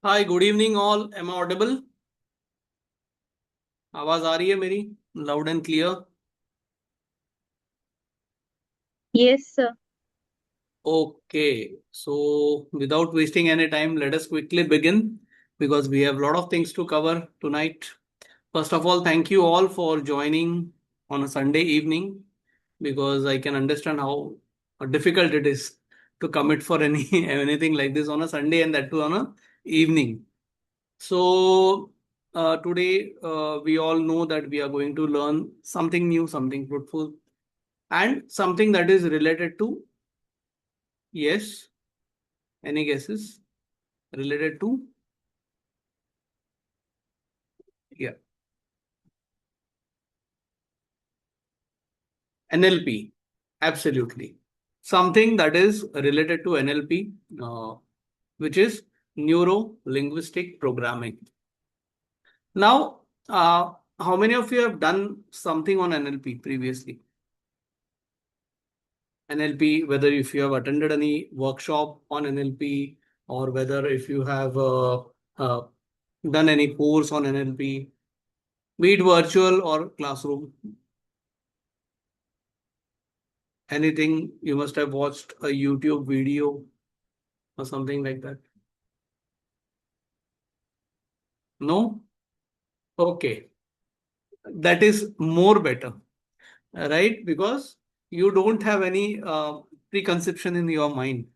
Hi good evening all am I audible. आवाज आ रही है मेरी loud and clear? Yes, sir. Okay, so without wasting any time let us quickly begin because we have a lot of things to cover tonight. First of all, thank you all for joining on a Sunday evening because I can understand how difficult it is to commit for any anything like this on a Sunday and that too on a evening. So today we all know that we are going to learn something new, something fruitful, and something that is related to, yes, any guesses related to, yeah, NLP. Absolutely. Something that is related to NLP, which is neuro linguistic programming. Now, how many of you have done something on NLP previously? NLP, whether if you have attended any workshop on NLP or whether if you have uh, done any course on NLP, be it virtual or classroom, anything you must have watched a YouTube video or something like that. No? Okay. That is more better, right? Because you don't have any preconception in your mind.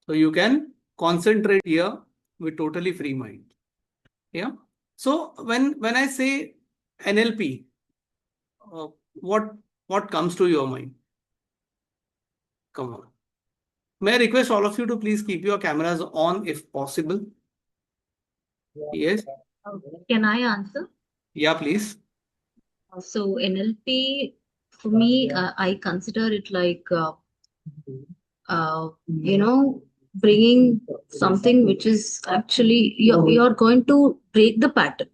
So you can concentrate here with totally free mind. Yeah. So when I say NLP, uh, what what comes to your mind? Come on. May I request all of you to please keep your cameras on if possible? Yes. Can I answer? Yeah, please. So NLP, for me, I consider it like, bringing something which is actually you're going to break the pattern.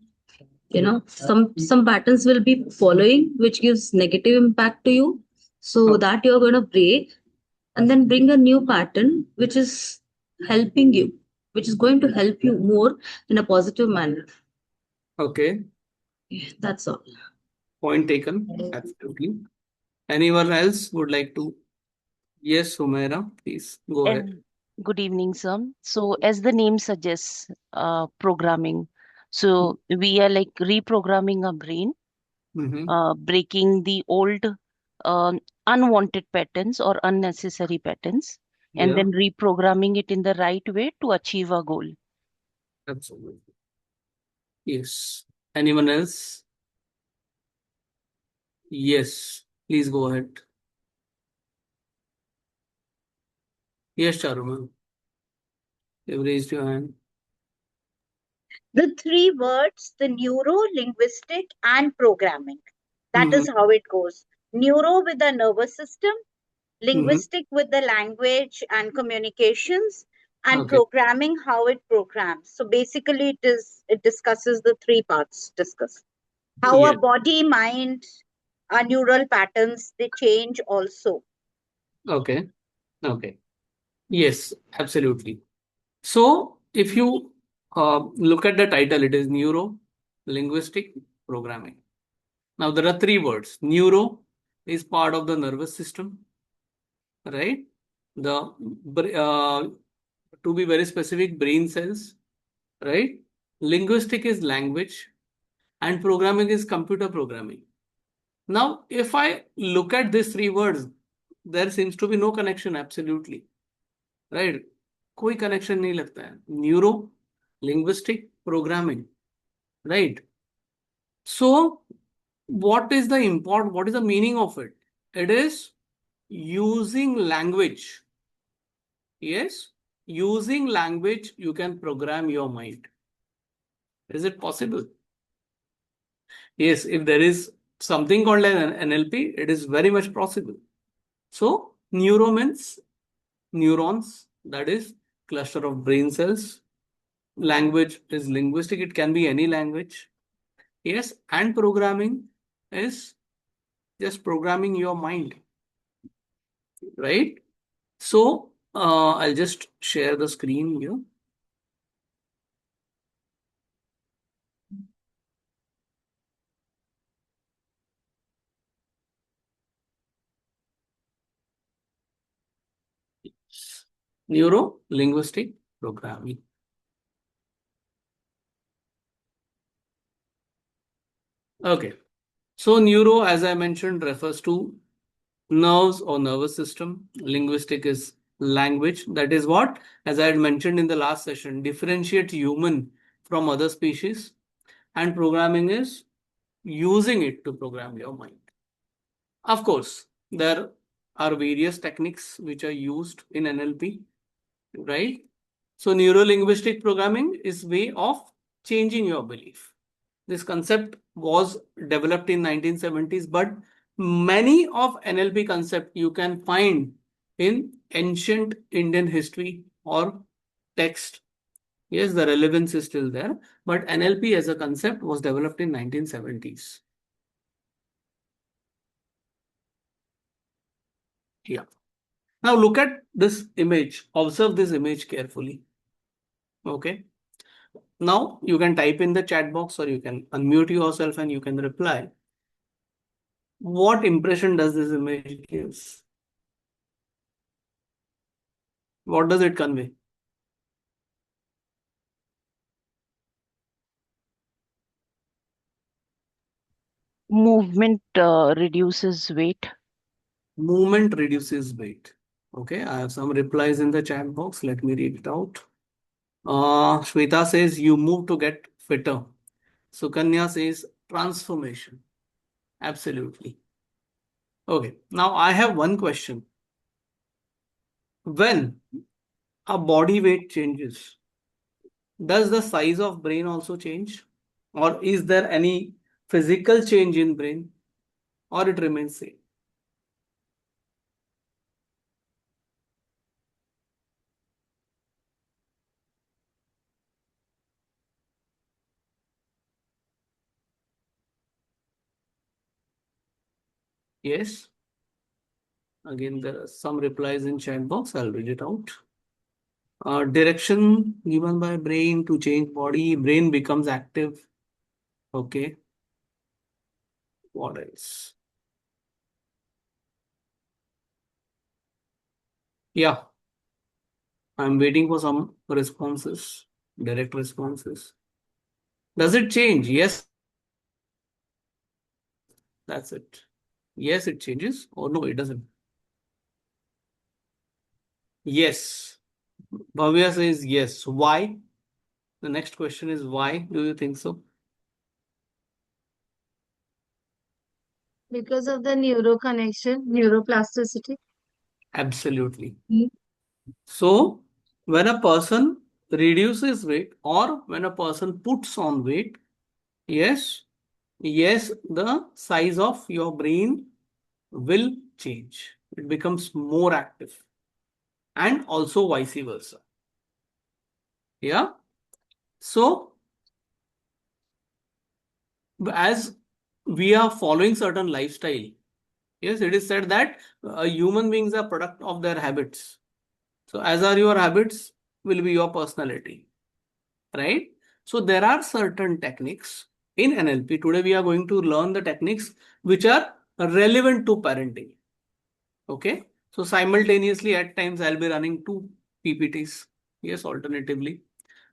Some patterns will be following, which gives negative impact to you. So Oh, that you're going to break, and then bring a new pattern which is helping you, which is going to help you more in a positive manner. okay. Yeah, that's all. Point taken. Absolutely. Anyone else would like to? Yes, Sumaira, please go ahead. And good evening, sir. So, as the name suggests, programming. So, we are like reprogramming our brain, Mm-hmm. breaking the old unwanted patterns or unnecessary patterns, and Yeah, then reprogramming it in the right way to achieve our goal. absolutely. Yes. Anyone else? Yes. Please go ahead. Yes, Charuman. You've raised your hand. The three words, the neuro, linguistic, and programming. That Mm-hmm. is how it goes. Neuro with the nervous system, Mm-hmm. linguistic with the language and communications, and Okay. programming how it programs. So basically it discusses the three parts discussed. How Yeah. our body, mind, our neural patterns they change also. Okay. Okay. Yes, absolutely. So, if you look at the title, it is Neuro Linguistic Programming. Now, there are three words. Neuro is part of the nervous system, right? To be very specific, brain cells, right? Linguistic is language, and programming is computer programming. Now, if I look at these three words, there seems to be no connection, absolutely, right? कोई connection नहीं लगता है. Neuro, linguistic, programming, right? So, what is the meaning of it? It is using language. Yes, using language, you can program your mind. Is it possible? Yes, if there is something called an NLP, it is very much possible. So, neuro means neurons, that is cluster of brain cells. Language is linguistic, it can be any language. Yes, and programming is just programming your mind, right? So, I'll just share the screen here. Neuro-linguistic programming. Okay. So neuro, as I mentioned, refers to nerves or nervous system. Linguistic is language. That is what, as I had mentioned in the last session, differentiates human from other species. And programming is using it to program your mind. Of course, there are various techniques which are used in NLP, right? So neuro-linguistic programming is way of changing your belief. This concept was developed in 1970s, but many of NLP concept you can find in ancient Indian history or text. Yes, the relevance is still there, but NLP as a concept was developed in 1970s. Yeah. Now look at this image. Observe this image carefully. Okay. Now you can type in the chat box or you can unmute yourself and you can reply. What impression does this image gives? What does it convey? Movement reduces weight. Movement reduces weight. Okay, I have some replies in the chat box. Let me read it out. Shweta says you move to get fitter. Sukanya says transformation. Absolutely. Okay, now I have one question. When a body weight changes, does the size of brain also change? Or is there any physical change in brain or it remains same? Yes. Again, there are some replies in chat box. I'll read it out. Direction given by brain to change body, brain becomes active. Okay. What else? Yeah, I'm waiting for some responses, direct responses. Does it change? Yes, that's it. Yes, it changes, or no, it doesn't. Yes. Bhavya says yes. Why? The next question is why do you think so? Because of the neuro connection, neuroplasticity. Absolutely. Mm. So, when a person reduces weight or when a person puts on weight, yes, yes, the size of your brain will change. It becomes more active and also vice versa. Yeah. So, as we are following certain lifestyle, yes, it is said that human beings are product of their habits. So, as are your habits, will be your personality, right? So, there are certain techniques in NLP. Today, we are going to learn the techniques which are relevant to parenting. Okay. So, simultaneously, at times, I'll be running two PPTs. Yes, alternatively,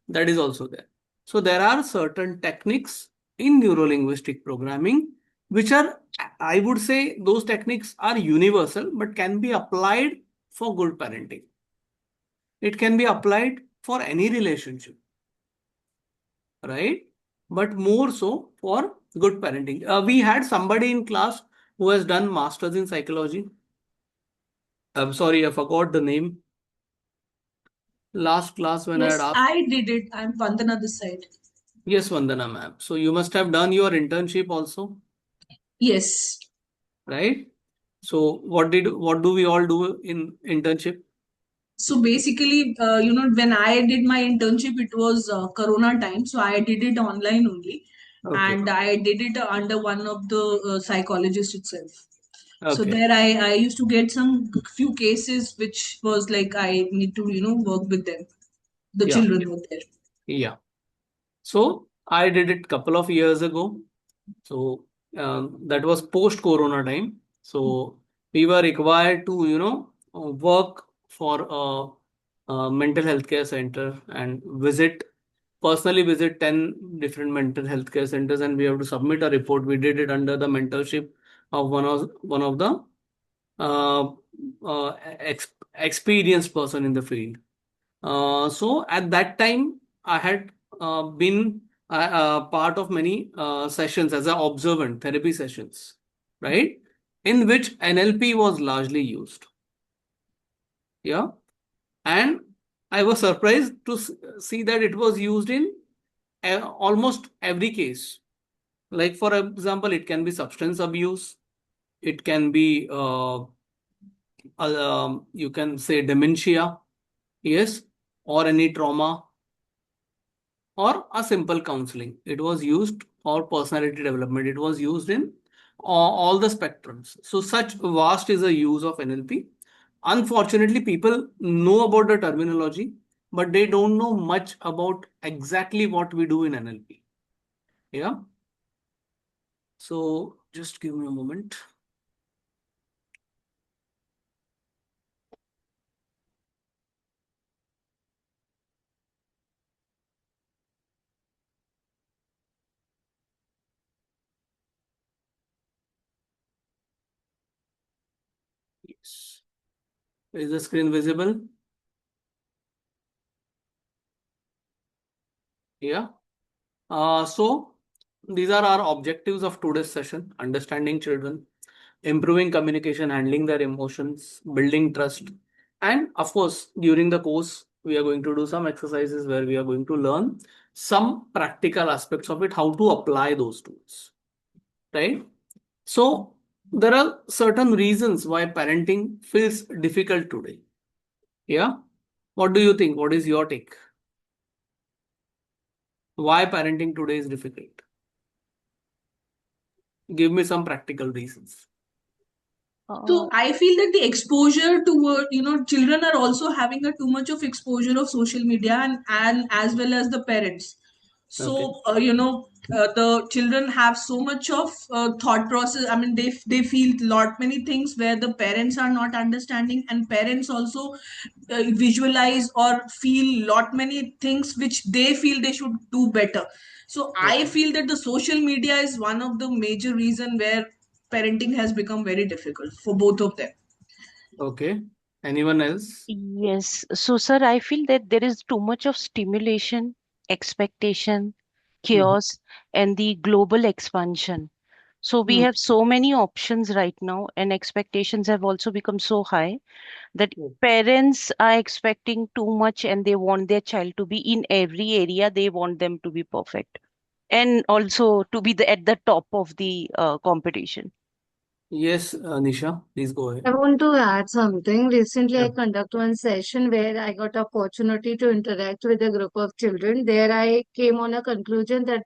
that is also there. So, there are certain techniques in neurolinguistic programming which are, I would say, those techniques are universal but can be applied for good parenting. It can be applied for any relationship, right? But more so for good parenting. We had somebody in class who has done masters in psychology. I'm sorry, I forgot the name. Last class when I had Yes, asked. I did it. I'm Vandana this side. Yes, Vandana ma'am. So you must have done your internship also, Yes. right? So what do we all do in internship? So basically, when I did my internship, it was Corona time. So I did it online only. Okay. And I did it under one of the psychologists itself. So Okay. there I used to get some few cases which was like I need to, work with them. The Yeah. children were there. Yeah. So I did it couple of years ago. So that was post-corona time. So we were required to, work for mental health care center and personally visit 10 different mental health care centers, and we have to submit a report. We did it under the mentorship of one of the uh, experienced person in the field. So at that time, I had been part of many sessions as an observant, therapy sessions, right? In which NLP was largely used. Yeah. And I was surprised to see that it was used in almost every case. Like, for example, it can be substance abuse, it can be, you can say dementia, yes, or any trauma, or a simple counseling. It was used, or personality development. It was used in all the spectrums. So such vast is the use of NLP. Unfortunately, people know about the terminology, but they don't know much about exactly what we do in NLP. Yeah. So just give me a moment. Yes. Is the screen visible? Yeah. So these are our objectives of today's session: understanding children, improving communication, handling their emotions, building trust. And of course, during the course, we are going to do some exercises where we are going to learn some practical aspects of it, how to apply those tools, right? So there are certain reasons why parenting feels difficult today. Yeah. What do you think? What is your take? Why parenting today is difficult? Give me some practical reasons. So I feel that the exposure to children are also having a too much of exposure of social media, and as well as the parents. Okay. So the children have so much of thought process. I mean, they feel lot many things where the parents are not understanding, and parents also visualize or feel lot many things which they feel they should do better. So I Okay. feel that the social media is one of the major reason where parenting has become very difficult for both of them. Okay. Anyone else? Yes. So, sir, I feel that there is too much of stimulation, expectation, Mhm. chaos, and the global expansion. So we Hmm. have so many options right now, and expectations have also become so high that parents are expecting too much, and they want their child to be in every area. They want them to be perfect, and also to be at the top of the competition. Yes, Nisha, please go ahead. I want to add something. Recently, Yeah. I conducted one session where I got opportunity to interact with a group of children. There, I came on a conclusion that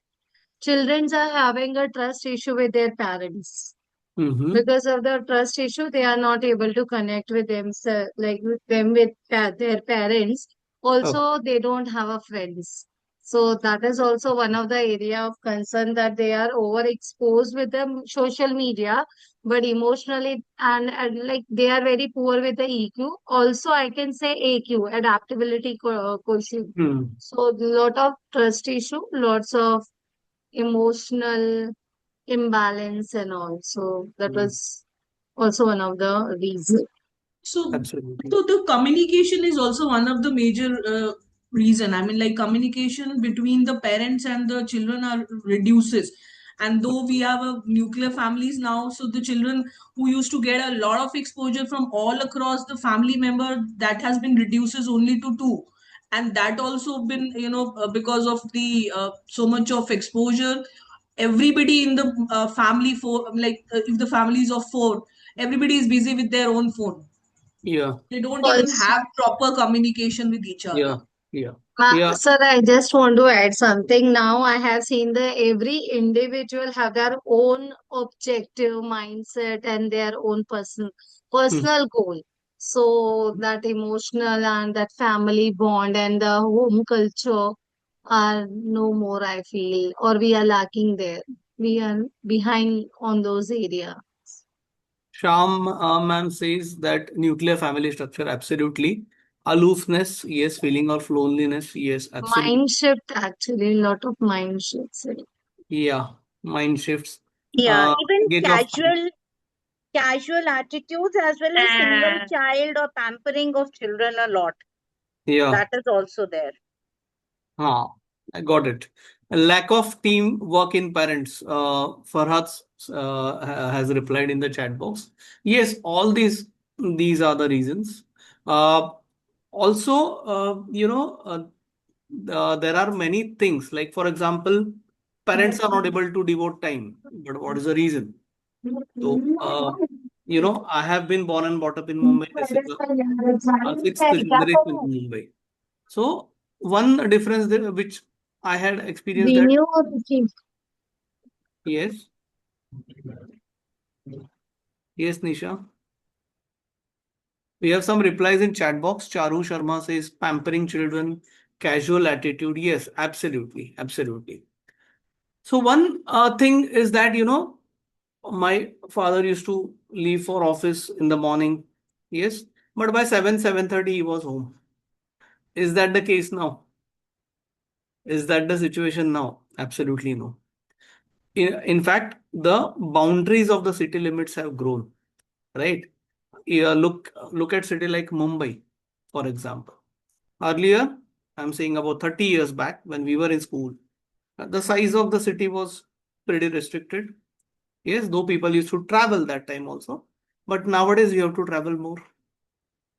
children are having a trust issue with their parents. Mm-hmm. Because of the trust issue, they are not able to connect with them, like with them with their parents. Oh, Also, they don't have a friends. So that is also one of the area of concern, that they are overexposed with the social media, but emotionally, and like they are very poor with the EQ. Also, I can say AQ, adaptability quotient. hmm. So lot of trust issue, lots of emotional imbalance and all. So that Hmm. was also one of the reasons. So, Absolutely. so the communication is also one of the major reason. I mean, like communication between the parents and the children are reduces. And though we have a nuclear families now, so the children who used to get a lot of exposure from all across the family member, that has been reduces only to two. And that also been because of the so much of exposure. Everybody in the family, for like if the family is of four, everybody is busy with their own phone. Yeah. They don't even Also, have proper communication with each other. Yeah. Yeah. Yeah. sir, I just want to add something. Now I have seen that every individual have their own objective mindset and their own Hmm. personal goal. So that emotional and that family bond and the home culture are no more, I feel, or we are lacking there. We are behind on those areas. Sham, ma'am says that nuclear family structure, absolutely. Aloofness, yes. Feeling of loneliness, yes, absolutely. Mind shift, actually, a lot of mind shifts. Yeah, mind shifts. Yeah, even Get of casual attitudes as well as single child or pampering of children a lot. yeah. That is also there. I got it. A lack of teamwork in parents. Farhad has replied in the chat box. Yes, all these are the reasons. Uh, Also, there are many things. Like for example, parents are not able to devote time. But what is the reason? So, I have been born and brought up in Mumbai. This is the sixth generation in Mumbai. So one difference there, which I had experienced that, Renew or change? yes, yes, Nisha. We have some replies in chat box. Charu Sharma says pampering children, casual attitude. Yes, absolutely, absolutely. So one thing is that my father used to leave for office in the morning. Yes, but by 7:30 he was home. Is that the case now? Is that the situation now? Absolutely no. In fact, the boundaries of the city limits have grown, right? Yeah, look at city like Mumbai, for example. Earlier, I'm saying about 30 years back when we were in school, the size of the city was pretty restricted. Yes, though people used to travel that time also, but nowadays you have to travel more.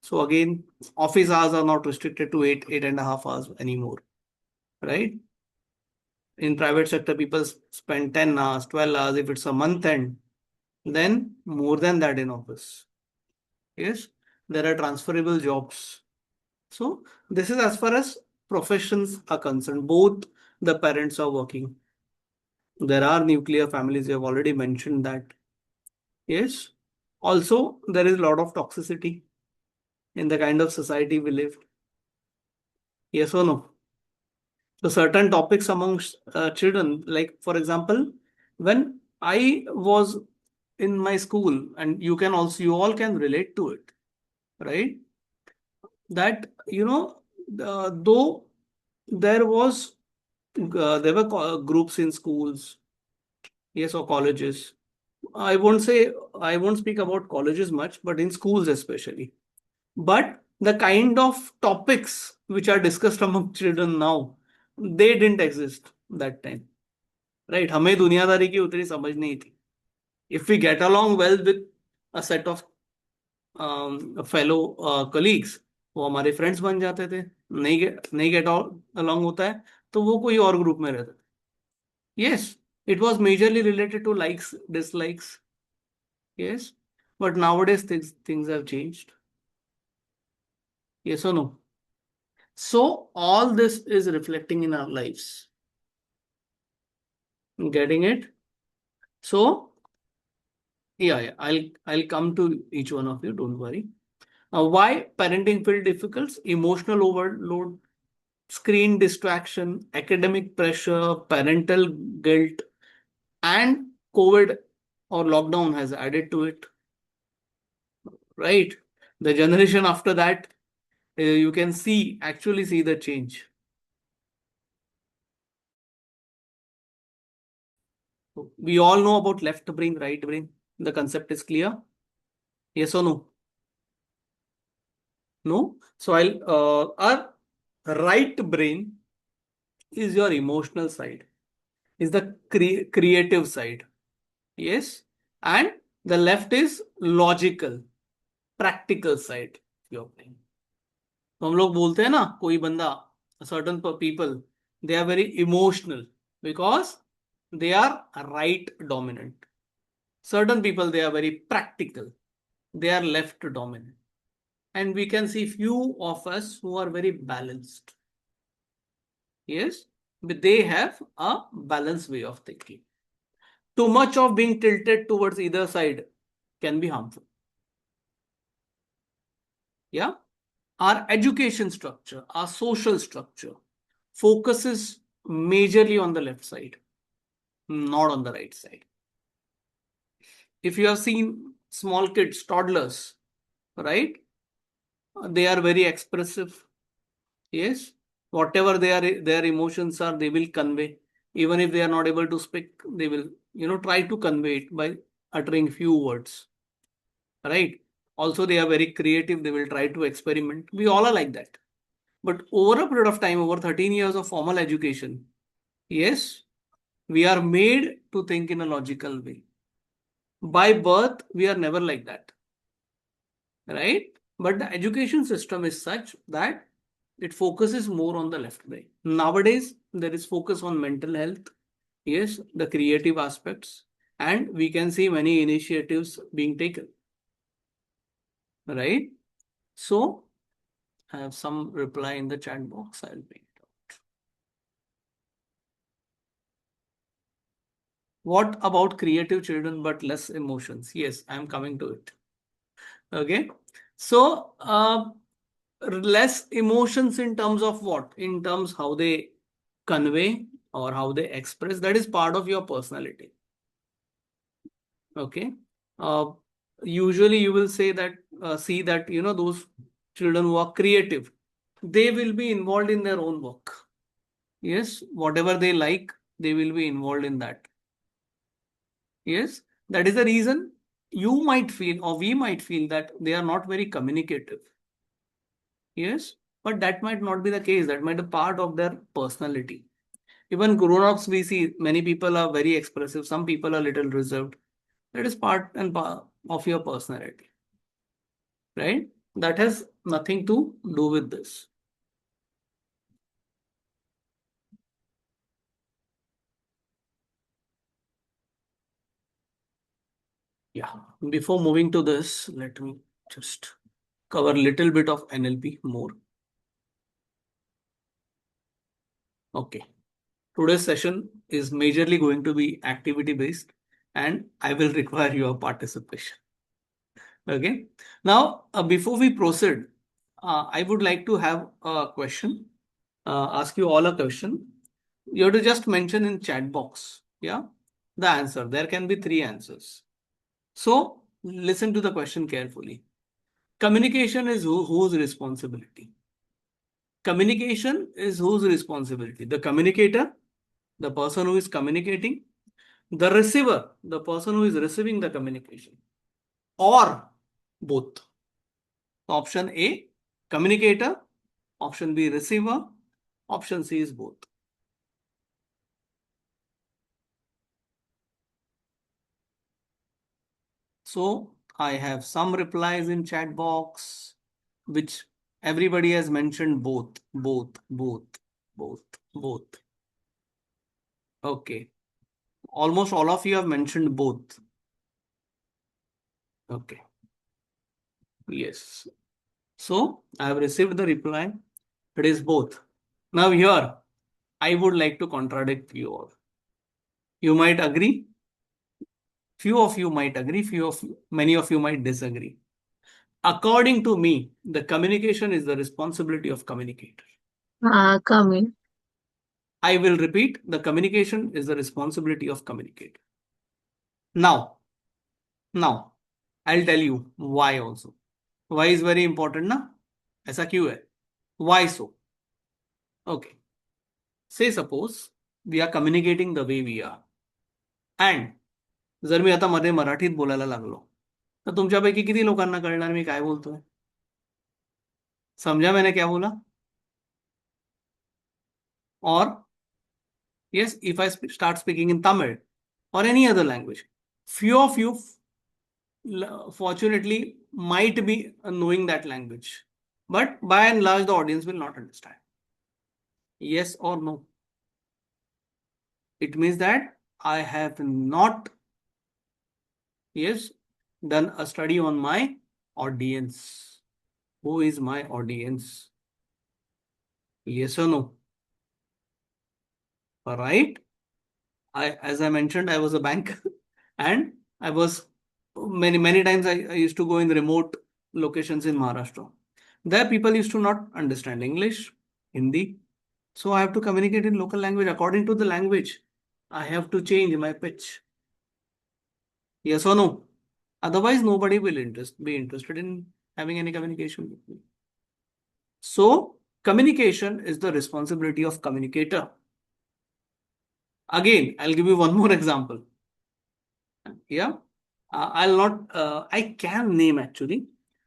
So again, office hours are not restricted to 8.5 hours anymore, right? In private sector, people spend 10 hours, 12 hours if it's a month end, then more than that in office. Yes, there are transferable jobs. So this is as far as professions are concerned. Both the parents are working. There are nuclear families. You have already mentioned that. Yes. Also, there is a lot of toxicity in the kind of society we live. Yes or no? So certain topics amongst children, like for example, when I was in my school, and you all can relate to it, right? That though there was there were groups in schools, yes, or colleges. I won't speak about colleges much, but in schools especially. But the kind of topics which are discussed among children now, they didn't exist that time, right? हमें दुनियादारी की उतनी समझ नहीं थी. If we get along well with a set of fellow colleagues, वो हमारे friends बन जाते थे. नहीं गेट अलॉन्ग होता है तो वो कोई और ग्रुप में रहता था. Yes, it was majorly related two likes dislikes. Yes, but nowadays things have changed. Yes or no? So all this is reflecting in our lives. Getting it? So yeah, I'll come to each one of you, don't worry. Why parenting feel difficult? Emotional overload, screen distraction, academic pressure, parental guilt, and COVID or lockdown has added to it, right? The generation after that, you can actually see the change. So we all know about left brain, right brain. The concept is clear. Yes or no? No. So our right brain is your emotional side, is the creative side. Yes. And the left is logical, practical side of your brain. तो हम लोग बोलते हैं ना, कोई बंदा, certain people, they are very emotional because they are right dominant. Certain people, they are very practical, they are left dominant. And we can see few of us who are very balanced. Yes, but they have a balanced way of thinking. Too much of being tilted towards either side can be harmful. Yeah. Our education structure, our social structure focuses majorly on the left side, not on the right side. If you have seen small kids, toddlers, right? They are very expressive. Yes, whatever their emotions are, they will convey. Even if they are not able to speak, they will, try to convey it by uttering few words. Right? Also, they are very creative. They will try to experiment. We all are like that. But over a period of time, over 13 years of formal education, yes, we are made to think in a logical way. By birth, we are never like that. Right? But the education system is such that it focuses more on the left brain. Nowadays, there is focus on mental health, yes, the creative aspects, and we can see many initiatives being taken. Right? So, I have some reply in the chat box. I'll read it out. What about creative children but less emotions? Yes, I'm coming to it. Okay. So, less emotions in terms of what? In terms how they convey or how they express. That is part of your personality. Okay. Uh, Usually you will say that, see that, those children who are creative, they will be involved in their own work. Yes, whatever they like, they will be involved in that. Yes, that is the reason you might feel or we might feel that they are not very communicative. Yes, but that might not be the case. That might be part of their personality. Even grown-ups, we see many people are very expressive. Some people are little reserved. That is part and part of your personality, right? That has nothing to do with this. Yeah. Before moving to this, let me just cover a little bit of NLP more. Okay. Today's session is majorly going to be activity based and I will require your participation. Okay. Now, before we proceed, I would like to have a question, ask you all a question. You have to just mention in chat box, yeah, the answer. There can be 3 answers. So, listen to the question carefully. Communication is whose responsibility? Communication is whose responsibility? The communicator, the person who is communicating, the receiver, the person who is receiving the communication, or both. Option A, communicator. Option B, receiver. Option C is both. So I have some replies in chat box, which everybody has mentioned both, both, both, both, both. Okay. Almost all of you have mentioned both. Okay. Yes. So I have received the reply. It is both. Now here, I would like to contradict you all. You might agree. Few of you might agree. Many of you might disagree. According to me, the communication is the responsibility of communicator. Come in. I will repeat, the communication is the responsibility of communicator. Now, I'll tell you why also. Why is very important, na? ऐसा क्यों है? Why so? Okay. Say suppose we are communicating the way we are. And जर मी आता मध्ये मराठीत बोलायला लागलो तर तुमच्यापैकी किती लोकांना कळणार मी काय बोलतोय? समझा मैंने क्या बोला? Or yes, if I start speaking in Tamil or any other language, few of you fortunately might be knowing that language, but by and large the audience will not understand. Yes or no? It means that I have not, yes, done a study on my audience. Who is my audience? Yes or no? All right. As I mentioned, I was a bank and I was many times I used to go in remote locations in Maharashtra. There people used to not understand English, Hindi. So I have to communicate in local language. According to the language, I have to change my pitch. Yes or no? Otherwise, nobody will be interested in having any communication with me. So communication is the responsibility of communicator. Again, I'll give you one more example. Yeah, I can name actually.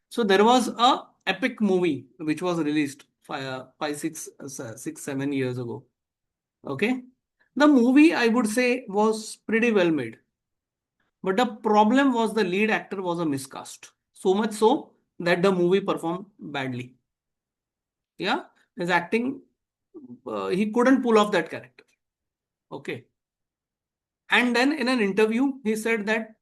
So there was a epic movie which was released 7 years ago. Okay, the movie I would say was pretty well made, but the problem was the lead actor was a miscast. So much so that the movie performed badly. Yeah, his acting, he couldn't pull off that character. Okay, and then in an interview he said that,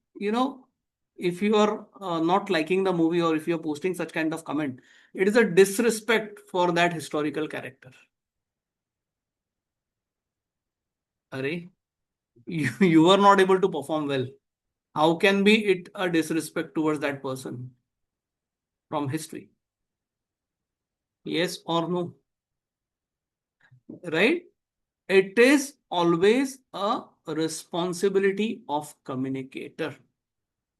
if you are not liking the movie or if you are posting such kind of comment, it is a disrespect for that historical character. Array, you are not able to perform well. How can be it a disrespect towards that person from history? Yes or no? Right? It is always a responsibility of communicator,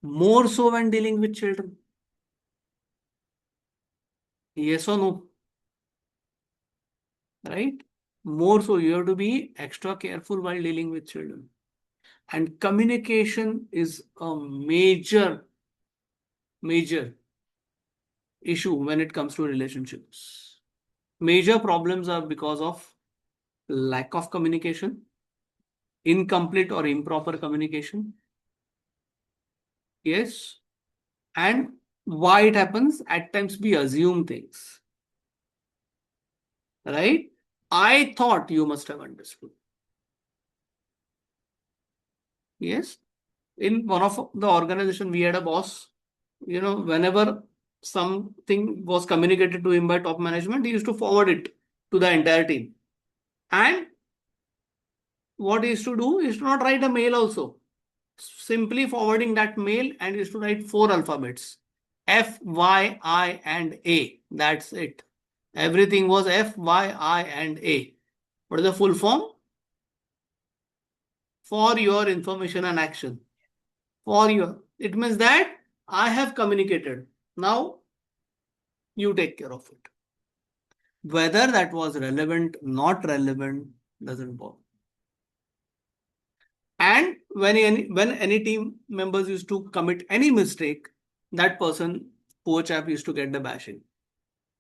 more so when dealing with children. Yes or no? Right? More so, you have to be extra careful while dealing with children. And communication is a major issue when it comes to relationships. Major problems are because of lack of communication, incomplete or improper communication. Yes. And why it happens? At times we assume things. Right? I thought you must have understood. Yes. In one of the organization, we had a boss, whenever something was communicated to him by top management, he used to forward it to the entire team. And what he used to do is to not write a mail also. Simply forwarding that mail and used to write 4 alphabets. F, Y, I, and A. That's it. Everything was F, Y, I, and A. What is the full form? For your information and action. It means that I have communicated. Now you take care of it. Whether that was relevant, not relevant, doesn't bother. And when any team members used to commit any mistake, that person, poor chap, used to get the bashing.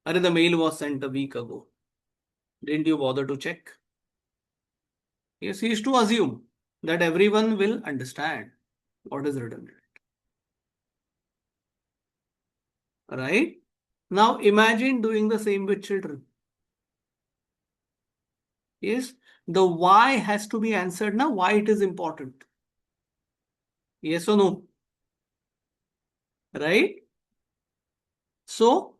The mail was sent a week ago. Didn't you bother to check? Yes, he used to assume that everyone will understand what is written. Right? Now imagine doing the same with children. Yes, the why has to be answered now. Why it is important? Yes or no? Right? So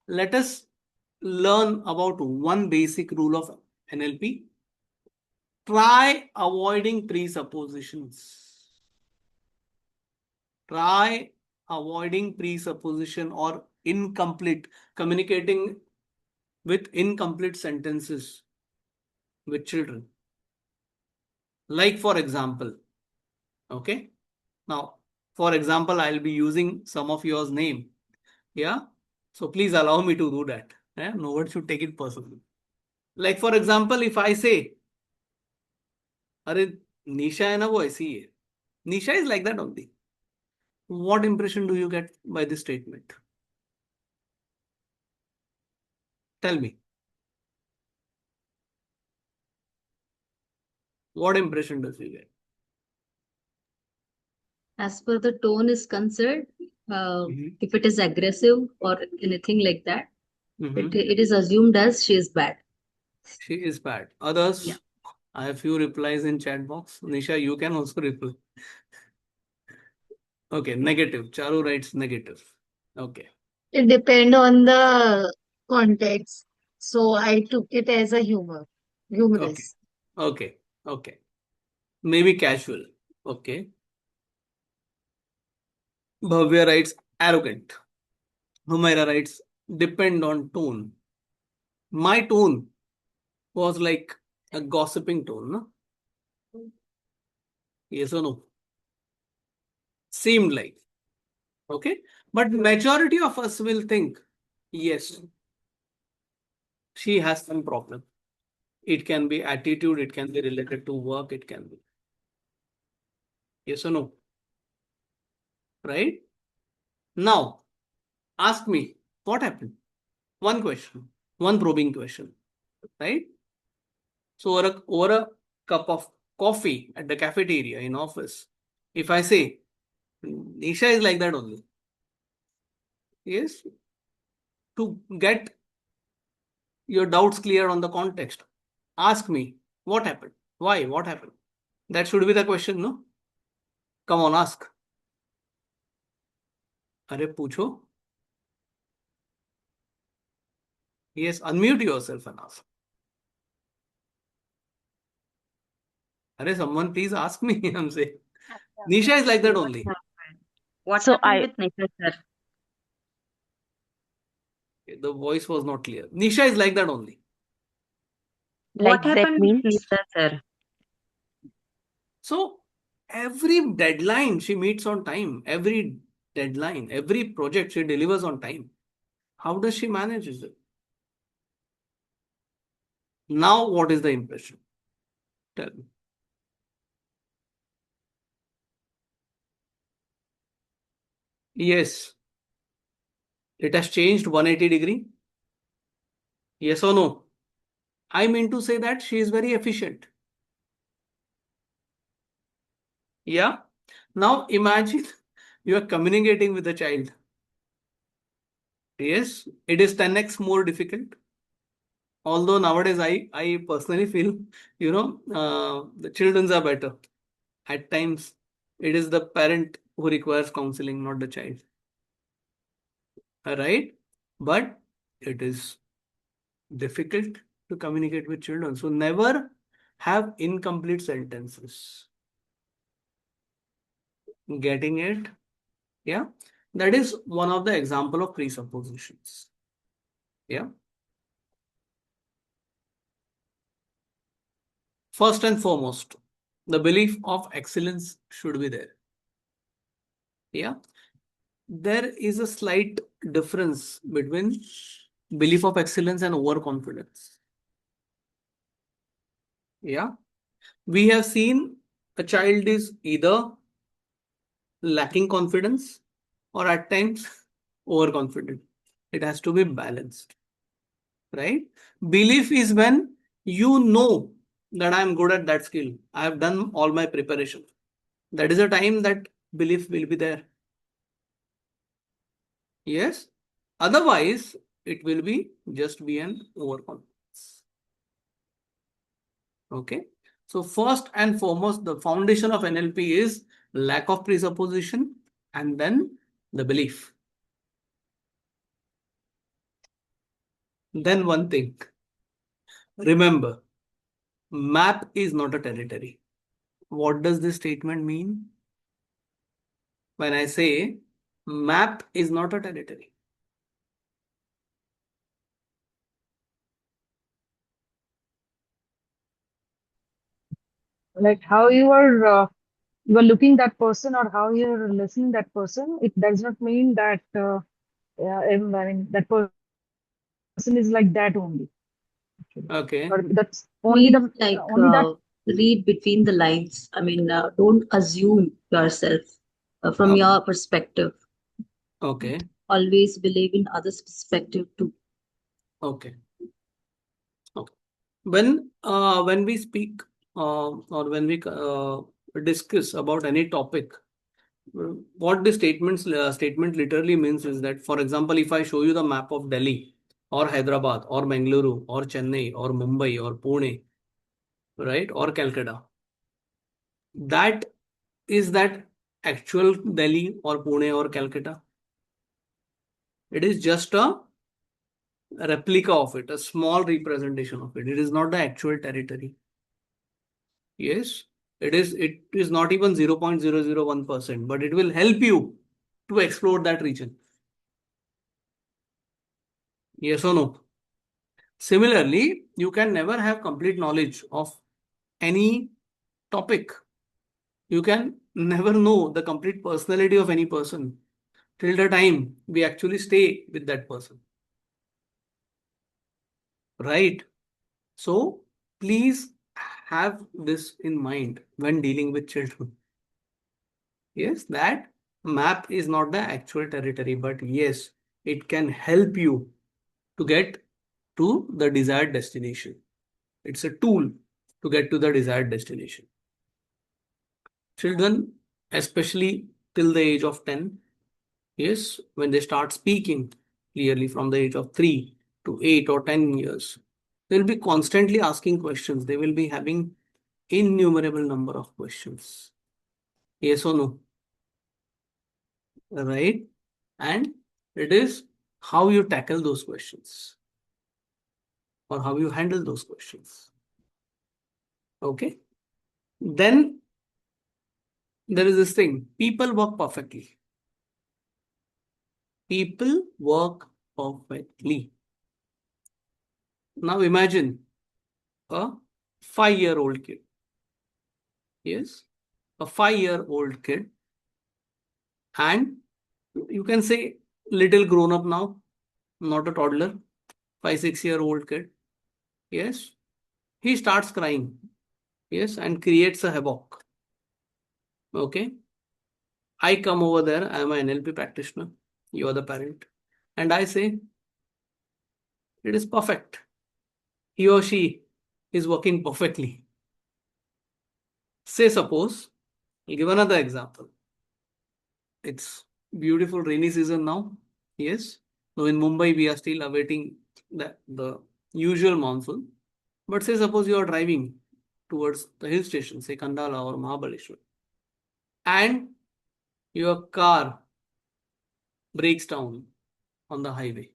let us learn about one basic rule of NLP. Try avoiding presuppositions. Try avoiding presupposition or incomplete, communicating with incomplete sentences with children. Like for example, okay. Now, for example, I'll be using some of yours name. Yeah. So please allow me to do that. Yeah? No one should take it personally. Like for example, if I say, अरे Nisha है ना वो ऐसी है. Nisha is like that only. What impression do you get by this statement? Tell me. What impression does you get? As per the tone is concerned, Mhm. if it is aggressive or anything like that, Mhm. it is assumed as she is bad. She is bad. Yeah. Others, I have few replies in chat box. Nisha, you can also reply. Okay, negative. Charu writes negative. Okay. It depend on the context. So I took it as a Okay. humorous. Okay. Okay. Maybe casual. Okay. Bhavya writes arrogant. Humaira writes depend on tone. My tone was like a gossiping tone, no? Yes or no? Seemed like. Okay. But majority of us will think, yes, she has some problem. It can be attitude, it can be related to work, it can be. Yes or no? Right? Now, ask me, what happened? One question, one probing question, right? So over a cup of coffee at the cafeteria in office, if I say, Nisha is like that only. Yes, to get your doubts clear on the context, ask me, what happened? Why? What happened? That should be the question, no? Come on, ask. अरे पूछो. Yes, unmute yourself and ask. अरे someone please ask me. I'm saying. Nisha is like that What only. happened? What So happened with Nisha, sir? The voice was not clear. Nisha is like that only. like What that happened with means Nisha, sir? So every deadline she meets on time. Every deadline, every project she delivers on time. How does she manage it? Now, what is the impression? Tell me. Yes, it has changed 180-degree. Yes or no? I mean to say that she is very efficient. Yeah. Now imagine you are communicating with a child. Yes, it is 10x more difficult. Although nowadays I personally feel, the children's are better. At times, it is the parent who requires counseling, not the child. Right? But it is difficult to communicate with children. So never have incomplete sentences. Getting it? Yeah. That is one of the example of presuppositions. Yeah. First and foremost, the belief of excellence should be there. Yeah. There is a slight difference between belief of excellence and overconfidence. Yeah. We have seen a child is either lacking confidence or at times overconfident. It has to be balanced, right? Belief is when you know that I am good at that skill. I have done all my preparation. That is a time that belief will be there. Yes. Otherwise, it will be just be an overconfidence. Okay. So first and foremost, the foundation of NLP is lack of presupposition and then the belief. Then one thing, remember, map is not a territory. What does this statement mean? When I say map is not a territory. Like how you are looking that person or how you're listening that person, it does not mean that I mean that person is like that only. Okay. Or that's only Means the like only that read between the lines. I mean, don't assume yourself from your perspective. Okay. Always believe in others' perspective too. Okay. Okay. When we speak or when we discuss about any topic, what the statement literally means is that, for example, if I show you the map of Delhi or Hyderabad or Bengaluru or Chennai or Mumbai or Pune, right, or Calcutta, that is that actual Delhi or Pune or Calcutta? It is just a replica of it, a small representation of it. It is not the actual territory. Yes, it is. It is not even 0.001%, but it will help you to explore that region. Yes or no? Similarly, you can never have complete knowledge of any topic. You can never know the complete personality of any person till the time we actually stay with that person. right? So please have this in mind when dealing with children. Yes, that map is not the actual territory, but yes, it can help you to get to the desired destination. It's a tool to get to the desired destination. Children, especially till the age of 10, yes, when they start speaking clearly from the age of 3 to 8 or 10 years, they'll be constantly asking questions. They will be having innumerable number of questions. Yes or no? Right? And it is how you tackle those questions or how you handle those questions. Okay? Then there is this thing, people work perfectly. People work perfectly. Now imagine a 5-year-old kid. Yes, a 5-year-old kid, and you can say little grown up now, not a toddler, 5, 6-year-old kid. Yes, he starts crying. Yes, and creates a havoc. Okay, I come over there. I am an NLP practitioner. You are the parent, and I say it is perfect. He or she is working perfectly. Say suppose, I'll give another example. It's beautiful rainy season now. Yes. So in Mumbai, we are still awaiting the usual monsoon. But say suppose you are driving towards the hill station, say Kandala or Mahabaleshwar, and your car breaks down on the highway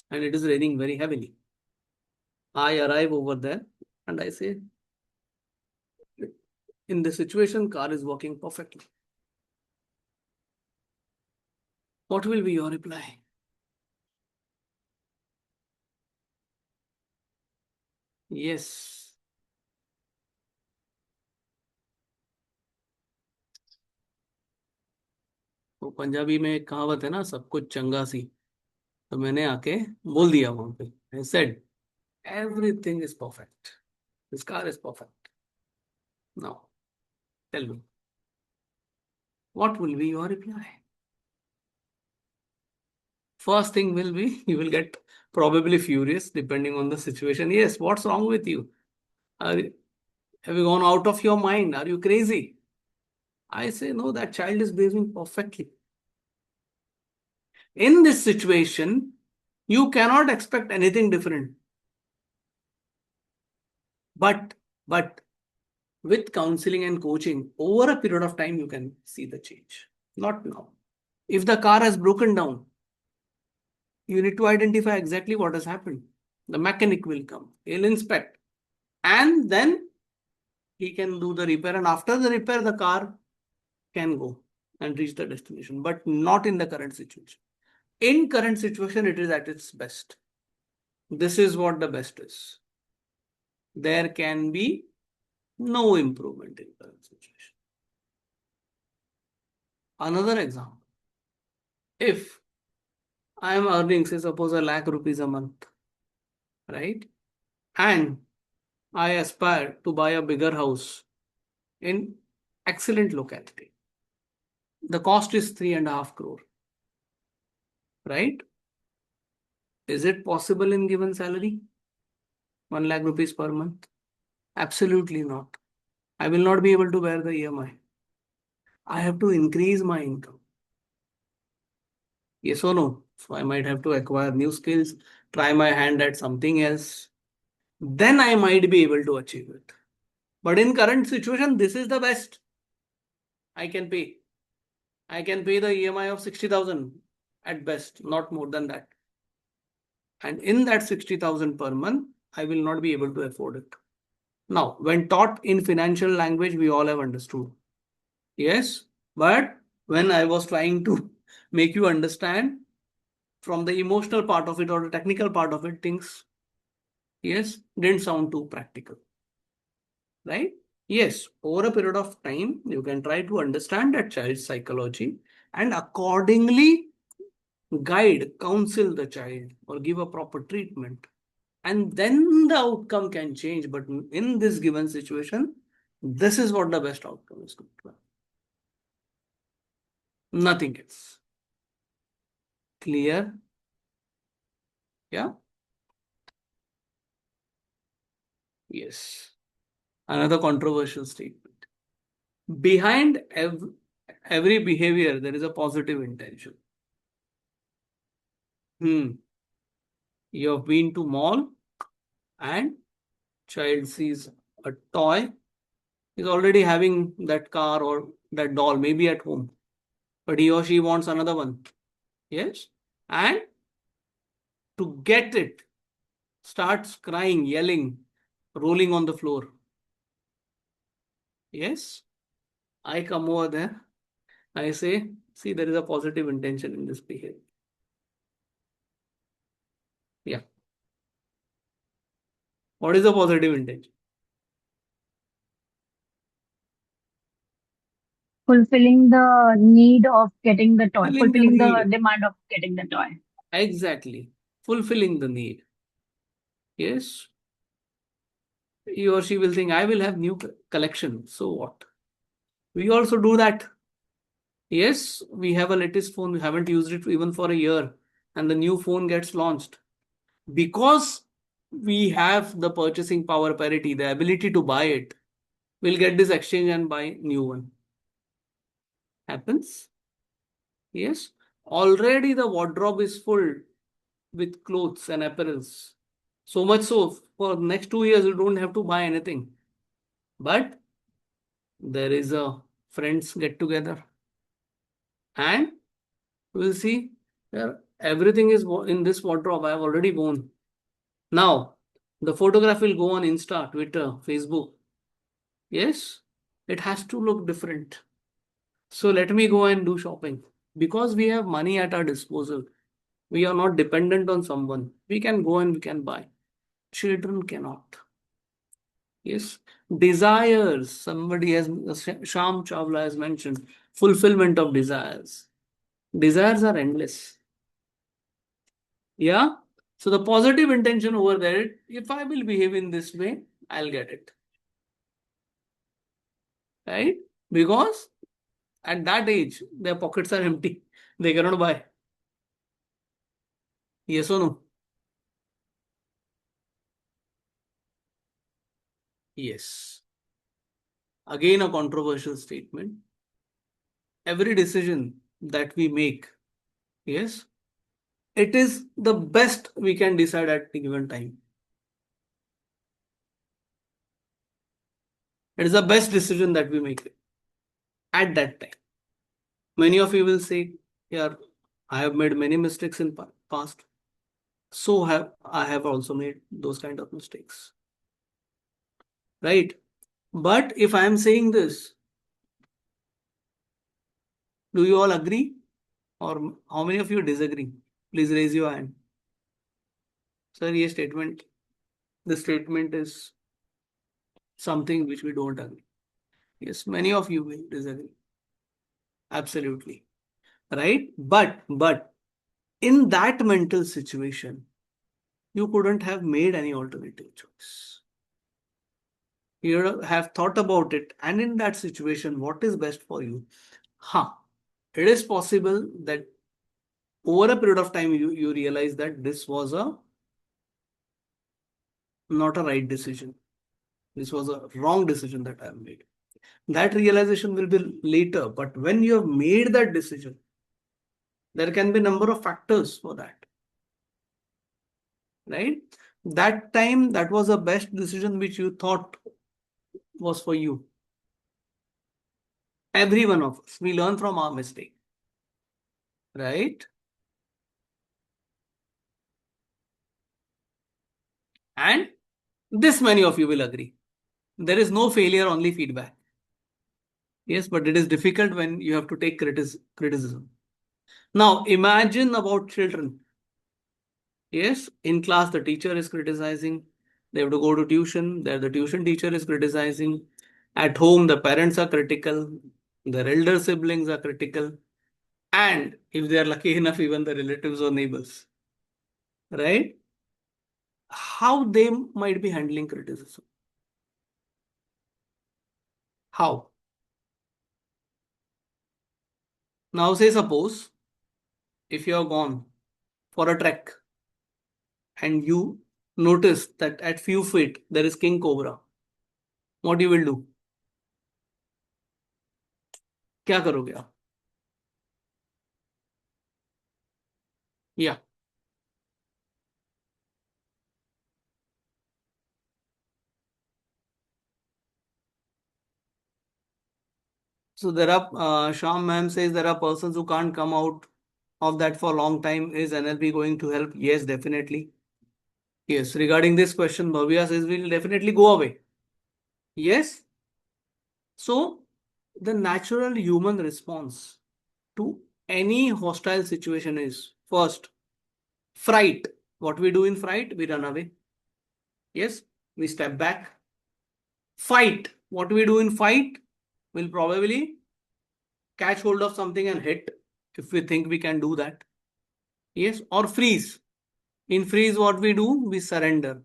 and it is raining very heavily. I arrive over there and I say, in this situation, car is working perfectly. What will be your reply? Yes. तो पंजाबी में एक कहावत है ना, सब कुछ चंगा सी. तो मैंने आके बोल दिया वहां पे. I said, everything is perfect. This car is perfect. Now, tell me, what will be your reply? First thing will be, you will get probably furious depending on the situation. Yes, what's wrong with you? Have you gone out of your mind? Are you crazy? I say, no, that child is behaving perfectly. In this situation, you cannot expect anything different. But with counseling and coaching, over a period of time, you can see the change. Not now. If the car has broken down, you need to identify exactly what has happened. The mechanic will come, he'll inspect, and then he can do the repair. And after the repair, the car can go and reach the destination, but not in the current situation. In current situation, it is at its best. This is what the best is. There can be no improvement in current situation. Another example. If I am earning, say, suppose ₹1,00,000 a month, right? And I aspire to buy a bigger house in excellent locality. The cost is 3.5 crore, right? Is it possible in given salary? 1,00,000 rupees per month? Absolutely not. I will not be able to bear the EMI. I have to increase my income. Yes or no? So I might have to acquire new skills, try my hand at something else. Then I might be able to achieve it. But in current situation, this is the best I can pay. I can pay the EMI of 60,000 at best, not more than that. And in that 60,000 per month, I will not be able to afford it. Now, when taught in financial language, we all have understood. Yes, but when I was trying to make you understand from the emotional part of it or the technical part of it, things, yes, didn't sound too practical. Right? Yes, over a period of time, you can try to understand that child's psychology and accordingly guide, counsel the child or give a proper treatment. And then the outcome can change. But in this given situation, this is what the best outcome is going to be. Nothing else. Clear? Yeah? Yes. Another controversial statement. Behind every behavior, there is a positive intention. You have been to mall and child sees a toy, is already having that car or that doll, maybe at home, but he or she wants another one. Yes. And to get it, starts crying, yelling, rolling on the floor. Yes. I come over there. I say, see, there is a positive intention in this behavior. Yeah. What is the positive intention? Fulfilling the need of getting the toy, Fulfilling the fulfilling the need. demand of getting the toy. Exactly. Fulfilling the need. Yes. He or she will think, I will have new collection. So what? We also do that. Yes, we have a latest phone. We haven't used it even for a year. And the new phone gets launched. Because we have the purchasing power parity, the ability to buy it, we'll get this exchange and buy new one. Happens? Yes. Already the wardrobe is full with clothes and apparels. So much so, for next 2 years, you don't have to buy anything. But there is a friends get together and we'll see everything is in this wardrobe. I have already worn. Now, the photograph will go on Insta, Twitter, Facebook. Yes, it has to look different. So let me go and do shopping. Because we have money at our disposal, we are not dependent on someone. We can go and we can buy. Children cannot. Yes. Desires. Somebody has, Sham Chawla has mentioned, fulfillment of desires. Desires are endless. Yeah. So the positive intention over there, if I will behave in this way, I'll get it. Right? Because at that age, their pockets are empty. They cannot buy. Yes or no? Yes. Again, a controversial statement. Every decision that we make, yes, it is the best we can decide at a given time. It is the best decision that we make at that time. Many of you will say, yeah, I have made many mistakes in past. So I have also made those kind of mistakes. Right? But if I am saying this, do you all agree? Or how many of you disagree? Please raise your hand. Sir, this statement is something which we don't agree. Yes, many of you will disagree. Absolutely. Right? But in that mental situation, you couldn't have made any alternative choice. You have thought about it, and in that situation, what is best for you? It is possible that over a period of time, you realize that this was not a right decision. This was a wrong decision that I have made. That realization will be later, but when you have made that decision, there can be a number of factors for that. Right? That time, that was the best decision which you thought was for you. Every one of us, we learn from our mistake. Right? And this many of you will agree. There is no failure, only feedback. Yes, but it is difficult when you have to take criticism. Now, imagine about children. Yes, in class, the teacher is criticizing. They have to go to tuition. There, the tuition teacher is criticizing. At home, the parents are critical. Their elder siblings are critical. And if they are lucky enough, even the relatives or neighbors. Right? how they might be handling criticism. How? Now, say suppose if you are gone for a trek and you notice that at few feet there is king cobra, what you will do? क्या करोगे आप? Yeah. So there are, Sham ma'am says there are persons who can't come out of that for a long time. Is NLP going to help? Yes, definitely. Yes. Regarding this question, Bhavya says will definitely go away. Yes. So the natural human response to any hostile situation is first fright. What we do in fright? We run away. Yes. We step back. Fight. What we do in fight? We'll probably catch hold of something and hit if we think we can do that. Yes, or freeze. In freeze, what we do? We surrender.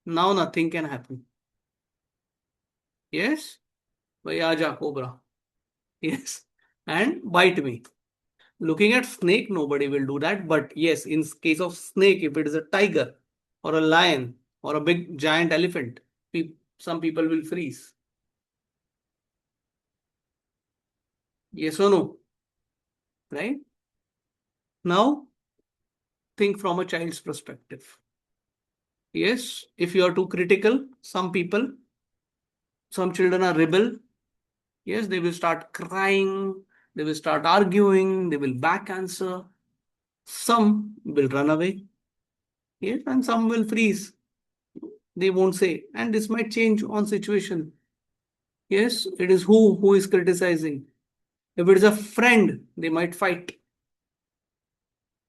Now nothing can happen. Yes, bhai aaja cobra. Yes, and bite me. Looking at snake, nobody will do that. But yes, in case of snake, if it is a tiger or a lion or a big giant elephant, some people will freeze. Yes or no? Right? Now, think from a child's perspective. Yes, if you are too critical, some children are rebel. Yes, they will start crying, they will start arguing, they will back answer. Some will run away. Yes, and some will freeze. They won't say. And this might change on situation. Yes, it is who is criticizing. If it is a friend, they might fight.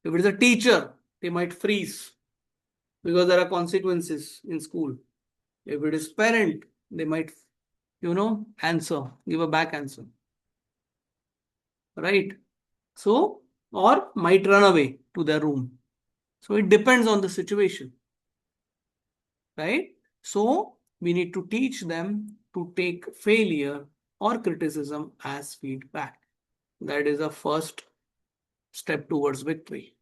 If it is a teacher, they might freeze because there are consequences in school. If it is parent, they might, answer, give a back answer. Right? So, or might run away to their room. So it depends on the situation. Right? So we need to teach them to take failure or criticism as feedback. That is the first step towards victory.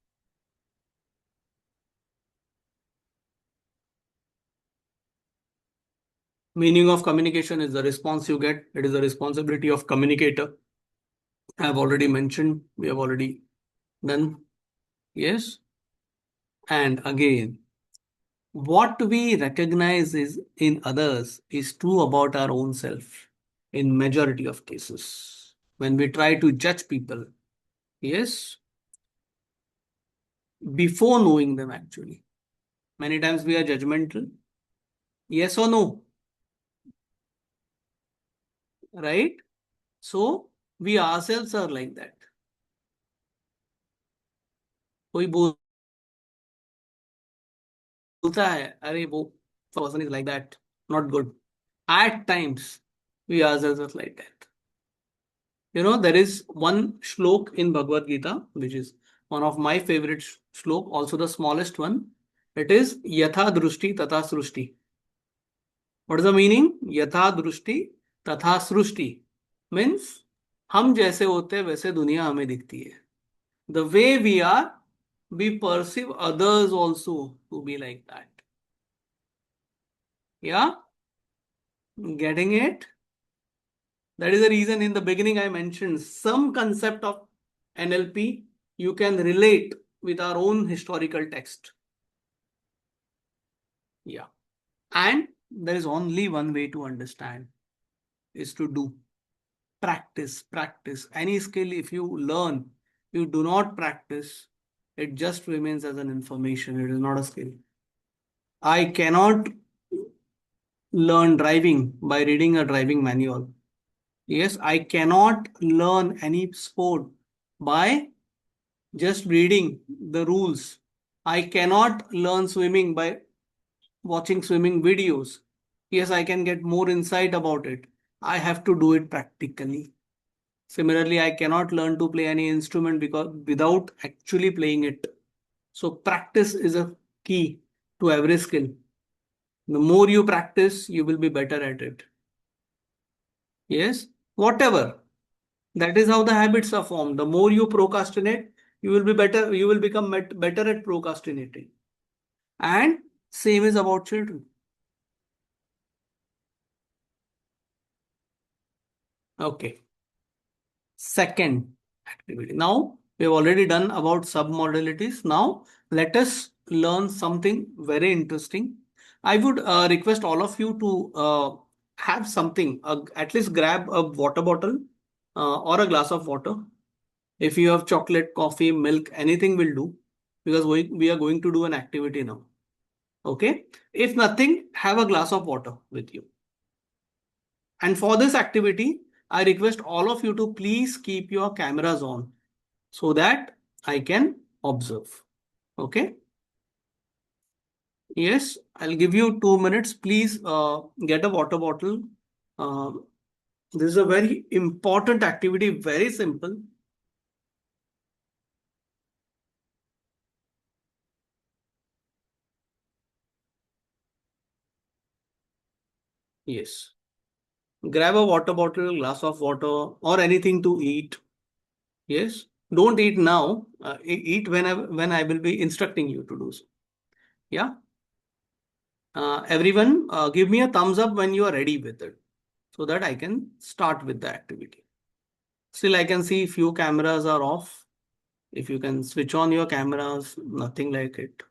Meaning of communication is the response you get. It is the responsibility of communicator. I have already mentioned, we have already done. Yes. And again, what we recognize is in others is true about our own self in majority of cases. When we try to judge people, yes, before knowing them actually. Many times we are judgmental. Yes or no? Right? So we ourselves are like that. कोई बोलता है अरे वो person is like that, not good. At times we ourselves are like that. There is one shlok in Bhagavad Gita, which is one of my favorite shlok, also the smallest one. It is Yatha Drushti Tatha Srushti. What is the meaning? Yatha Drushti Tatha Srushti means हम जैसे होते हैं वैसे दुनिया हमें दिखती है. The way we are, we perceive others also to be like that. Yeah? Getting it? That is the reason in the beginning I mentioned some concept of NLP you can relate with our own historical text. Yeah. And there is only one way to understand is to do. Practice. Any skill, if you learn, you do not practice, it just remains as an information. It is not a skill. I cannot learn driving by reading a driving manual. Yes, I cannot learn any sport by just reading the rules. I cannot learn swimming by watching swimming videos. Yes, I can get more insight about it. I have to do it practically. Similarly, I cannot learn to play any instrument because without actually playing it. So practice is a key to every skill. The more you practice, you will be better at it. Yes, whatever. That is how the habits are formed. The more you procrastinate, you will be better. You will become better at procrastinating. And same is about children. Okay. Second activity. Now we have already done about submodalities. Now let us learn something very interesting. I would request all of you to have something, at least grab a water bottle or a glass of water. If you have chocolate, coffee, milk, anything will do, because we are going to do an activity now. Okay. If nothing, have a glass of water with you. And for this activity, I request all of you to please keep your cameras on so that I can observe. Okay. Yes, I'll give you 2 minutes. Please get a water bottle. Uh, this is a very important activity, very simple. Yes. Grab a water bottle, glass of water, or anything to eat. Yes. Don't eat now. Eat when I will be instructing you to do so. Yeah. Everyone, give me a thumbs up when you are ready with it, so that I can start with the activity. Still, I can see few cameras are off. If you can switch on your cameras, nothing like it.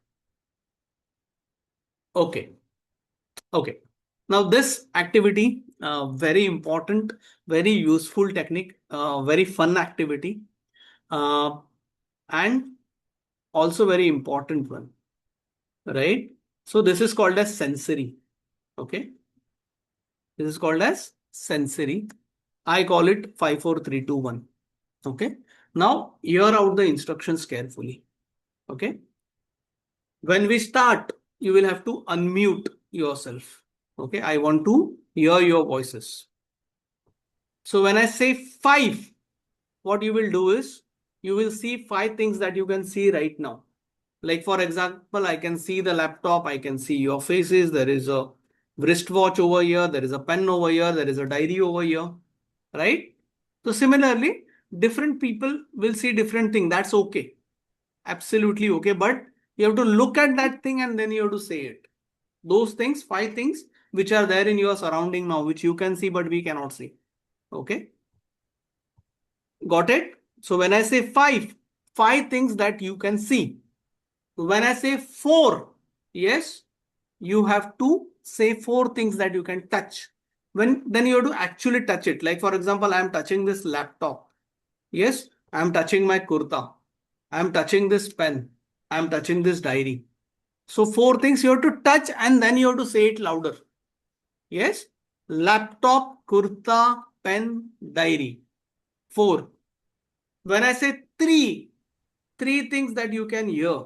Okay. Okay. Now this activity, very important, very useful technique, very fun activity, and also very important one, right? So this is called as sensory. Okay. This is called as sensory. I call it 5, 4, 3, 2, 1. Okay. Now hear out the instructions carefully. Okay. When we start, you will have to unmute yourself. Okay. I want to hear your voices. So when I say 5, what you will do is you will see 5 things that you can see right now. Like for example, I can see the laptop, I can see your faces, there is a wristwatch over here, there is a pen over here, there is a diary over here, right? So similarly, different people will see different things. That's okay. Absolutely okay. But you have to look at that thing and then you have to say it. Those things, 5 things which are there in your surrounding now, which you can see but we cannot see. Okay. Got it? So when I say 5 things that you can see. When I say 4, yes, you have to say 4 things that you can touch. Then you have to actually touch it. Like for example, I am touching this laptop. Yes, I am touching my kurta. I am touching this pen. I am touching this diary. So 4 things you have to touch and then you have to say it louder. Yes, laptop, kurta, pen, diary. 4. When I say 3 things that you can hear.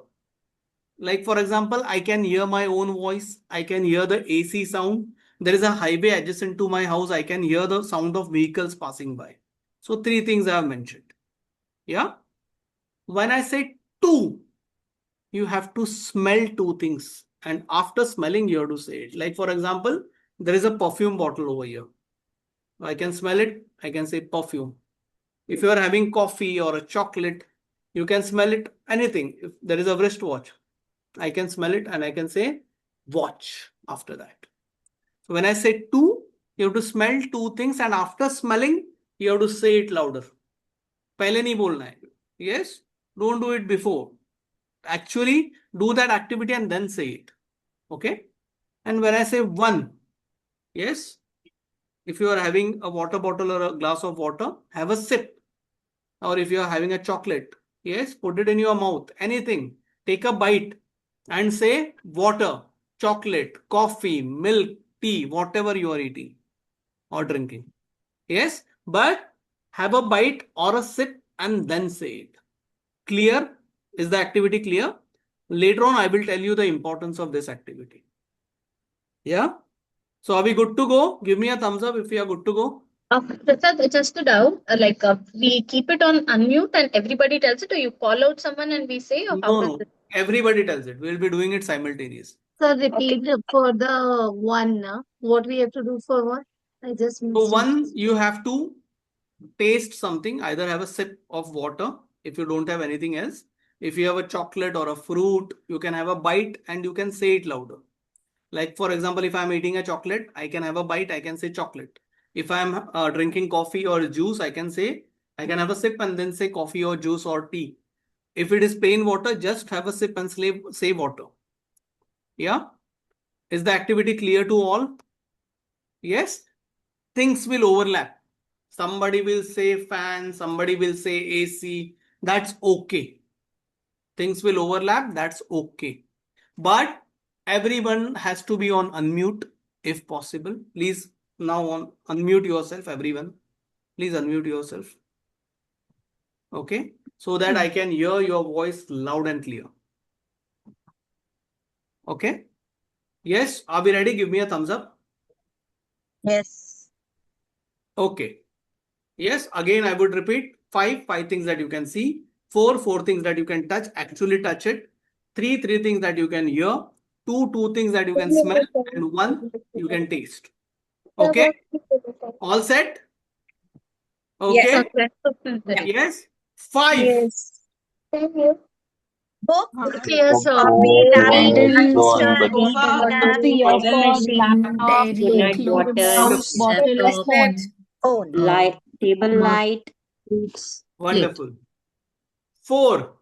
Like for example, I can hear my own voice. I can hear the AC sound. There is a highway adjacent to my house. I can hear the sound of vehicles passing by. So 3 things I have mentioned. Yeah. When I say 2, you have to smell 2 things. And after smelling, you have to say it. Like for example, there is a perfume bottle over here. I can smell it. I can say perfume. If you are having coffee or a chocolate, you can smell it. Anything. If there is a wristwatch, I can smell it and I can say watch after that. So when I say 2, you have to smell 2 things and after smelling, you have to say it louder. पहले नहीं बोलना है. Yes, don't do it before. Actually, do that activity and then say it. Okay. And when I say 1, yes, if you are having a water bottle or a glass of water, have a sip. Or if you are having a chocolate, yes, put it in your mouth. Anything. Take a bite and say water, chocolate, coffee, milk, tea, whatever you are eating or drinking. Yes, but have a bite or a sip and then say it. Clear? Is the activity clear? Later on, I will tell you the importance of this activity. Yeah? So are we good to go? Give me a thumbs up if we are good to go. Prasad, just a doubt. We keep it on unmute and everybody tells it, or you call out someone and we say, or how No, does no. it? Everybody tells it. We'll be doing it simultaneously. Sir, repeat for the one. What we have to do for one? I just So missed it. one, you have to taste something, either have a sip of water if you don't have anything else. If you have a chocolate or a fruit, you can have a bite and you can say it louder. Like for example, if I'm eating a chocolate, I can have a bite, I can say chocolate. If I'm drinking coffee or juice, I can have a sip and then say coffee or juice or tea. If it is plain water, just have a sip and say water. Yeah? Is the activity clear to all? Yes? Things will overlap. Somebody will say fan, somebody will say AC. That's okay. Things will overlap. That's okay. But everyone has to be on unmute if possible. Please now unmute yourself, everyone. Please unmute yourself. Okay. So that I can hear your voice loud and clear. Okay. Yes. Are we ready? Give me a thumbs up. Yes. Okay. Yes. Again, I would repeat five things that you can see, four things that you can touch, actually touch it, three things that you can hear, two things that you can smell, and one you can taste. Okay. All set? Yes. Okay. Okay. Yes. Five. Yes. Book, Clear, sir. coffee, laptop, Candles, lighter, Sofa, Battery, TV, earpod, laptop, diary, clothes, house, bottle, bracelet, phone, Light, table mug, light, plates, plate. Wonderful. Four.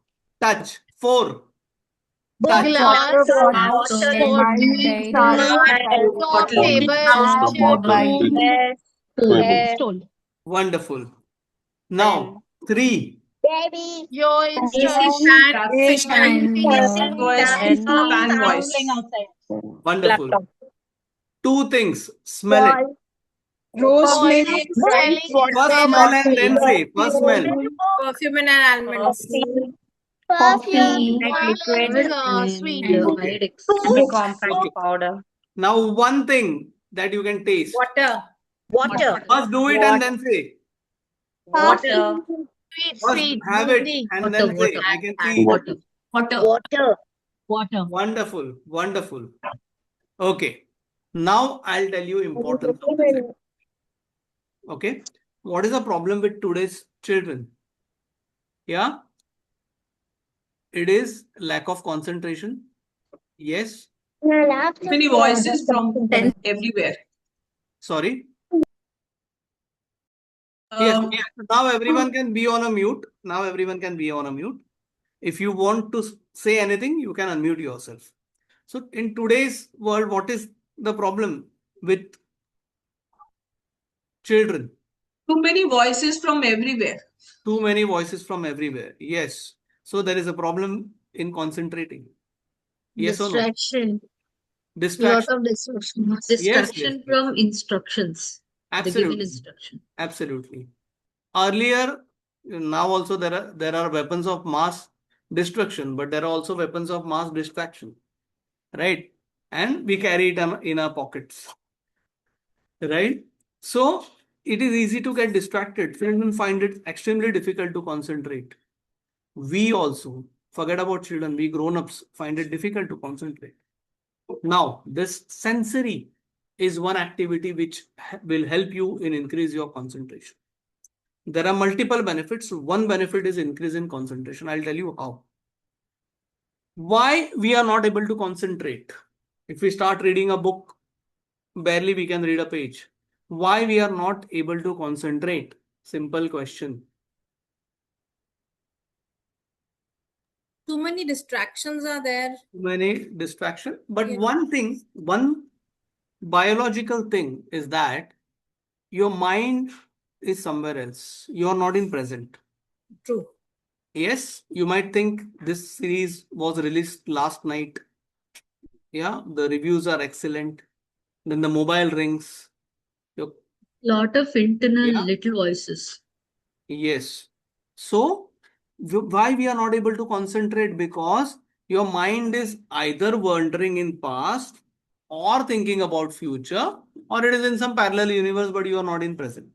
Touch. Four. book, Touch. Glass, water, pot, mug, top, bottle, table, chair, broom, yes, pole, yes, stool. Wonderful. pen, Now, three. Your AC instruction, fan, fish and voice, pen, fan voice. Wonderful. Two things. Smell it. voice, rosemary, smelling, First smell and then say. First smell. perfume and almonds, perfume, coffee, almonds, and sweet. Okay. Alex. and the two, compact Okay. powder. Now, one thing that you can taste. water, First do it and then say. Water, Sweet, First sweet, have it bundi. and Water, then say. water, I can see. water, water. water. Wonderful. Wonderful. Okay. Now I'll tell you importance of this. Okay. What is the problem with today's children? Yeah. It is lack of concentration. Yes. Many voices from everywhere. Sorry. Yes. Um, Now everyone can be on a mute. Now everyone can be on a mute. If you want to say anything, you can unmute yourself. So in today's world, what is the problem with children? too many voices from everywhere. Too many voices from everywhere. Yes. So there is a problem in concentrating. Yes or no? Distraction. Lot Distraction. of distraction. Yes, yes, Distraction yes. from instructions. The given Absolutely. instruction. Absolutely. Earlier, now also there are weapons of mass destruction, but there are also weapons of mass distraction, right? And we carry it in our pockets, right? So it is easy to get distracted. Children find it extremely difficult to concentrate. We also, forget about children, we grown-ups find it difficult to concentrate. Now, this sensory is one activity which will help you in increase your concentration. There are multiple benefits. One benefit is increase in concentration. I'll tell you how. Why we are not able to concentrate? If we start reading a book, barely we can read a page. Why we are not able to concentrate? Simple question. too many distractions are there. Many distraction. But Yeah. one thing, one biological thing is that your mind is somewhere else. You're not in present. True. Yes, you might think this series was released last night. Yeah, the reviews are excellent. Then the mobile rings. Your, Lot of internal yeah, little voices. yes. So, why we are not able to concentrate? Because your mind is either wandering in past or thinking about future, or it is in some parallel universe, but you are not in present.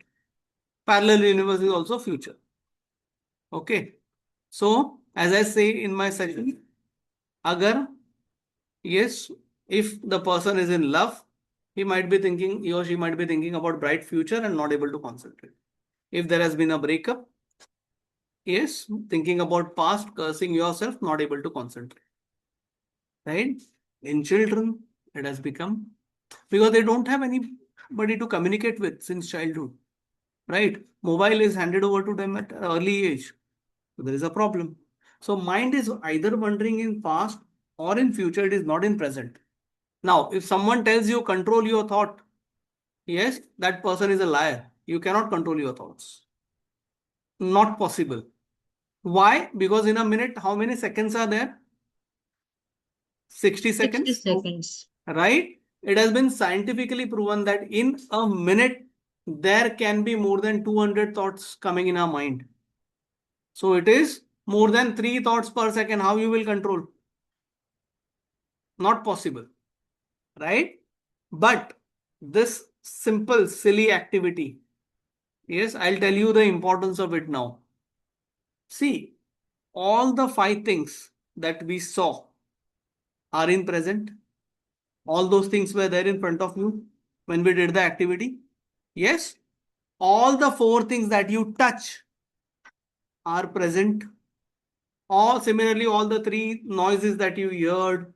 Parallel universe is also future. Okay. So, as I say in my session, agar, yes, If the person is in love, he or she might be thinking about bright future and not able to concentrate. If there has been a breakup, yes, thinking about past, cursing yourself, not able to concentrate. Right? In children, it has become because they don't have anybody to communicate with since childhood. Right? Mobile is handed over to them at an early age. So there is a problem. So mind is either wandering in past or in future, it is not in present. Now, if someone tells you control your thought, yes, that person is a liar. You cannot control your thoughts. Not possible. Why? Because in a minute, how many seconds are there? 60 60 seconds. seconds. Right? It has been scientifically proven that in a minute, there can be more than 200 thoughts coming in our mind. So it is more than 3 thoughts per second. How you will control? Not possible. Right? But this simple, silly activity, yes, I'll tell you the importance of it now. See, all the 5 things that we saw are in present. All those things were there in front of you when we did the activity. Yes, all the 4 things that you touch are present. All similarly, all the 3 noises that you heard,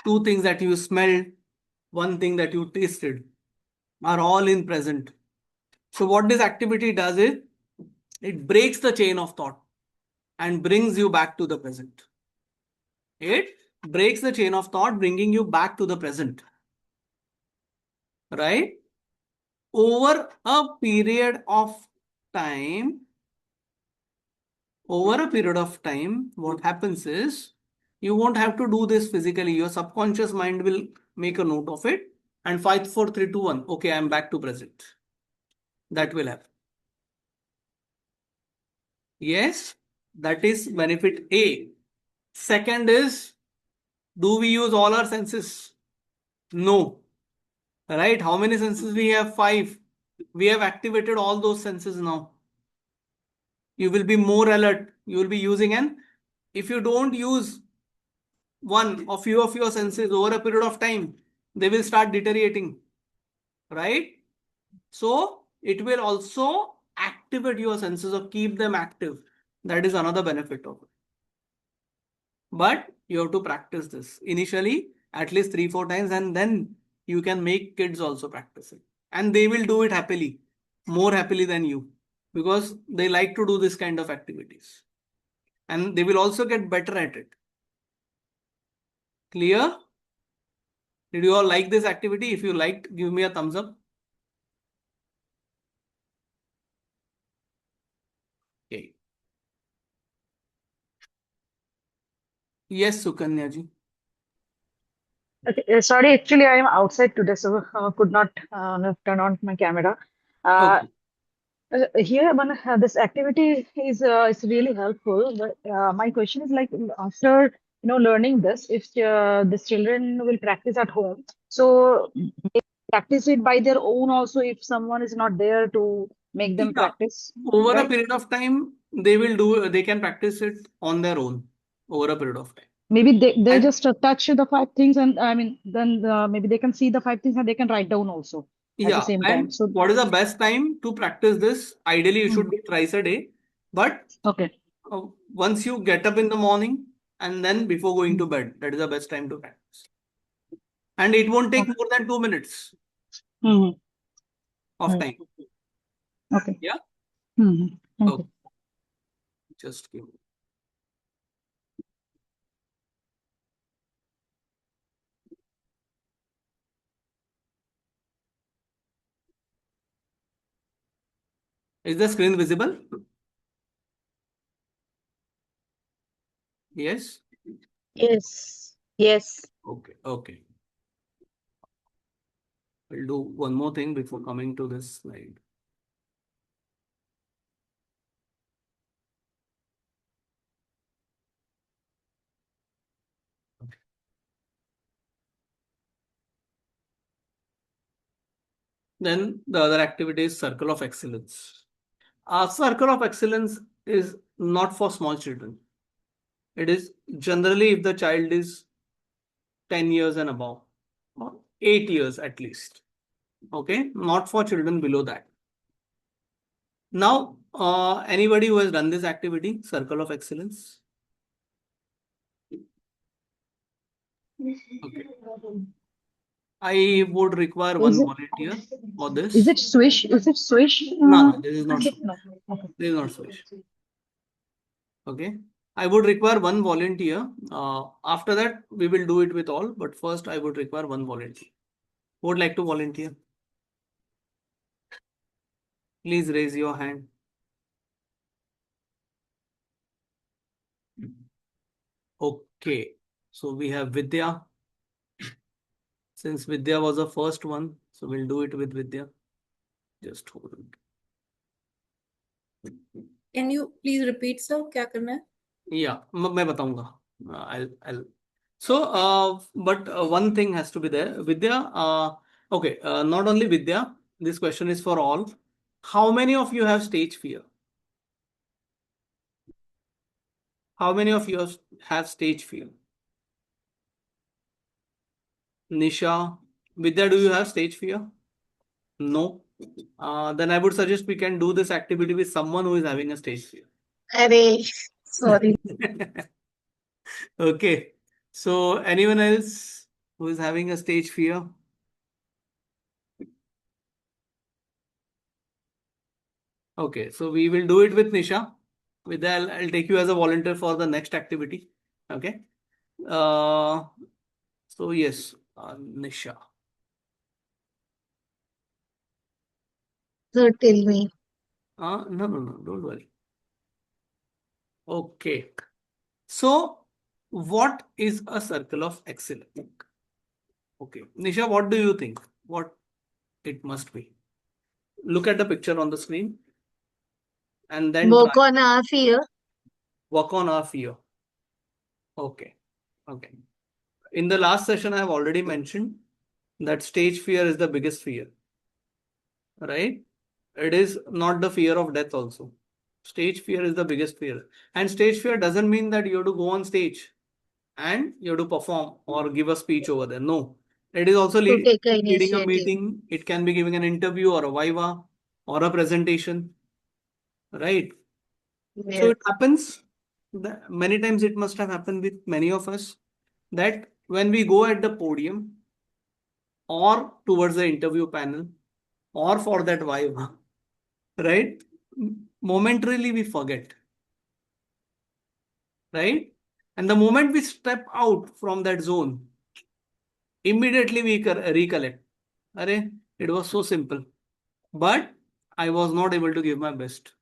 2 things that you smelled, 1 thing that you tasted are all in present. So what this activity does is it breaks the chain of thought and brings you back to the present. It breaks the chain of thought, bringing you back to the present. Right? Over a period of time, what happens is you won't have to do this physically. Your subconscious mind will make a note of it and 5, 4, 3, 2, 1. Okay, I'm back to present. That will happen. Yes, that is benefit A. Second is, do we use all our senses? No. Right? How many senses we have? 5. We have activated all those senses now. You will be more alert. You will be using, and if you don't use one or few of your senses over a period of time, they will start deteriorating. Right? So it will also activate your senses or keep them active. That is another benefit of it. But you have to practice this initially at least 3, 4 times, and then you can make kids also practice it. And they will do it happily, more happily than you, because they like to do this kind of activities. And they will also get better at it. Clear? Did you all like this activity? If you liked, give me a thumbs up. Okay. Yes, Sukanya ji. Okay, sorry, actually, I am outside today, so could not turn on my camera. Uh, Okay. Here, this activity is really helpful. But my question is like after learning this, if these children will practice at home, so they practice it by their own also. If someone is not there to make them Yeah. practice, Over a right? period of time, they can practice it on their own over a period of time. Maybe they And just touch the 5 things, and I mean, then maybe they can see the 5 things and they can write down also at the yeah, same time. and So, what is the best time to practice this? Ideally, you should hmm, do thrice a day. But okay. once you get up in the morning and then before going Hmm, to bed, that is the best time to practice. And it won't take okay. more than 2 minutes Hmm, of right. time. Okay. Yeah. Hmm, thank Okay. you. Just give me. Is the screen visible? Yes. Yes. Yes. Okay. Okay. I'll do one more thing before coming to this slide. Then the other activity is circle of excellence. A circle of excellence is not for small children. It is generally if the child is 10 years and above, or 8 years at least. Okay, not for children below that. Now, anybody who has done this activity, Circle of Excellence? Okay. I would require one Is it volunteer for is this. it swish? Is it swish? No, this is not Pratik? swish. No. Okay. This is not swish. Okay. I would require one volunteer. After that, we will do it with all. But first, I would require one volunteer. Who would like to volunteer? Please raise your hand. Okay. So we have Vidya. Since Vidya was the first one, so we'll do it with Vidya. Just hold it. Can you please repeat, sir? क्या करना है? Yeah, मैं बताऊंगा. I'll. So, but one thing has to be there. Vidya, okay, not only Vidya, this question is for all. How many of you have stage fear? How many of you have stage fear? Nisha, Vidya, do you have stage fear? No. Then I would suggest we can do this activity with someone who is having a stage fear. Arey, sorry. Okay. So, anyone else who is having a stage fear? Okay, so we will do it with Nisha. With that, I'll take you as a volunteer for the next activity. Okay. Uh, so yes, Nisha. So tell me. No, don't worry. Okay. So, what is a circle of excellence? Okay, Nisha, what do you think? What it must be? Look at the picture on the screen and then try Work on our fear. work on our fear. Okay. Okay. In the last session, I have already mentioned that stage fear is the biggest fear, right? It is not the fear of death also. Stage fear is the biggest fear. And stage fear doesn't mean that you have to go on stage and you have to perform or give a speech over there. No. It is also To take an leading a initiative. meeting. It can be giving an interview or a viva or a presentation, right? So Yes. it happens that many times it must have happened with many of us that when we go at the podium or towards the interview panel or for that viva, right? Momentarily we forget, right? And the moment we step out from that zone, immediately we recollect. Array, it was so simple, but I was not able to give my best.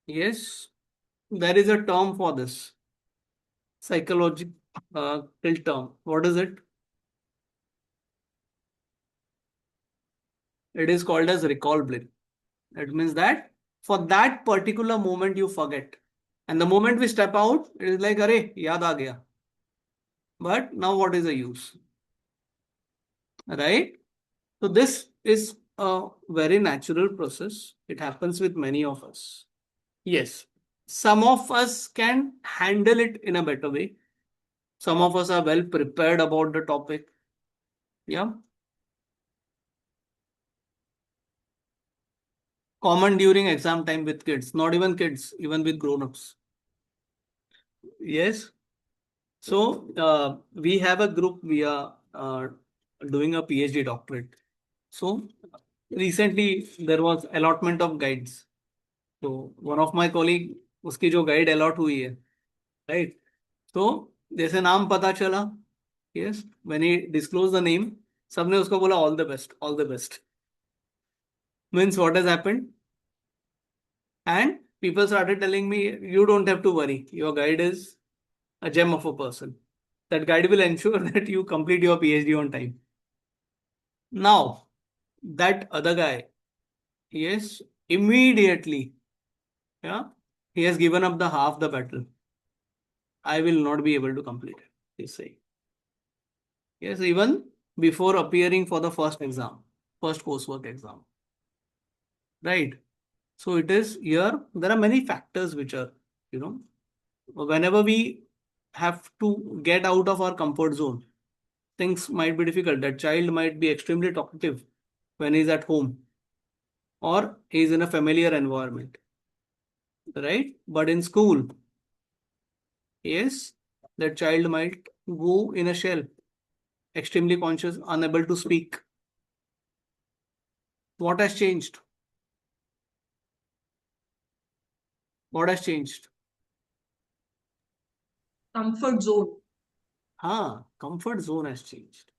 Yes, there is a term for this psychological term. What is it? It is called as recall blame. It means that for that particular moment you forget. And the moment we step out, it is like, array, yaad aa gaya. But now what is the use? Right? So this is a very natural process. It happens with many of us. Yes. Some of us can handle it in a better way. Some of us are well prepared about the topic. Yeah. Common during exam time with kids, not even kids, even with grown-ups. Yes. So we have a group, we are doing a PhD doctorate. So recently there was allotment of guides. So one of my colleague, उसकी जो guide allot हुई है, right? So जैसे नाम पता चला, yes, when he disclosed the name, सबने उसको बोला all the best, all the best. Means what has happened? And people started telling me, you don't have to worry. Your guide is a gem of a person. That guide will ensure that you complete your PhD on time. Now, that other guy, yes, immediately, yeah, he has given up the half the battle. I will not be able to complete it, he's saying. Yes, even before appearing for the first exam, first coursework exam. Right. So it is here, there are many factors which are, whenever we have to get out of our comfort zone. Things might be difficult. That child might be extremely talkative when he's at home or he's in a familiar environment, right? But in school, yes, that child might go in a shell, extremely conscious, unable to speak. What has changed? What has changed? Comfort zone. Comfort zone has changed.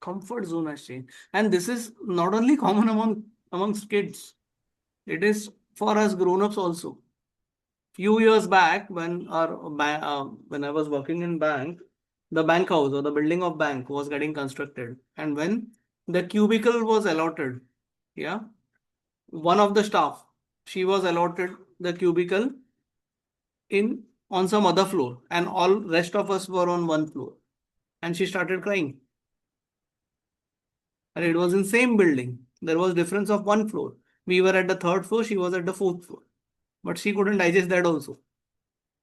Comfort zone has changed. And this is not only common amongst kids, it is for us grown-ups also. Few years back, when I was working in bank, the bank house or the building of bank was getting constructed, and when the cubicle was allotted, yeah, one of the staff, she was allotted the cubicle in on some other floor, and all rest of us were on one floor, and she started crying. And it was in same building. There was difference of one floor. We were at the third floor, she was at the fourth floor, but she couldn't digest that also.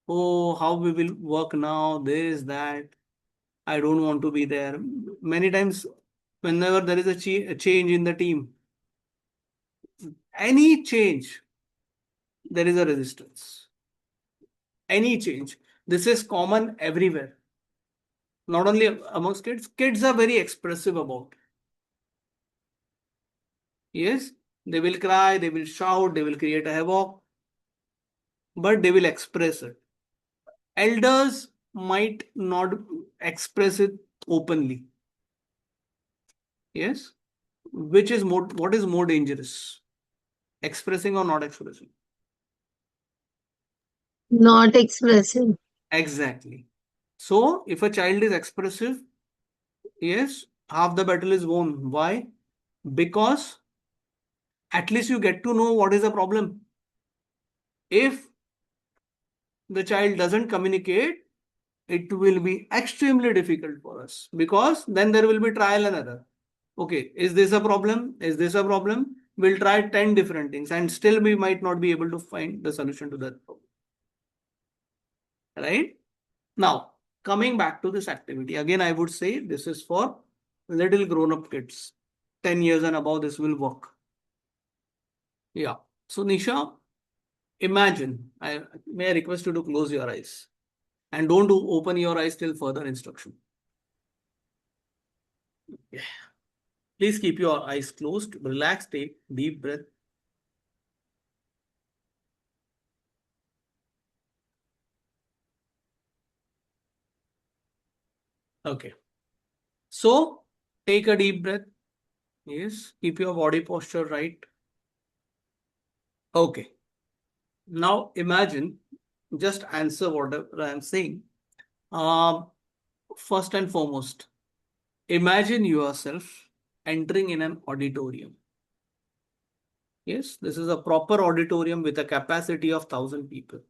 Oh, how we will work now, this, that. I don't want to be there. Many times, whenever there is a change in the team, any change, there is a resistance. Any change. This is common everywhere. Not only amongst kids. Kids are very expressive about. Yes, they will cry, they will shout, they will create a havoc, but they will express it. Elders might not express it openly. Yes, what is more dangerous? Expressing or not expressing? Not expressing. Exactly. So if a child is expressive, yes, half the battle is won. Why? Because at least you get to know what is the problem. If the child doesn't communicate, it will be extremely difficult for us, because then there will be trial and error. Okay, is this a problem? Is this a problem? We'll try 10 different things and still we might not be able to find the solution to that problem. Right? Now, coming back to this activity, again, I would say this is for little grown-up kids. 10 years and above, this will work. Yeah. So, Nisha, imagine, may I request you to close your eyes and don't open your eyes till further instruction. Yeah. Please keep your eyes closed, relax, take deep breath. Okay. So, take a deep breath. Yes. Keep your body posture right. Okay. Now, imagine, just answer whatever I am saying. First and foremost, imagine yourself entering in an auditorium. Yes, this is a proper auditorium with a capacity of 1,000 people.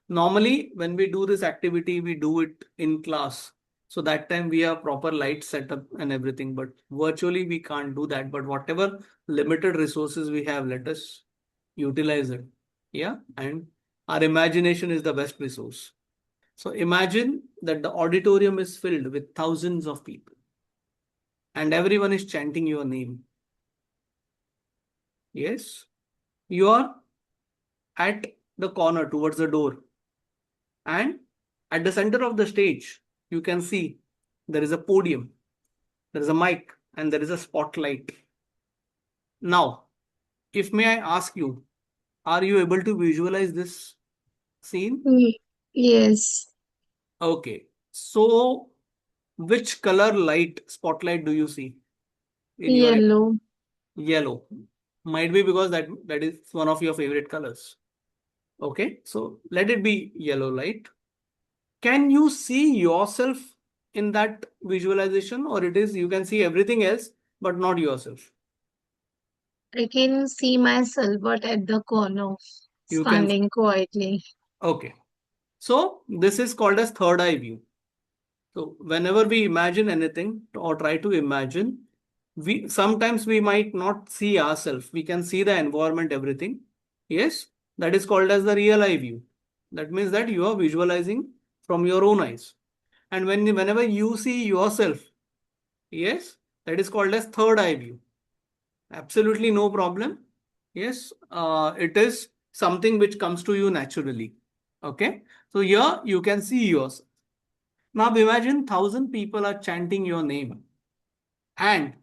Normally, when we do this activity, we do it in class. So that time we have proper light setup and everything, but virtually we can't do that. But whatever limited resources we have, let us utilize it. Yeah, and our imagination is the best resource. So imagine that the auditorium is filled with thousands of people and everyone is chanting your name. Yes, you are at the corner towards the door, and at the center of the stage, you can see there is a podium, there is a mic, and there is a spotlight. Now, if may I ask you, are you able to visualize this scene? Yes. Okay, so which color light spotlight do you see in your Yellow. yellow? Might be because that is one of your favorite colors. Okay, so let it be yellow light. Can you see yourself in that visualization, or it is you can see everything else but not yourself? I can see myself, but at the corner, You can. standing quietly. Okay, so this is called as third eye view. So whenever we imagine anything or try to imagine, we sometimes we might not see ourselves. We can see the environment, everything. Yes, that is called as the real eye view. That means that you are visualizing from your own eyes. And whenever you see yourself, yes, that is called as third eye view. Absolutely no problem. Yes, it is something which comes to you naturally. Okay, so here you can see yourself. Now imagine 1,000 people are chanting your name, and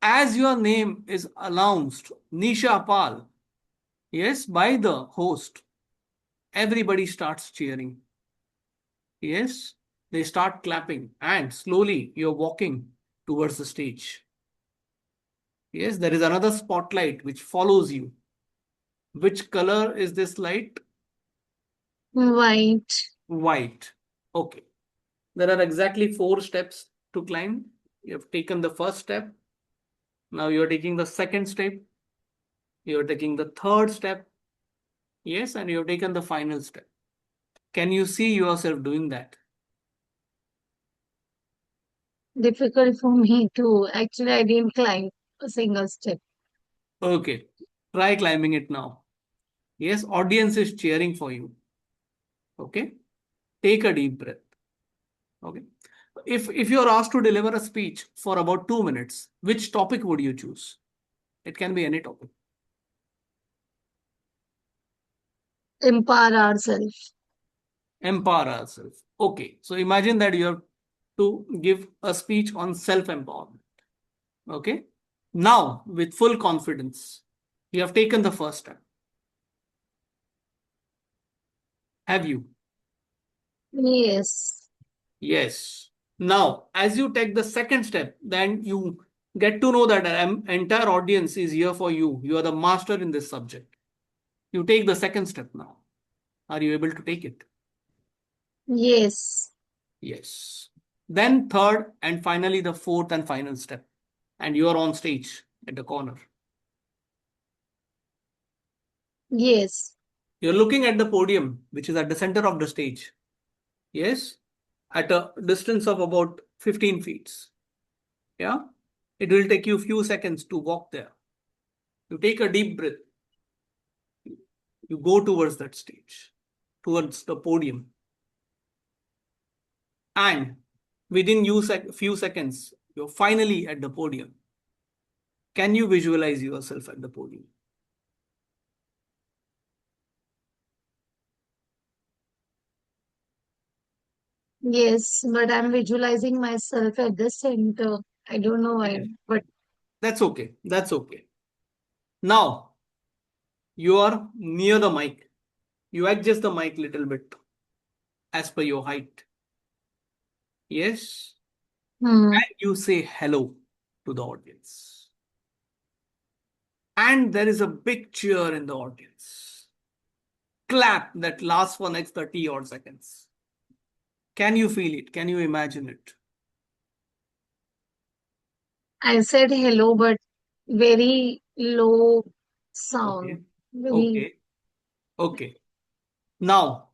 as your name is announced, Nisha Pal, yes, by the host, everybody starts cheering. Yes, they start clapping, and slowly you're walking towards the stage. Yes, there is another spotlight which follows you. Which color is this light? White. White. Okay. There are exactly 4 steps to climb. You have taken the first step. Now you are taking the second step. You are taking the third step. Yes, and you have taken the final step. Can you see yourself doing that? Difficult for me to. Actually, I didn't climb a single step. Okay. Try climbing it now. Yes, audience is cheering for you. Okay. Take a deep breath. Okay. If you are asked to deliver a speech for about 2 minutes, which topic would you choose? It can be any topic. Empower ourselves. Empower ourselves. Okay. So imagine that you have to give a speech on self-empowerment. Okay. Now, with full confidence, you have taken the first step. Have you? Yes. Yes. Now, as you take the second step, then you get to know that an entire audience is here for you. You are the master in this subject. You take the second step now. Are you able to take it? Yes. Yes. Then third and finally the fourth and final step. And you are on stage at the corner. Yes. You're looking at the podium, which is at the center of the stage. Yes. At a distance of about 15 feet. Yeah. It will take you a few seconds to walk there. You take a deep breath. You go towards that stage, towards the podium. And within few seconds, you're finally at the podium. Can you visualize yourself at the podium? Yes. But I'm visualizing myself at the center. I don't know why, Yeah. but That's okay. That's okay. Now, you are near the mic. You adjust the mic little bit as per your height. Yes. hmm. And you say hello to the audience. And there is a big cheer in the audience. Clap that lasts for next 30 odd seconds. Can you feel it? Can you imagine it? I said hello, but very low Okay. sound. Very. Okay. Okay. Now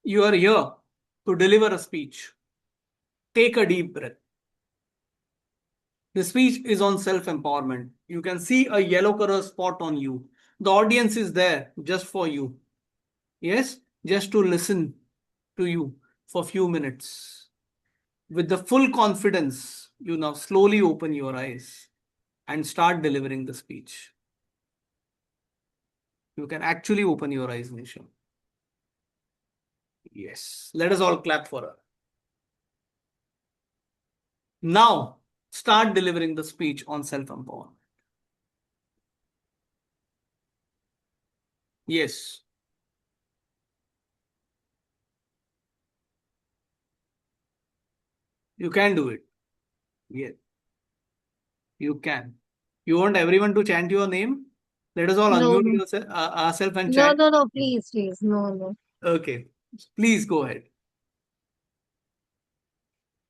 you are here to deliver a speech. Take a deep breath. The speech is on self empowerment. You can see a yellow color spot on you. The audience is there just for you. Yes, just to listen to you for a few minutes. With the full confidence, you now slowly open your eyes and start delivering the speech. You can actually open your eyes, Nisha. Yes. Let us all clap for her. Now, start delivering the speech on self empowerment. Yes, you can do it. Yes, you can. You want everyone to chant your name? Let us all No, unmute no. ourselves and No, chant. no, no. Please, please. No, no. Okay, please go ahead.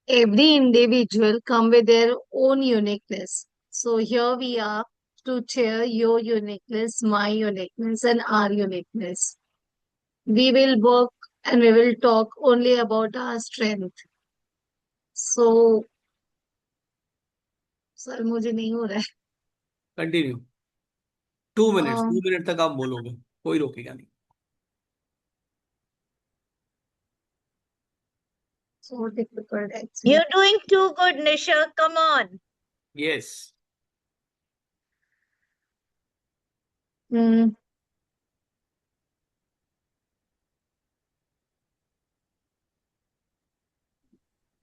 Every individual come with their own uniqueness. So here we are to share your uniqueness, my uniqueness, and our uniqueness. We will work and we will talk only about our strength. So, sir मुझे नहीं हो रहा है. Continue. 2 minutes. Um, 2 minutes तक आप बोलोगे. कोई रोकेगा नहीं. So difficult, actually. You're doing too good, Nisha. Come on. Yes. Hmm.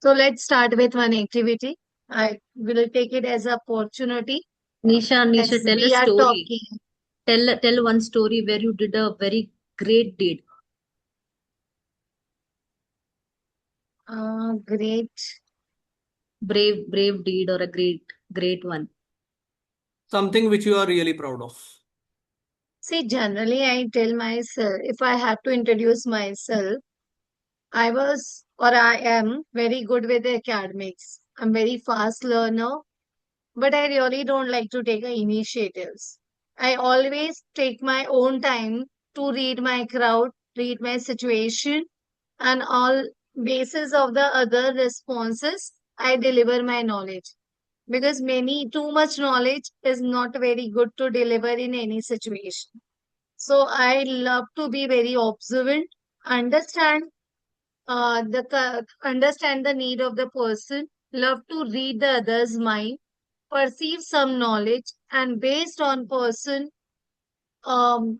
So let's start with one activity. I will take it as an opportunity Nisha, as tell a we are story. talking. Tell one story where you did a very great deed. Great. Brave deed or a great one. Something which you are really proud of. See, generally, I tell myself, if I have to introduce myself, I was or I am very good with the academics. I'm very fast learner, but I really don't like to take initiatives. I always take my own time to read my crowd, read my situation, and all basis of the other responses, I deliver my knowledge. Because many too much knowledge is not very good to deliver in any situation. So I love to be very observant, understand understand the need of the person, love to read the other's mind, perceive some knowledge, and based on person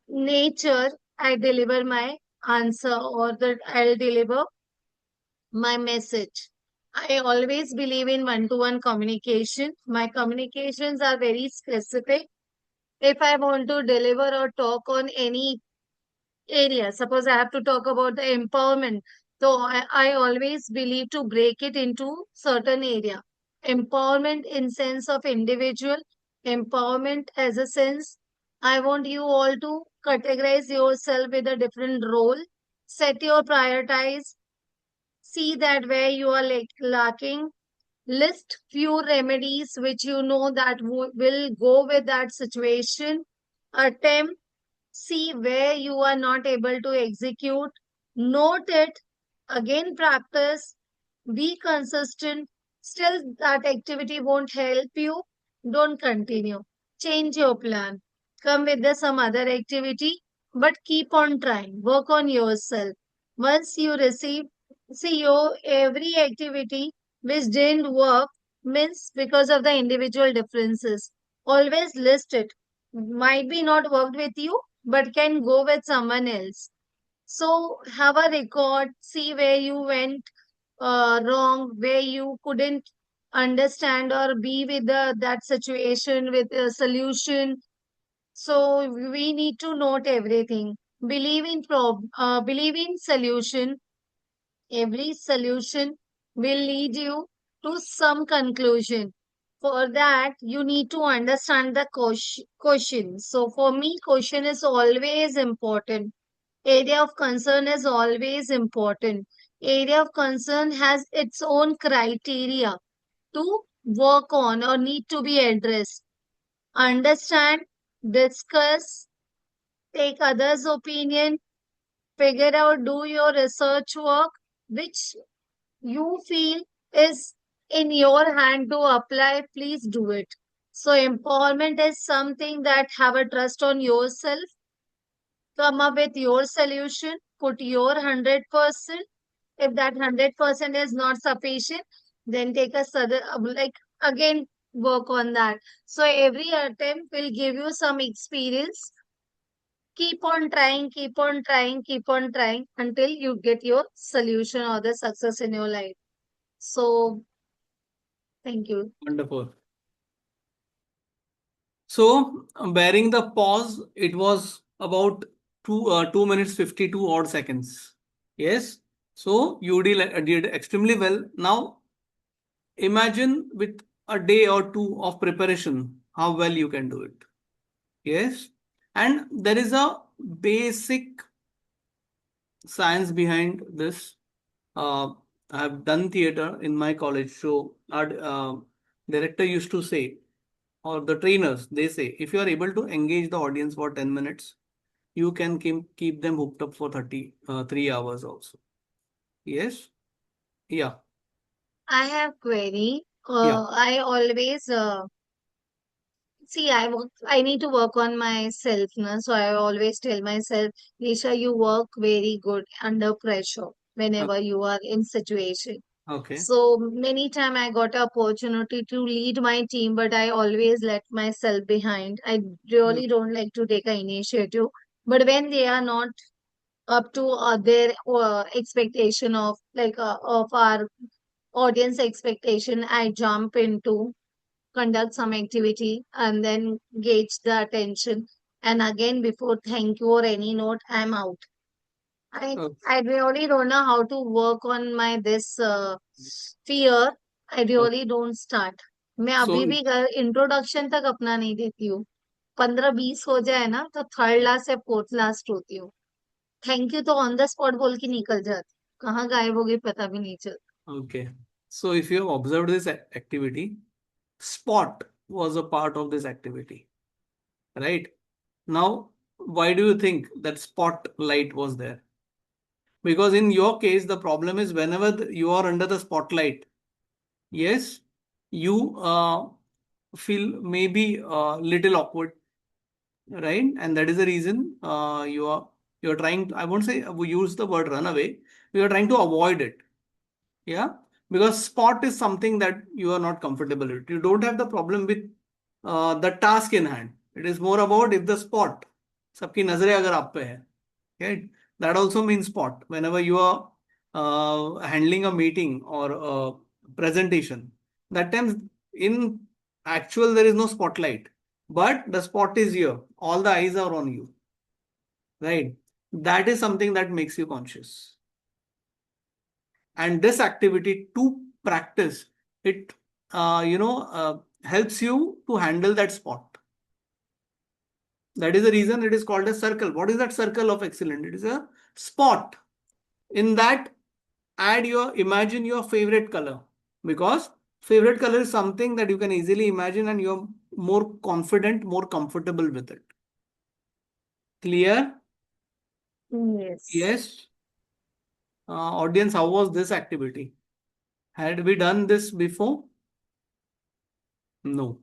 nature, I deliver my answer or that I'll deliver my message. I always believe in one-to-one communication. My communications are very specific. If I want to deliver or talk on any area. Suppose I have to talk about the empowerment. So I always believe to break it into certain area. Empowerment in sense of individual, empowerment as a sense. I want you all to categorize yourself with a different role, set your prioritize, see that where you are like lacking, list few remedies which you know that will go with that situation, attempt see where you are not able to execute, note it, again practice, be consistent. Still, that activity won't help you. Don't continue. Change your plan. Come with some other activity, but keep on trying. Work on yourself. Once you receive, see your every activity which didn't work means because of the individual differences. Always list it. Might be not worked with you, but can go with someone else. So have a record, see where you went wrong, where you couldn't understand or be with that situation with a solution. So we need to note everything. Believe in solution. Every solution will lead you to some conclusion. For that, you need to understand the question. So for me, question is always important. Area of concern is always important. Area of concern has its own criteria to work on or need to be addressed. Understand, discuss, take others' opinion, figure out, do your research work, which you feel is in your hand to apply, please do it. So empowerment is something that have a trust on yourself, come up with your solution, put your 100%. If that 100% is not sufficient, then take a sudden, like again, work on that. So every attempt will give you some experience. Keep on trying, keep on trying, keep on trying until you get your solution or the success in your life. So thank you. Wonderful. So, bearing the pause, it was about 2 minutes 52 odd seconds. Yes. So you did extremely well. Now imagine with a day or two of preparation, how well you can do it. Yes. And there is a basic science behind this. Uh, I have done theater in my college. So our director used to say, or the trainers, they say, if you are able to engage the audience for 10 minutes, you can keep them hooked up for 3 hours also. Yes. Yeah. I have query. Yeah. I always see. I need to work on myself. Na? So I always tell myself, Nisha, you work very good under pressure Uh, whenever you are in situation. Okay. So many time I got an opportunity to lead my team, but I always let myself behind. I really don't like to take an initiative. But when they are not up to their expectation of of our audience expectation, I jump into conduct some activity and then gauge the attention. And again, before thank you or any note, I'm out. I Okay. I really don't know how to work on my this fear. I Okay. really don't start. मैं So अभी भी introduction तक अपना नहीं देती हूँ. 15-20 हो जाए ना तो थर्ड लास्ट या फोर्थ लास्ट होती हूँ. थैंक यू तो ऑन द स्पॉट बोल के निकल जाती. कहाँ गायब हो गई पता भी नहीं चलता. okay. So if you have observed this activity, spot was a part of this activity, right? Now, why do you think that spotlight was there? Because in your case, the problem is whenever you are under the spotlight, yes, you feel maybe a little awkward, right? And that is the reason you're trying. I won't say we use the word run away. You are trying to avoid it. Yeah, because spot is something that you are not comfortable with. You don't have the problem with the task in hand. It is more about if the spot, सबकी नजरें अगर आप पे है, right? That also means spot. Whenever you are handling a meeting or a presentation, that times in actual there is no spotlight, but the spot is here. All the eyes are on you, right? That is something that makes you conscious. And this activity to practice it helps you to handle that spot. That is the reason it is called a circle. What is that circle of excellence? It is a spot. In that, imagine your favorite color, because favorite color is something that you can easily imagine and you're more confident, more comfortable with it. Clear? Yes. Yes. Audience, how was this activity? Had we done this before? No.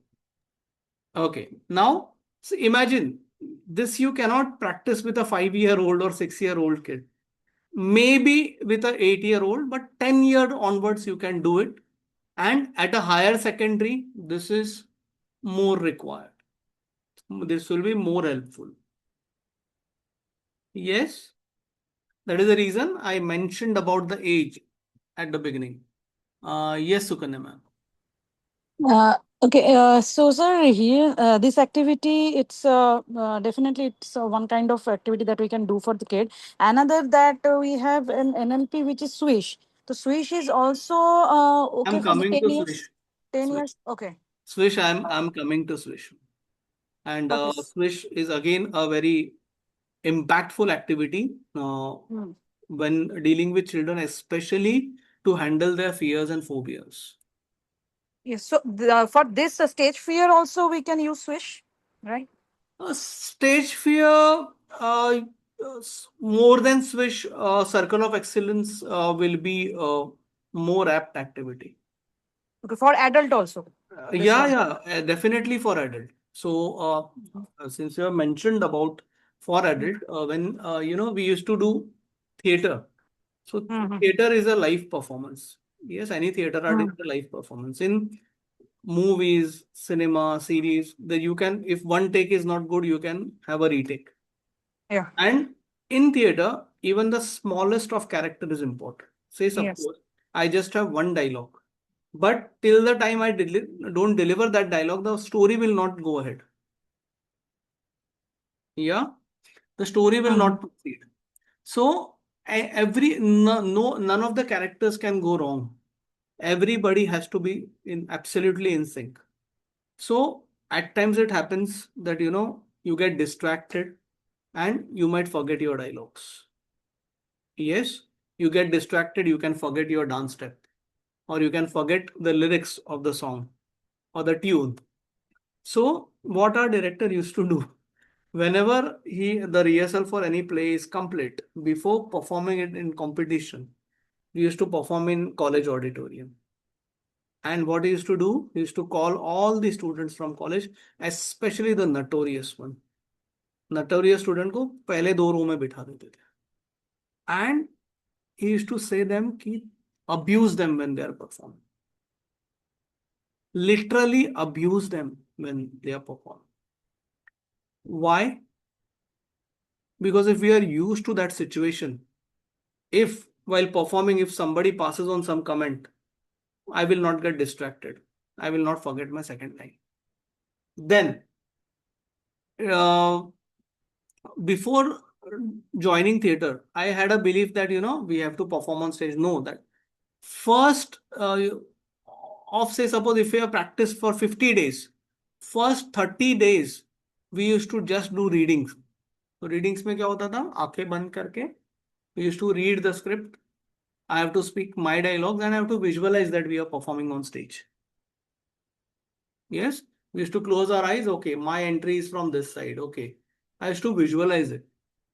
Okay. Now, so imagine this you cannot practice with a 5-year-old or 6-year-old kid. Maybe with a 8-year-old, but 10-year onwards you can do it. And at a higher secondary, this is more required. This will be more helpful. Yes, that is the reason I mentioned about the age at the beginning. Yes, Sukanya ma'am. Okay, so sir, here this activity, it's definitely it's one kind of activity that we can do for the kid. Another that we have an NLP, which is swish. The swish is also okay I'm for the coming 10 to years. Swish. 10 Swish. years. Okay. Swish. I'm coming to Swish. And Okay. Swish is again a very impactful activity Hmm. when dealing with children, especially to handle their fears and phobias. Yes. So for this stage fear also we can use swish, right? Stage fear, more than Swish, Circle of Excellence will be a more apt activity. Okay. For adult also. This Yeah, one. yeah, definitely for adult. So, since you have mentioned about for adult, when we used to do theater. So, Mm-hmm. theater is a live performance. Yes, any theater artist is a live performance. In movies, cinema, series, that you can, if one take is not good, you can have a retake. Yeah. And in theater, even the smallest of character is important. Say, Yes. suppose I just have one dialogue, but till the time I don't deliver that dialogue, the story will not go ahead. Yeah, the story will not proceed. So none of the characters can go wrong. Everybody has to be in absolutely in sync. So at times it happens that you get distracted and you might forget your dialogues. Yes, you get distracted, you can forget your dance step, or you can forget the lyrics of the song or the tune. So, what our director used to do whenever the rehearsal for any play is complete, before performing it in competition, we used to perform in college auditorium. And what he used to do, he used to call all the students from college, especially the notorious one. Notorious student को पहले 2 रो में बिठा देते थे. And he used to say them कि abuse them when they are performing. Literally abuse them when they are performing. Why? Because if we are used to that situation, if while performing, if somebody passes on some comment, I will not get distracted. I will not forget my second line. Then, before joining theater, I had a belief that, we have to perform on stage. No, that first, of say, suppose if we have practiced for 50 days, first 30 days, we used to just do readings. So readings में क्या होता था? आंखें बंद करके we used to read the script. I have to speak my dialogues and I have to visualize that we are performing on stage. Yes, we used to close our eyes. Okay, my entry is from this side. Okay, I used to visualize it.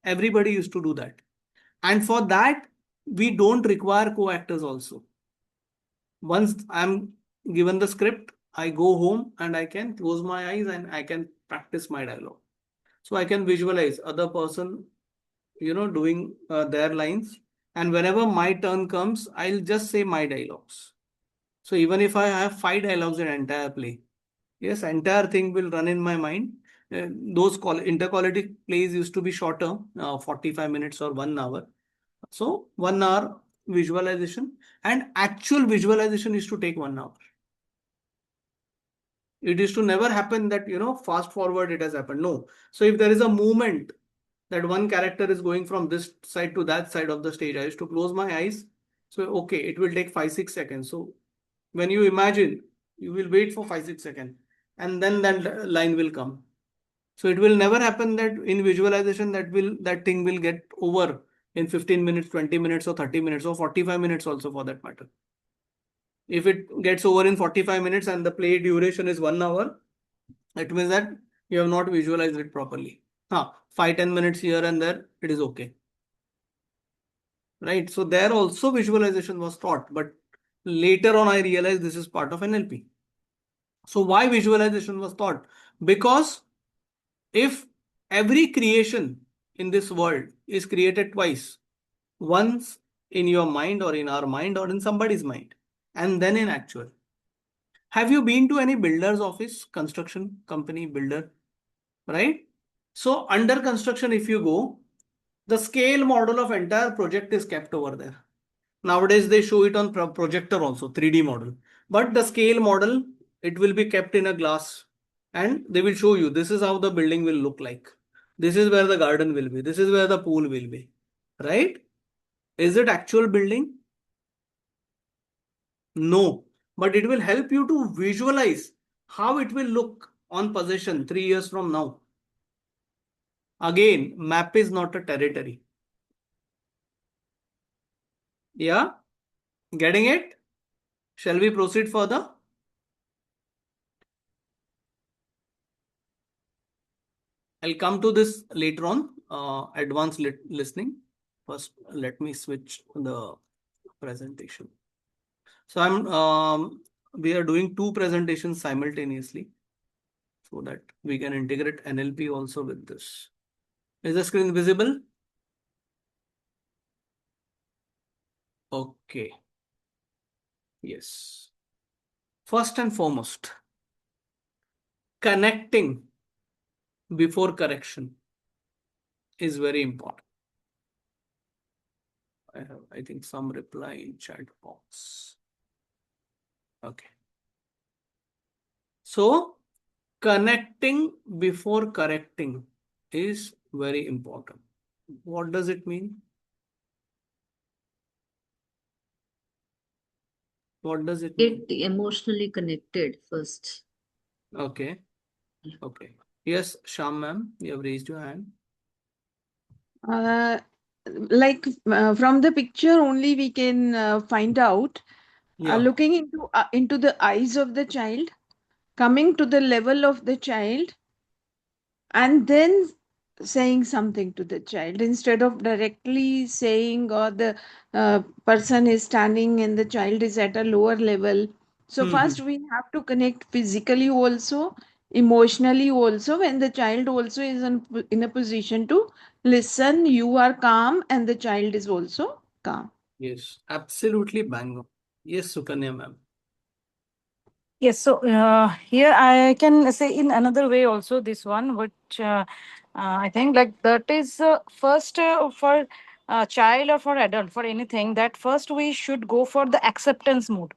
Everybody used to do that. And for that, we don't require co-actors also. Once I'm given the script, I go home and I can close my eyes and I can practice my dialogue. So I can visualize other person, doing their lines. And whenever my turn comes, I'll just say my dialogues. So even if I have 5 dialogues in entire play, yes, entire thing will run in my mind. Those interquality plays used to be shorter, 45 minutes or 1 hour. So 1 hour visualization, and actual visualization is to take 1 hour. It is to never happen that, fast forward it has happened. No. So if there is a movement that one character is going from this side to that side of the stage, I used to close my eyes. So, okay, it will take 5-6 seconds. So when you imagine, you will wait for 5-6 seconds and then that line will come. So it will never happen that in visualization that thing will get over in 15 minutes, 20 minutes or 30 minutes or 45 minutes also for that matter. If it gets over in 45 minutes and the play duration is 1 hour, it means that you have not visualized it properly. 5-10 minutes here and there, it is okay. Right? So there also visualization was taught, but later on I realized this is part of NLP. So why visualization was taught? Because if every creation in this world is created twice, once in your mind or in our mind or in somebody's mind, and then in actual. Have you been to any builder's office, construction company, builder? Right? So under construction, if you go, the scale model of entire project is kept over there. Nowadays, they show it on projector also, 3D model. But the scale model, it will be kept in a glass and they will show you this is how the building will look like. This is where the garden will be. This is where the pool will be. Right? Is it actual building? No. But it will help you to visualize how it will look on possession 3 years from now. Again, map is not a territory. Yeah? Getting it? Shall we proceed further? I'll come to this later on, advanced listening. First, let me switch the presentation. So we are doing 2 presentations simultaneously so that we can integrate NLP also with this. Is the screen visible? Okay. Yes. First and foremost, connecting before correction is very important. I think some reply in chat box. Okay. So connecting before correcting is very important. What does it mean? What does it mean? Get emotionally connected first. Okay. Okay. Yes, Sham ma'am, you have raised your hand. From the picture only we can find out, Yeah. looking into the eyes of the child, coming to the level of the child, and then saying something to the child instead of directly saying, or the person is standing and the child is at a lower level. So first we have to connect physically also, emotionally also. When the child also is in a position to listen, you are calm and the child is also calm. Yes, absolutely bang on. Yes, Sukanya ma'am. Yes, so here I can say in another way also this one, which I think like that is first for child or for adult, for anything, that first we should go for the acceptance mode.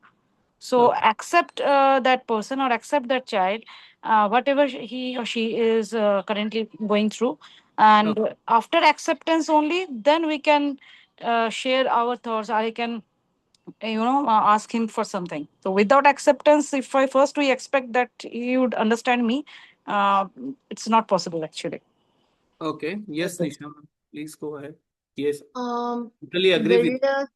So Okay. accept that person or accept that child, whatever he or she is currently going through. And Okay. after acceptance only, then we can share our thoughts. I can ask him for something. So without acceptance, if I first we expect that he would understand me, uh, it's not possible actually. Okay. Yes, Nisha ma'am. Please go ahead. Yes, Um, totally agree with build a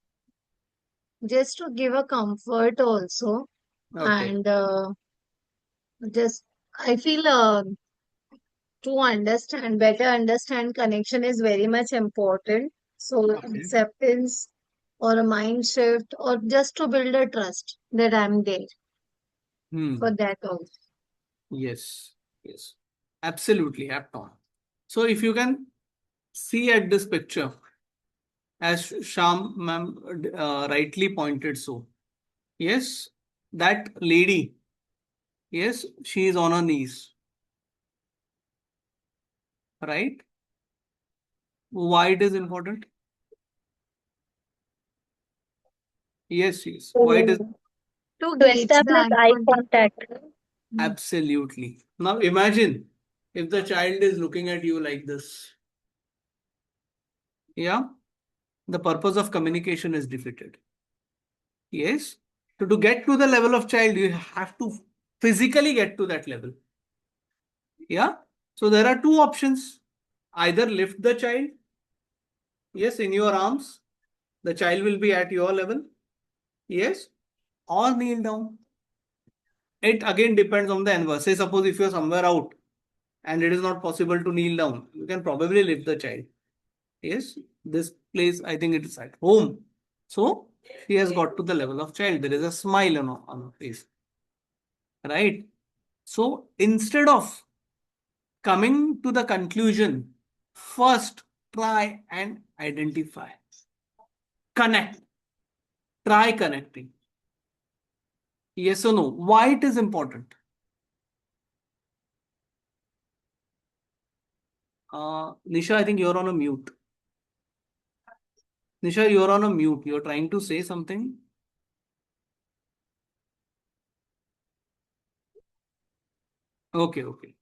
just to give a comfort also, you. Okay. and just I feel to understand better understand connection is very much important. So Okay. acceptance or a mind shift or just to build a trust that I'm there for Hmm. that also. Yes. Yes. Absolutely. Apt on. So if you can see at this picture, as Sham ma'am rightly pointed, so yes, that lady, yes, she is on her knees, right? Why it is important? Yes, yes. Why it is To To gauge the establish eye eye contact. contact. absolutely. Now imagine if the child is looking at you like this. Yeah, the purpose of communication is defeated. Yes. So to get to the level of child, you have to physically get to that level. Yeah. So there are two options. Either lift the child, yes, in your arms, the child will be at your level, yes, or kneel down. It again depends on the environment. Say, suppose if you're somewhere out and it is not possible to kneel down, you can probably lift the child. Yes, this place, I think it is at home. So he has got to the level of child. There is a smile on her face, right? So instead of coming to the conclusion, first try and identify, connect, try connecting. Yes or no? Why it is important? Nisha, I think you're on a mute. Nisha, you're on a mute. You're trying to say something. Okay, okay.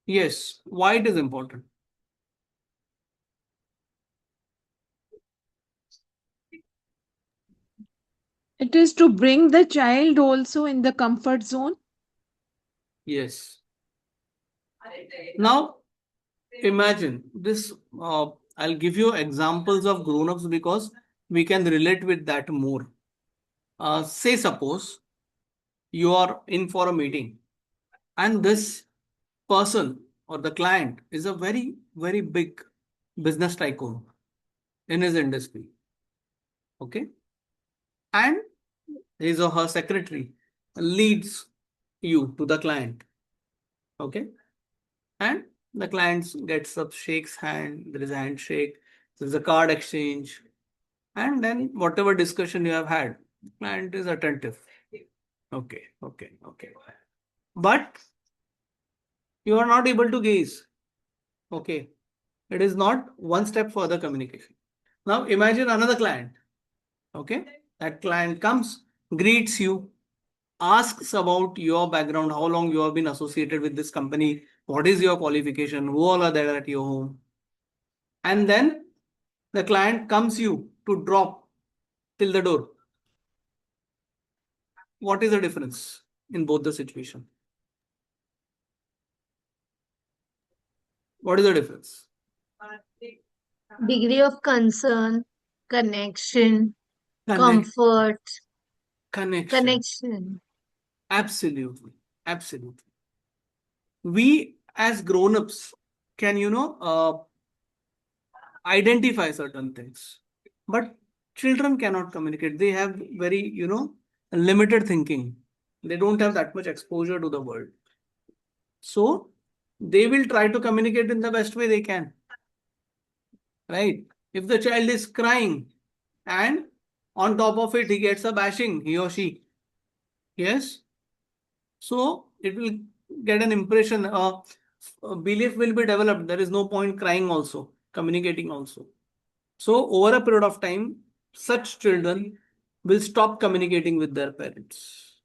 Yes, why it is important? It is to bring the child also in the comfort zone. Yes. Now, imagine this. I'll give you examples of grown-ups because we can relate with that more. Say, suppose you are in for a meeting and this person or the client is a very, very big business tycoon in his industry. Okay. And his or her secretary leads you to the client. Okay. And the client gets up, shakes hand, there is a handshake, there's a card exchange, and then whatever discussion you have had, client is attentive. Okay, okay, okay. But you are not able to gaze. Okay. It is not one step further communication. Now imagine another client. Okay. That client comes, greets you, asks about your background, how long you have been associated with this company, what is your qualification, who all are there at your home. And then the client comes you to drop till the door. What is the difference in both the situation? What is the difference? Degree of concern, connection, Connect, comfort, connection. connection. Absolutely. Absolutely. We as grown-ups can, identify certain things. But children cannot communicate. They have very, limited thinking. They don't have that much exposure to the world. So they will try to communicate in the best way they can. Right? If the child is crying and On top of it, he gets a bashing, he or she. Yes. So it will get an impression, a belief will be developed. There is no point crying also, communicating also. So over a period of time, such children will stop communicating with their parents.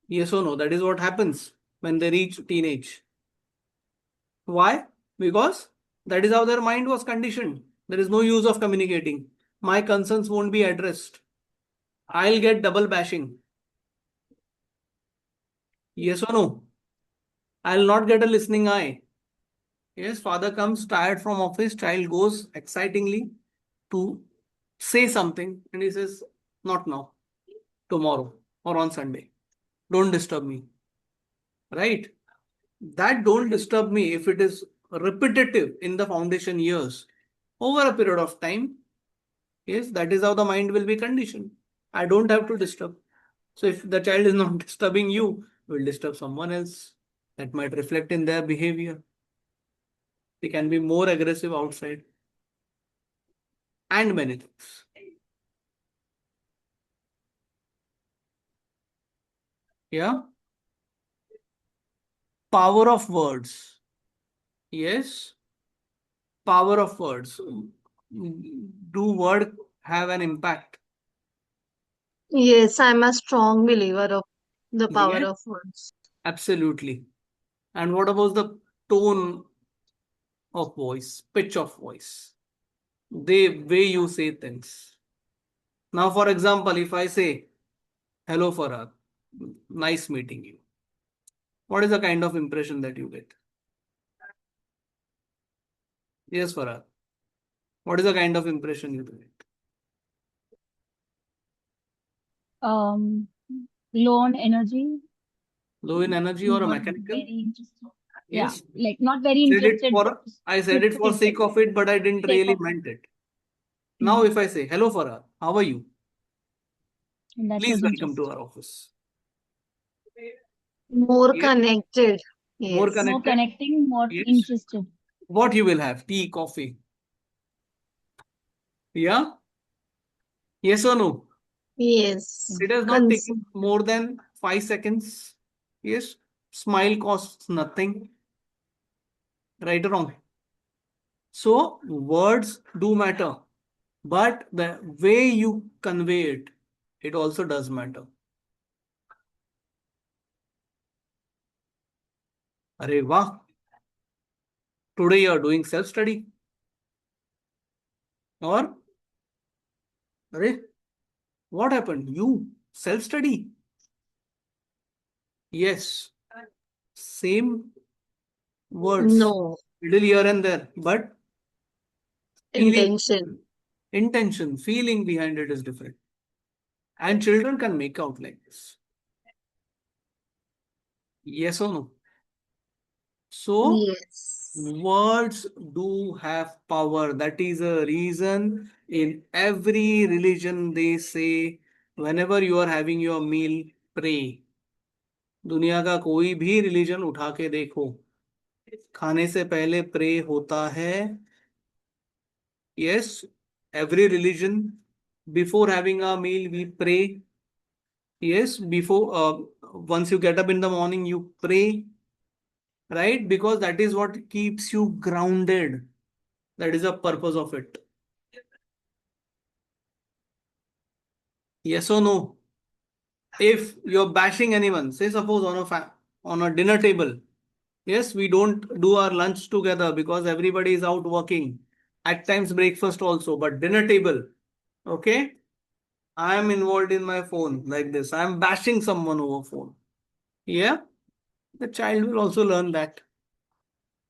Yes or no? That is what happens when they reach teenage. Why? Because that is how their mind was conditioned. There is no use of communicating. My concerns won't be addressed. I'll get double bashing. Yes or no? I'll not get a listening eye. Yes, father comes tired from office, child goes excitingly to say something, and he says, not now, tomorrow or on Sunday. Don't disturb me. Right? That don't disturb me, if it is repetitive in the foundation years, over a period of time, yes, that is how the mind will be conditioned. I don't have to disturb. So if the child is not disturbing you, will disturb someone else. That might reflect in their behavior. They can be more aggressive outside. And many things. Yeah. Power of words. Yes. Power of words. Do words have an impact? Yes, I'm a strong believer of the power Yes. of words. Absolutely. And what about the tone of voice, pitch of voice, the way you say things? Now, for example, if I say, hello, Farad, nice meeting you, what is the kind of impression that you get? Yes, Farad. What is the kind of impression you get? um Low on energy, Low in energy or a not mechanical? very interested. Yeah, Yes. like not very Said it interested, for I said it for scripted, sake of it, but I didn't sake really of meant it. hmm, Now, if I say, hello, Farad, how are you? and that Please was welcome to interesting. our office. More Yes. connected. More Yes. More connected. connecting, more Yes. interested. What you will have? Tea, coffee. Yeah. Yes or no? Yes. It has not taken more than 5 seconds. Yes. Smile costs nothing. Right or wrong? So words do matter, but the way you convey it, it also does matter. Arey wah. Today you are doing self-study. Or, arey, what happened? You self-study. Yes. Same words, No. little here and there, but feeling, Intention. intention, feeling behind it is different. And children can make out like this. Yes or no? So, Yes. words do have power. That is a reason in every religion they say, whenever you are having your meal, pray. दुनिया का कोई भी religion उठा के देखो, खाने से पहले प्रे होता है. Yes, every religion, before having a meal, we pray. Yes, before, once you get up in the morning, you pray, right? Because that is what keeps you grounded. That is the purpose of it. Yes or no? If you're bashing anyone, say suppose on a dinner table, yes, we don't do our lunch together because everybody is out working. At times breakfast also, but dinner table, okay? I am involved in my phone like this. I am bashing someone over phone. Yeah, the child will also learn that.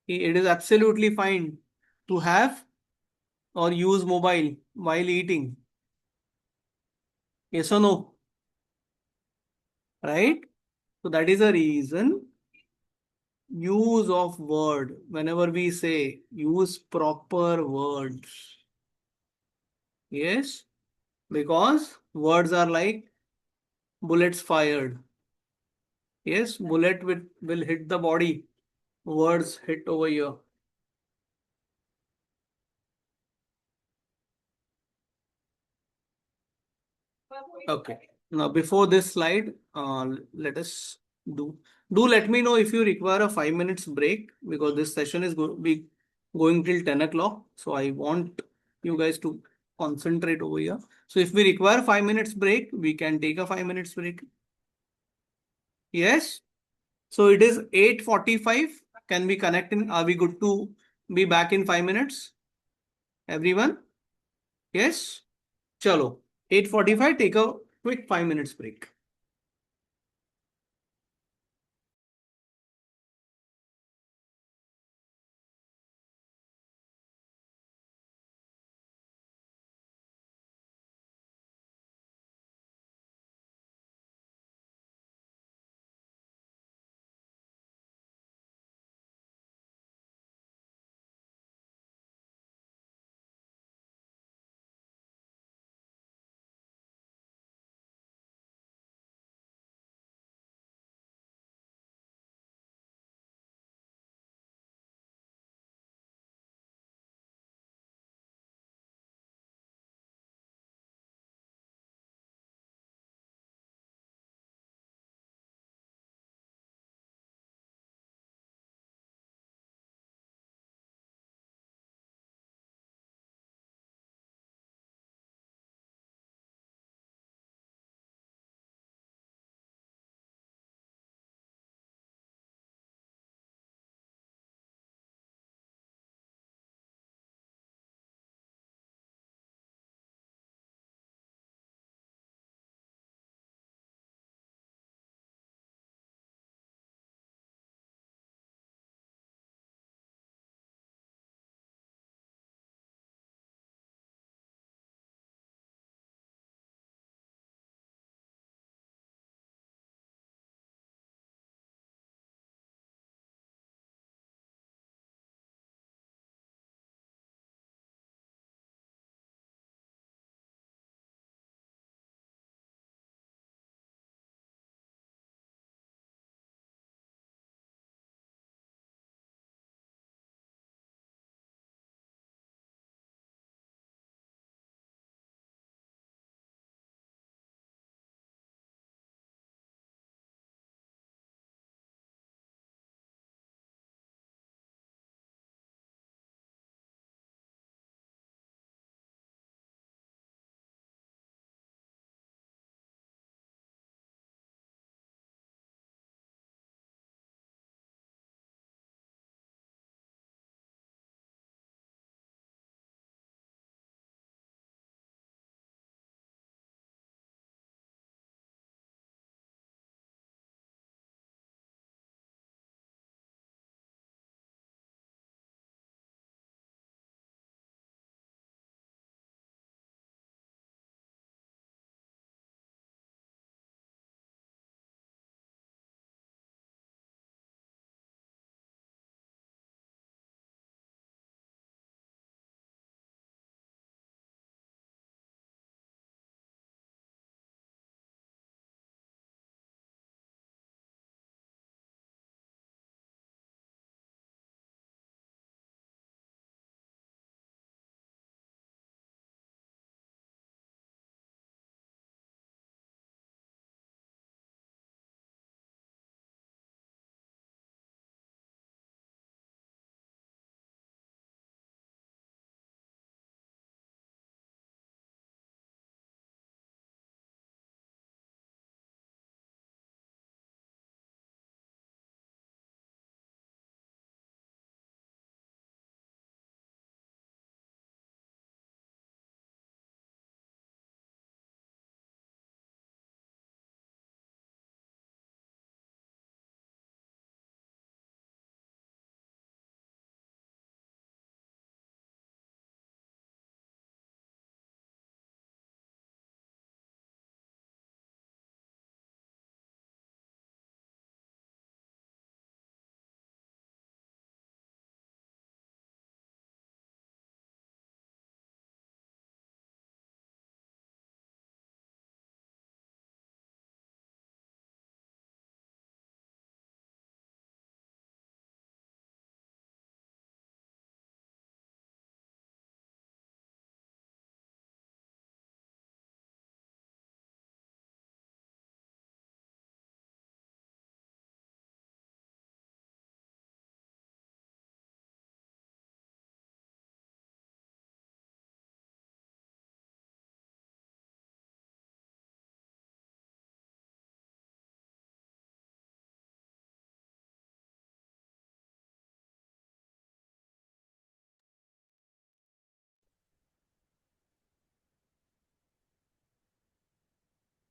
It is absolutely fine to have or use mobile while eating. Yes or no? Right? So that is a reason use of word. Whenever we say use proper words. Yes, because words are like bullets fired. Yes, bullet will hit the body. Words hit over here. Okay. Now, before this slide, let us let me know if you require a 5 minutes break, because this session is be going till 10 o'clock. So I want you guys to concentrate over here. So if we require 5 minutes break, we can take a 5 minutes break. Yes. So it is 8:45. Can we connect in? Are we good to be back in 5 minutes? Everyone? Yes. Chalo. 8:45. Take a quick 5 minutes break.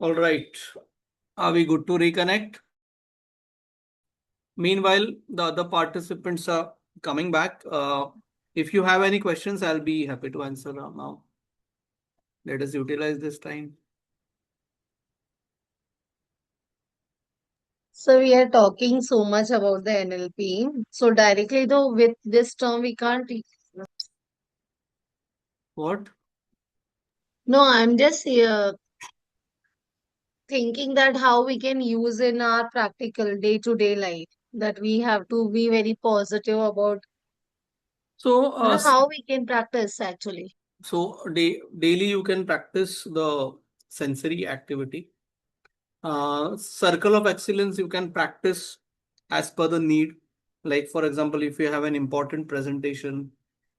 All right. Are we good to reconnect? Meanwhile, the other participants are coming back. If you have any questions, I'll be happy to answer now. Let us utilize this time. So we are talking so much about the NLP. So directly though with this term we can't. What? No, I'm just thinking that how we can use in our practical day-to-day life. That we have to be very positive about, So, how we can practice actually. so daily you can practice the sensory activity. Circle of excellence you can practice as per the need. Like for example, if you have an important presentation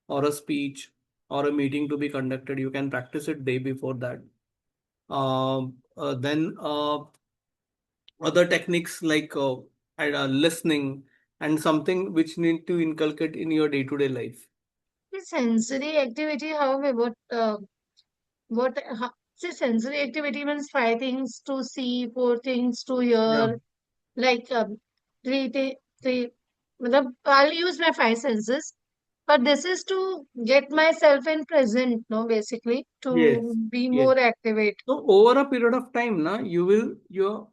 or a speech or a meeting to be conducted, you can practice it day before that. Then other techniques like listening and something which need to inculcate in your day-to-day life. The sensory activity, however, sensory activity means five things to see, four things to Yeah. hear, like three. I'll use my five senses, but this is to get myself in present, no, basically to Yes. be Yes. more activate. So over a period of time, your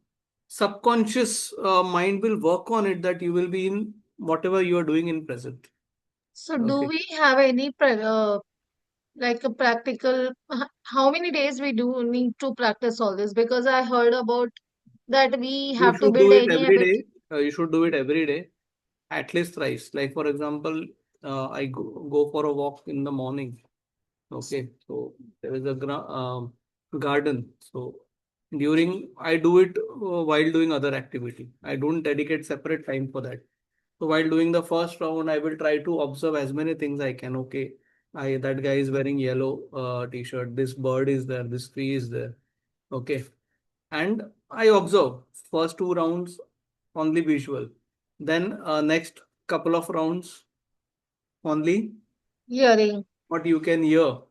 subconscious mind will work on it that you will be in whatever you are doing in present. So, do Okay. we have any like a practical? How many days we do need to practice all this? Because I heard about that we You have to should build do it any every habit. day. You should do it every day, at least thrice. Like for example, I go for a walk in the morning. Okay, so there is a garden. So during I do it while doing other activity. I don't dedicate separate time for that. So while doing the first round, I will try to observe as many things I can. Okay, I that guy is wearing yellow t-shirt. This bird is there. This tree is there. Okay, and I observe first two rounds only visual. Then next couple of rounds only Hearing, what you can hear.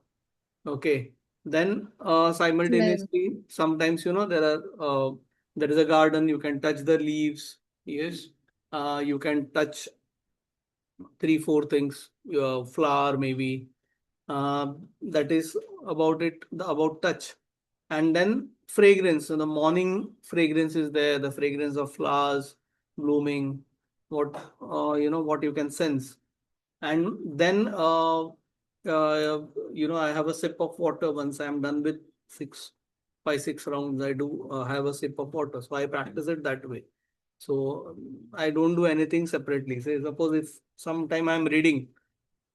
Okay. Then smell. simultaneously, sometimes there is a garden, you can touch the leaves. Yes. You can touch three, four things, flower maybe. That is about it, about touch. And then fragrance. So the morning fragrance is there, the fragrance of flowers blooming, what what you can sense. And then I have a sip of water once I'm done with 6 rounds. I do have a sip of water, so I practice it that way. So I don't do anything separately. Say suppose if sometime I'm reading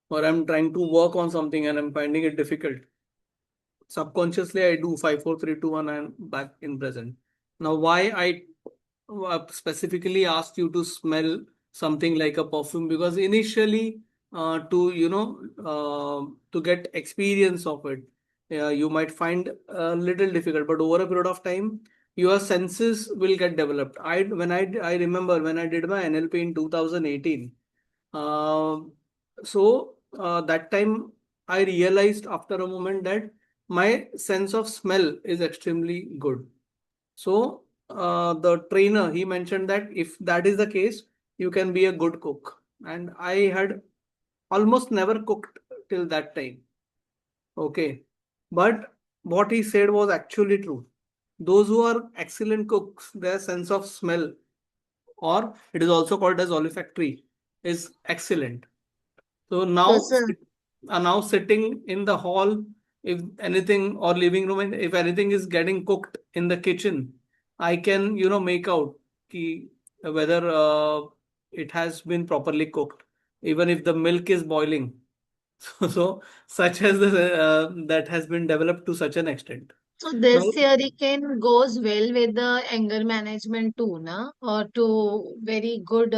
or I'm trying to work on something and I'm finding it difficult, subconsciously I do 5 4 3 2 1 and back in present. Now why I specifically asked you to smell something like a perfume, because initially to get experience of it, you might find a little difficult, but over a period of time your senses will get developed. I remember when I did my NLP in 2018. That time I realized after a moment that my sense of smell is extremely good. So the trainer he mentioned that if that is the case, you can be a good cook. And I had almost never cooked till that time. Okay. But what he said was actually true. Those who are excellent cooks, their sense of smell, or it is also called as olfactory, is excellent. So Yes, sir. now sitting in the hall, if anything or living room, and if anything is getting cooked in the kitchen, I can make out whether it has been properly cooked, even if the milk is boiling. So such as that has been developed to such an extent. So Now, this theory can goes well with the anger management too, na? Or to very good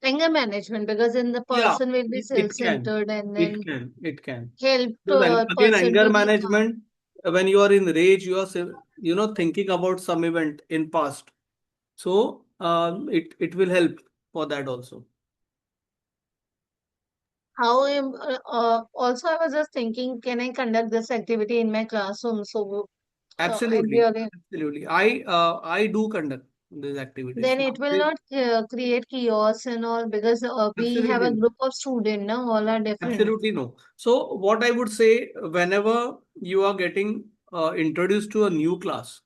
anger management because then the yeah, person will be it can, self-centered and then it can. help Because again, person anger to be calm. management, when you are in rage, you are thinking about some event in past. So it will help for that also. Also, I was just thinking, can I conduct this activity in my classroom? So Absolutely. Really, Absolutely. I do conduct these activities. then Now, it will not create chaos and all because we have a absolutely. group of students, no, all are different. Absolutely no. So what I would say, whenever you are getting introduced to a new class,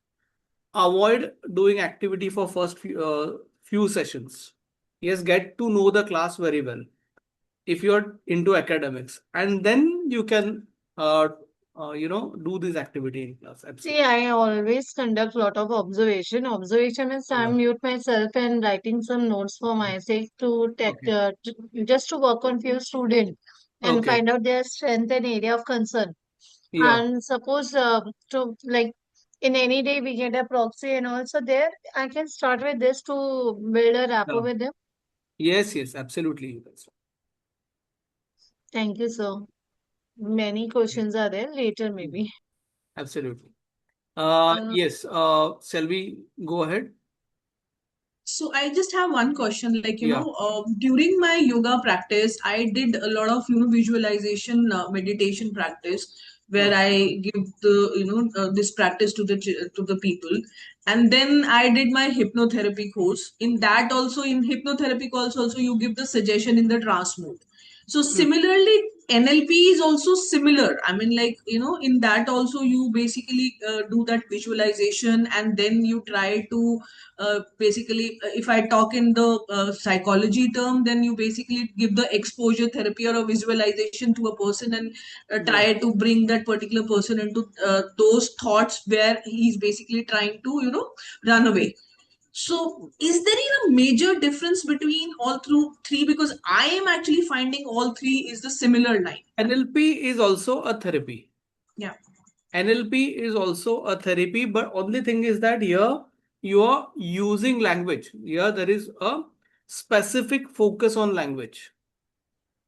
avoid doing activity for first few sessions. Yes, get to know the class very well if you're into academics, and then you can uh, do this activity in class. See, Absolutely. I always conduct lot of observation. Observation means I Yeah. mute myself and writing some notes for myself to take, Okay. just to work on few students and Okay. find out their strength and area of concern. Yeah. And suppose to like in any day we get a proxy and also there I can start with this to build a rapport Yeah. with them. Yes. Yes. Absolutely. You can start. Thank you, sir. Many questions are there later maybe. Absolutely. Uh, Yes. Shall we go ahead? So I just have one question. Like, Yeah. during my yoga practice, I did a lot of, visualization, meditation practice, where Oh. I give the, this practice to the people. And then I did my hypnotherapy course. In that also, in hypnotherapy course also, you give the suggestion in the trance mode. So Mm. similarly, NLP is also similar. I mean, like, in that also you basically do that visualization, and then you try to basically, if I talk in the psychology term, then you basically give the exposure therapy or a visualization to a person, and Yeah. try to bring that particular person into those thoughts where he's basically trying to, run away. So, is there a major difference between all through three? Because I am actually finding all three is the similar line. NLP is also a therapy. Yeah. NLP is also a therapy, but only thing is that here you are using language. Here there is a specific focus on language.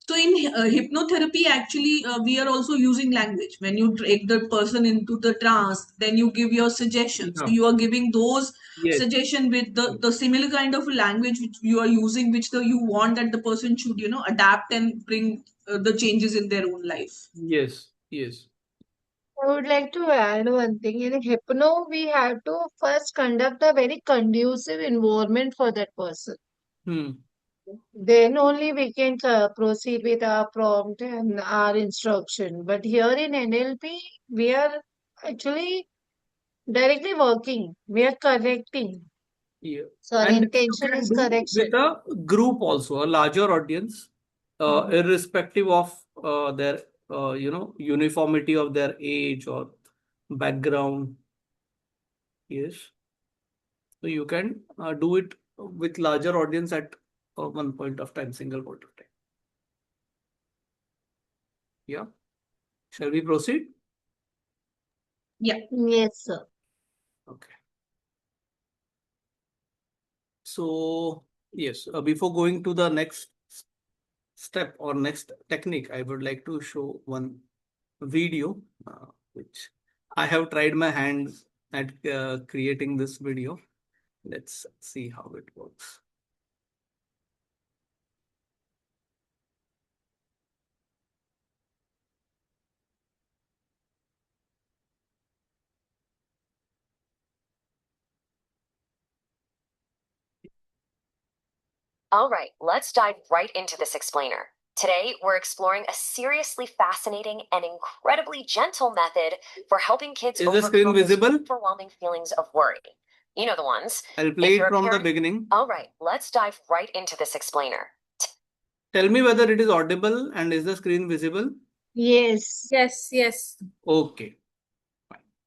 So in hypnotherapy, actually, we are also using language. When you take the person into the trance, then you give your suggestions. So Yeah. you are giving those Yes. suggestion with the similar kind of language which you are using, which you want that the person should, adapt and bring the changes in their own life. Yes. Yes. I would like to add one thing. In hypno, we have to first conduct a very conducive environment for that person. Hmm. Then only we can proceed with our prompt and our instruction. But here in NLP, we are actually directly working. We are correcting. Yeah. So our And this you intention can is do correction. with a group also, a larger audience, Mhm. irrespective of their, uniformity of their age or background. Yes. So you can do it with larger audience at one point of time, single point of time. Yeah. Shall we proceed? Yeah. Yes, sir. Okay. So yes, before going to the next step or next technique, I would like to show one video, which I have tried my hands at creating this video. Let's see how it works. All right, let's dive right into this explainer. Today, we're exploring a seriously fascinating and incredibly gentle method for helping kids Is the screen overcome those visible? overwhelming feelings of worry. You know the ones. I'll If play you're it a from the parent, beginning. all right, let's dive right into this explainer. Tell me whether it is audible and is the screen visible? Yes. Yes, yes. Okay.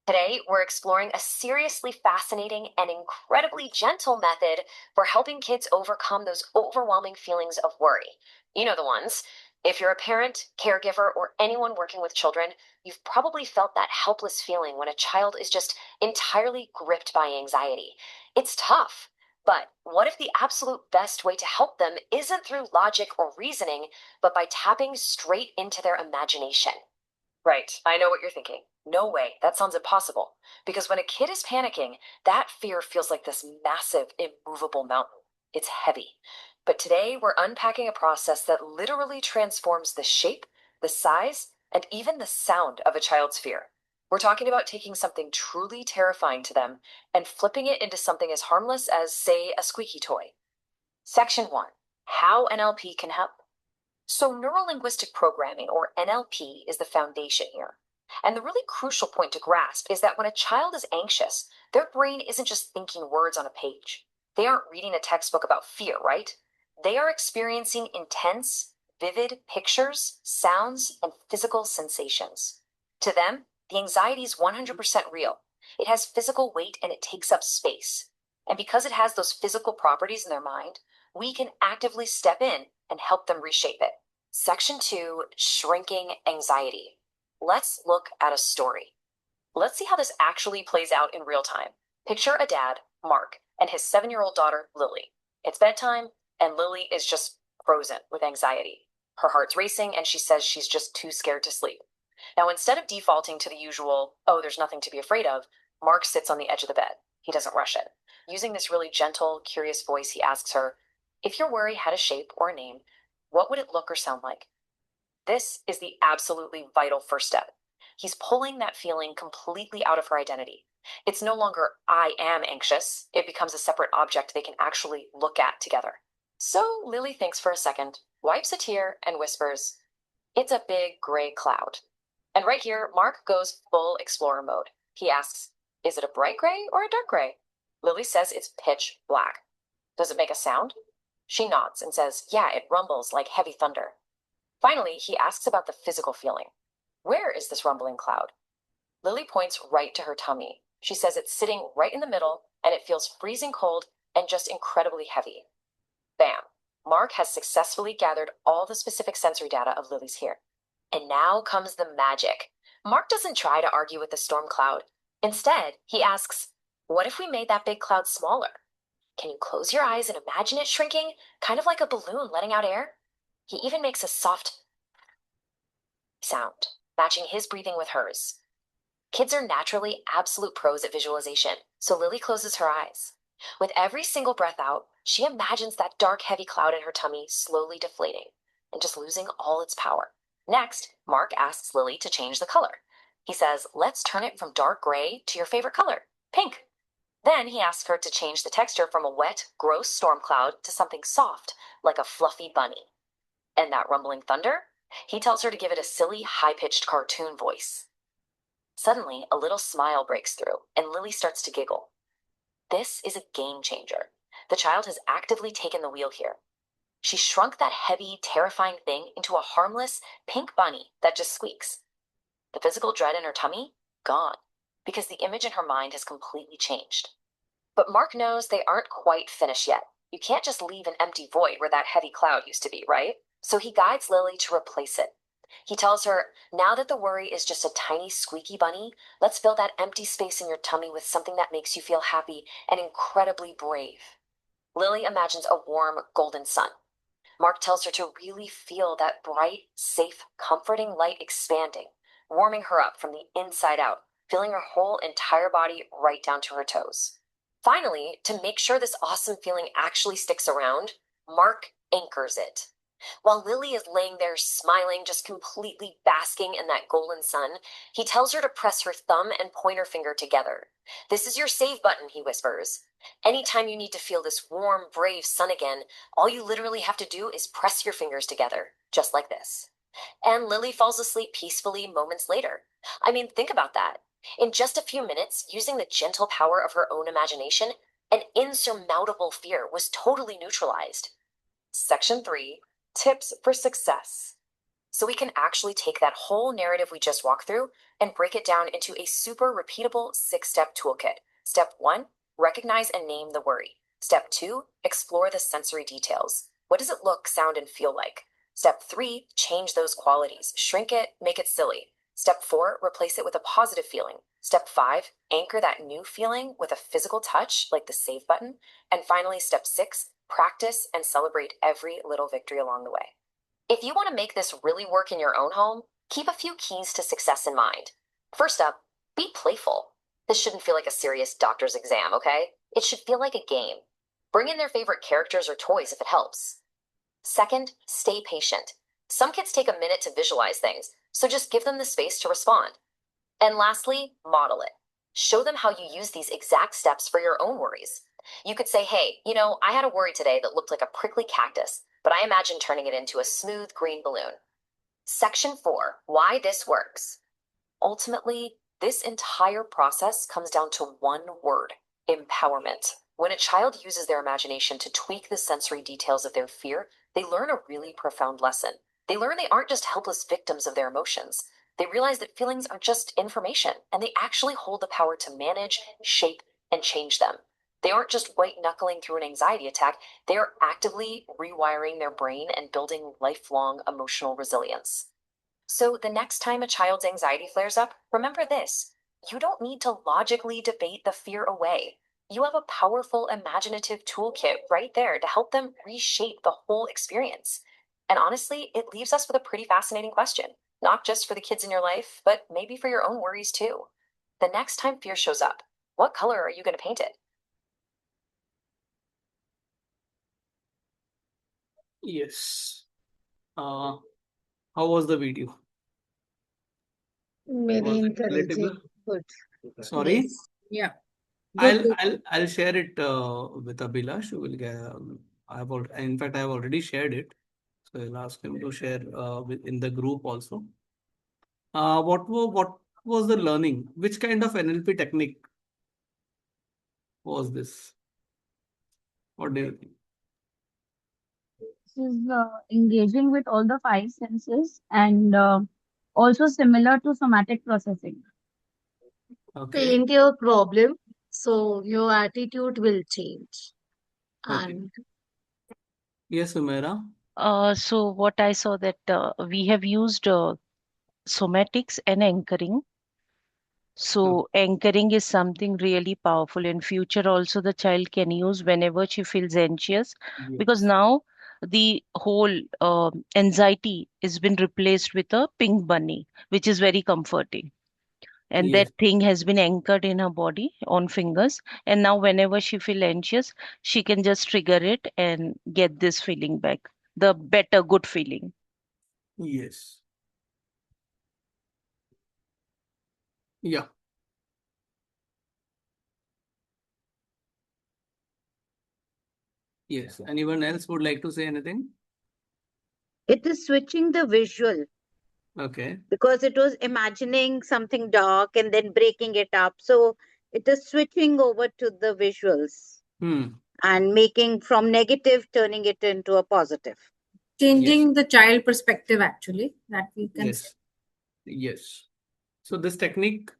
Today, we're exploring a seriously fascinating and incredibly gentle method for helping kids overcome those overwhelming feelings of worry. You know the ones. If you're a parent, caregiver, or anyone working with children, you've probably felt that helpless feeling when a child is just entirely gripped by anxiety. It's tough. But what if the absolute best way to help them isn't through logic or reasoning, but by tapping straight into their imagination? Right, I know what you're thinking. No way, that sounds impossible. Because when a kid is panicking, that fear feels like this massive, immovable mountain. It's heavy. But today, we're unpacking a process that literally transforms the shape, the size, and even the sound of a child's fear. We're talking about taking something truly terrifying to them and flipping it into something as harmless as, say, a squeaky toy. Section 1. How NLP can help. So neurolinguistic programming, or NLP, is the foundation here. And the really crucial point to grasp is that when a child is anxious, their brain isn't just thinking words on a page. They aren't reading a textbook about fear, right? They are experiencing intense, vivid pictures, sounds, and physical sensations. To them, the anxiety is 100% real. It has physical weight and it takes up space. And because it has those physical properties in their mind, we can actively step in and help them reshape it. Section 2, Shrinking Anxiety. Let's look at a story. Let's see how this actually plays out in real time. Picture a dad, Mark, and his 7-year-old daughter, Lily. It's bedtime, and Lily is just frozen with anxiety. Her heart's racing, and she says she's just too scared to sleep. Now, instead of defaulting to the usual, oh, there's nothing to be afraid of, Mark sits on the edge of the bed. He doesn't rush it. Using this really gentle, curious voice, he asks her, if your worry had a shape or a name, what would it look or sound like? This is the absolutely vital first step. He's pulling that feeling completely out of her identity. It's no longer, I am anxious. It becomes a separate object they can actually look at together. So Lily thinks for a second, wipes a tear, and whispers, it's a big gray cloud. And right here, Mark goes full explorer mode. He asks, is it a bright gray or a dark gray? Lily says it's pitch black. Does it make a sound? She nods and says, yeah, it rumbles like heavy thunder. Finally, he asks about the physical feeling. Where is this rumbling cloud? Lily points right to her tummy. She says it's sitting right in the middle, and it feels freezing cold and just incredibly heavy. Bam! Mark has successfully gathered all the specific sensory data of Lily's here. And now comes the magic. Mark doesn't try to argue with the storm cloud. Instead, he asks, what if we made that big cloud smaller? Can you close your eyes and imagine it shrinking, kind of like a balloon letting out air? He even makes a soft sound, matching his breathing with hers. Kids are naturally absolute pros at visualization, so Lily closes her eyes. With every single breath out, she imagines that dark, heavy cloud in her tummy slowly deflating and just losing all its power. Next, Mark asks Lily to change the color. He says, let's turn it from dark gray to your favorite color, pink. Then he asks her to change the texture from a wet, gross storm cloud to something soft, like a fluffy bunny. And that rumbling thunder? He tells her to give it a silly, high-pitched cartoon voice. Suddenly, a little smile breaks through, and Lily starts to giggle. This is a game changer. The child has actively taken the wheel here. She shrunk that heavy, terrifying thing into a harmless, pink bunny that just squeaks. The physical dread in her tummy? Gone, because the image in her mind has completely changed. But Mark knows they aren't quite finished yet. You can't just leave an empty void where that heavy cloud used to be, right? So he guides Lily to replace it. He tells her, now that the worry is just a tiny squeaky bunny, let's fill that empty space in your tummy with something that makes you feel happy and incredibly brave. Lily imagines a warm, golden sun. Mark tells her to really feel that bright, safe, comforting light expanding, warming her up from the inside out, filling her whole entire body right down to her toes. Finally, to make sure this awesome feeling actually sticks around, Mark anchors it. While Lily is laying there smiling, just completely basking in that golden sun, he tells her to press her thumb and pointer finger together. This is your save button, he whispers. Anytime you need to feel this warm, brave sun again, all you literally have to do is press your fingers together, just like this. And Lily falls asleep peacefully moments later. I mean, think about that. In just a few minutes, using the gentle power of her own imagination, an insurmountable fear was totally neutralized. Section 3, Tips for Success. So we can actually take that whole narrative we just walked through and break it down into a super repeatable 6-step toolkit. Step 1, recognize and name the worry. Step 2, explore the sensory details. What does it look, sound, and feel like? Step 3, change those qualities. Shrink it, make it silly. Step 4, replace it with a positive feeling. Step 5, anchor that new feeling with a physical touch, like the save button. And finally, step 6, practice and celebrate every little victory along the way. If you want to make this really work in your own home, keep a few keys to success in mind. First up, be playful. This shouldn't feel like a serious doctor's exam, okay? It should feel like a game. Bring in their favorite characters or toys if it helps. Second, stay patient. Some kids take a minute to visualize things, so just give them the space to respond. And lastly, model it. Show them how you use these exact steps for your own worries. You could say, hey, I had a worry today that looked like a prickly cactus, but I imagined turning it into a smooth green balloon. Section 4, why this works. Ultimately, this entire process comes down to one word: empowerment. When a child uses their imagination to tweak the sensory details of their fear, they learn a really profound lesson. They learn they aren't just helpless victims of their emotions. They realize that feelings are just information, and they actually hold the power to manage, shape, and change them. They aren't just white knuckling through an anxiety attack, they are actively rewiring their brain and building lifelong emotional resilience. So the next time a child's anxiety flares up, remember this: you don't need to logically debate the fear away. You have a powerful imaginative toolkit right there to help them reshape the whole experience. And honestly, it leaves us with a pretty fascinating question, not just for the kids in your life, but maybe for your own worries too. The next time fear shows up, what color are you going to paint it? Yes. How was the video? Very Was it encouraging. relatable? Good. Sorry? Yes. Yeah. I'll Good. I'll I'll share it with Abhilash. Who will get, in fact, I have already shared it. So I'll ask him to share in the group also. What was the learning? Which kind of NLP technique was this? What do you think? This is engaging with all the five senses and also similar to somatic processing. Okay. Paint your problem, so your attitude will change. Okay. And Yes, Umaira. So what I saw that we have used somatics and anchoring. So anchoring is something really powerful. In future also the child can use whenever she feels anxious, because Yes. now the whole anxiety has been replaced with a pink bunny, which is very comforting. And Yes. that thing has been anchored in her body on fingers. And now whenever she feel anxious, she can just trigger it and get this feeling back, the better good feeling. Yes. Yeah. Yes. Anyone else would like to say anything? It is switching the visual Okay. because it was imagining something dark and then breaking it up. So it is switching over to the visuals and making from negative, turning it into a positive. Changing the child perspective, actually, that we can say. Yes. Yes. So this technique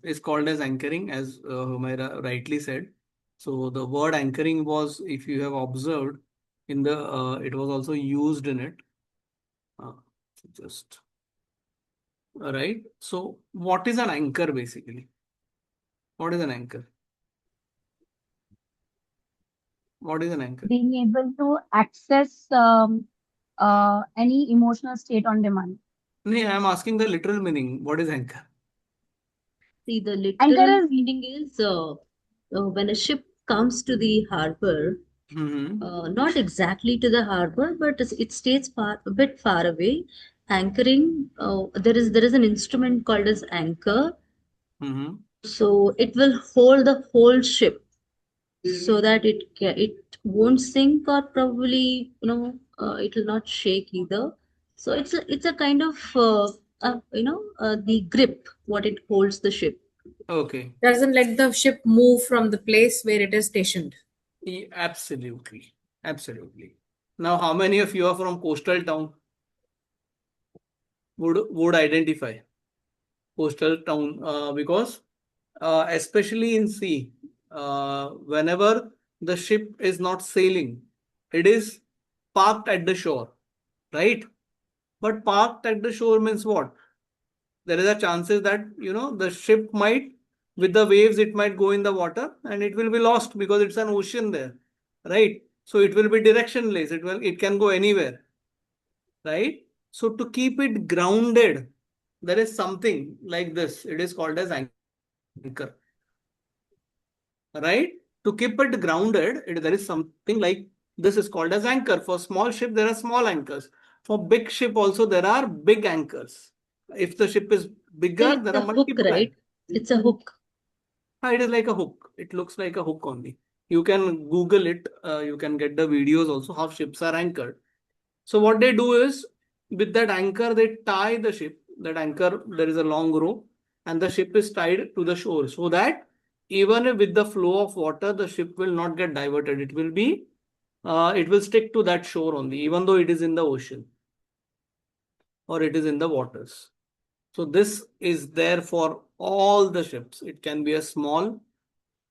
is called as anchoring, as Humaira rightly said. So the word anchoring was, if you have observed, it was also used in it. Uh, just right. So what is an anchor basically? What is an anchor? What is an anchor? Being able to access any emotional state on demand. No, I am asking the literal meaning. What is anchor? See, the Anchor literal is meaning is when a ship comes to the harbor, not exactly to the harbor, but it stays a bit far away. Anchoring, there is an instrument called as anchor. So it will hold the whole ship so that it won't sink, or probably it will not shake either. So it's a kind of the grip what it holds the ship. Okay. Doesn't let the ship move from the place where it is stationed. Absolutely. Absolutely. Now, how many of you are from coastal town? Would identify coastal town because especially in sea, whenever the ship is not sailing, it is parked at the shore, right? But parked at the shore means what? There is a chances that the ship might, with the waves, it might go in the water and it will be lost because it's an ocean there, right? So it will be directionless. It can go anywhere, right? So to keep it grounded, there is something like this. It is called as anchor, right? To keep it grounded, there is something like this is called as anchor. For small ship, there are small anchors. For big ship also, there are big anchors. If the ship is bigger, It's there a are hook, multiple right? anchors. It's a hook. It is like a hook. It looks like a hook only. You can Google it. You can get the videos also how ships are anchored. So what they do is with that anchor, they tie the ship. That anchor, there is a long rope, and the ship is tied to the shore so that even with the flow of water, the ship will not get diverted. It will stick to that shore only, even though it is in the ocean or it is in the waters. So this is there for all the ships. It can be a small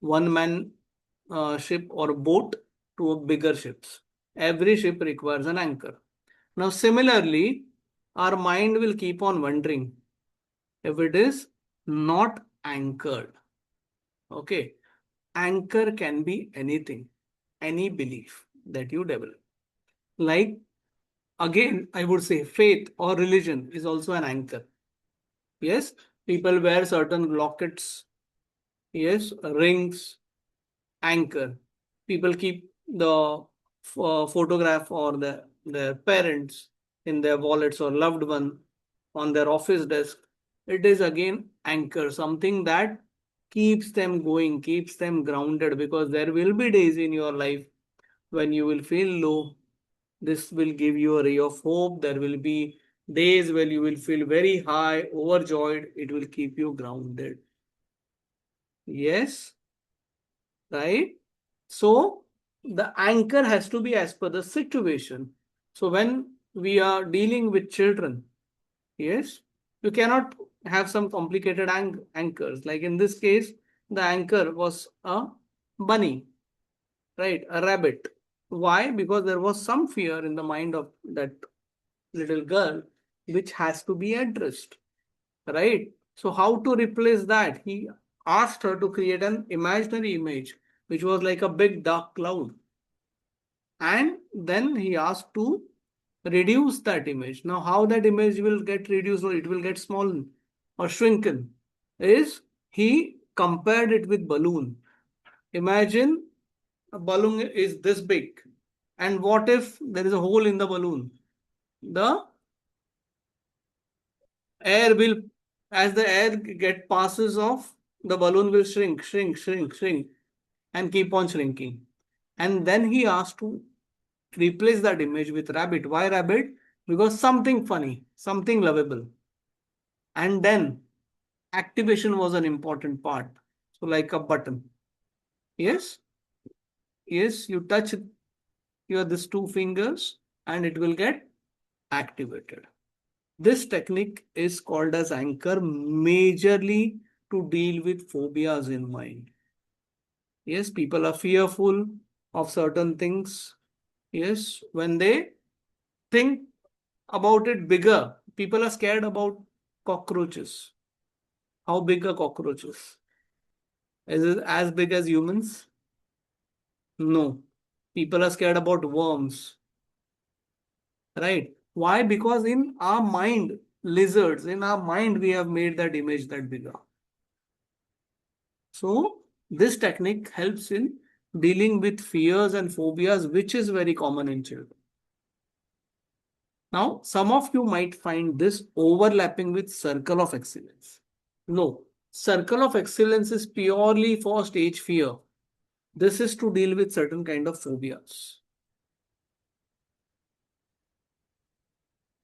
one-man ship or boat to a bigger ships. Every ship requires an anchor. Now, similarly, our mind will keep on wondering if it is not anchored. Okay, anchor can be anything, any belief that you develop. Like, again, I would say faith or religion is also an anchor. Yes, people wear certain lockets, yes, rings, anchor. People keep the photograph or their parents in their wallets or loved one on their office desk. It is again anchor, something that keeps them going, keeps them grounded, because there will be days in your life when you will feel low. This will give you a ray of hope. There will be days when you will feel very high, overjoyed. It will keep you grounded. Yes, right? So the anchor has to be as per the situation. So when we are dealing with children, yes, you cannot have some complicated anchors. Like in this case, the anchor was a bunny, right? A rabbit. Why? Because there was some fear in the mind of that little girl, which has to be addressed, right? So how to replace that? He asked her to create an imaginary image, which was like a big dark cloud. And then he asked to reduce that image. Now, how that image will get reduced or it will get small or shrunken is he compared it with balloon. Imagine a balloon is this big. And what if there is a hole in the balloon? The air will, as the air get passes off, the balloon will shrink and keep on shrinking. And then he asked to replace that image with rabbit. Why rabbit? Because something funny, something lovable. And then activation was an important part. So like a button. Yes, yes, you touch your these two fingers and it will get activated. This technique is called as anchor majorly to deal with phobias in mind. Yes, people are fearful of certain things. Yes, when they think about it bigger, people are scared about cockroaches. How big are cockroaches? Is it as big as humans? No. People are scared about worms, right? Why? Because in our mind, lizards, in our mind, we have made that image that bigger. So, this technique helps in dealing with fears and phobias, which is very common in children. Now, some of you might find this overlapping with circle of excellence. No, circle of excellence is purely for stage fear. This is to deal with certain kind of phobias.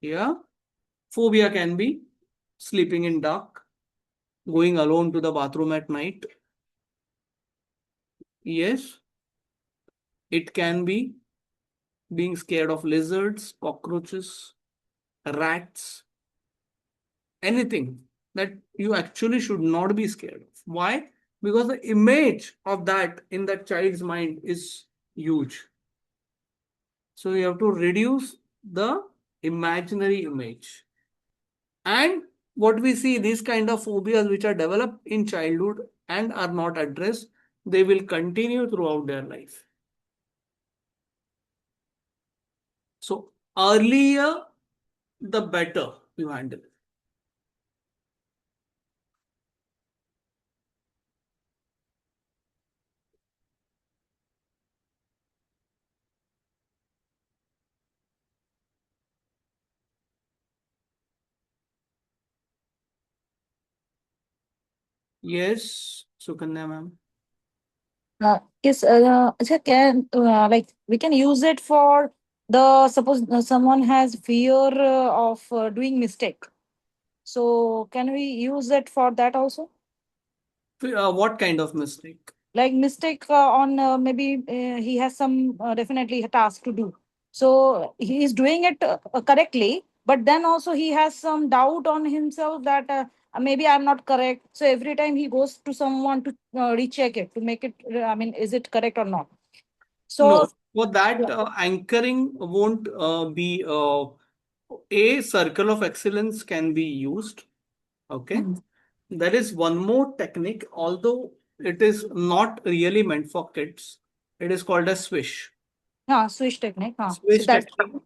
Yeah, phobia can be sleeping in dark, going alone to the bathroom at night. Yes, it can be being scared of lizards, cockroaches, rats, anything that you actually should not be scared of. Why? Because the image of that in that child's mind is huge. So you have to reduce the imaginary image. And what we see, these kind of phobias which are developed in childhood and are not addressed, they will continue throughout their life. So earlier, the better you handle it. Yes, Sukanya ma'am. Yes, can like we can use it for the suppose someone has fear of doing mistake. So can we use it for that also? What kind of mistake? Like mistake on maybe he has some definitely a task to do. So he is doing it correctly, but then also he has some doubt on himself that maybe I'm not correct. So every time he goes to someone to recheck it to make it. I mean, is it correct or not? No, So for that yeah. anchoring won't be a circle of excellence can be used. Okay. Mhm. There is one more technique, although it is not really meant for kids. It is called a swish. Yeah, switch technique. So Swish that's technique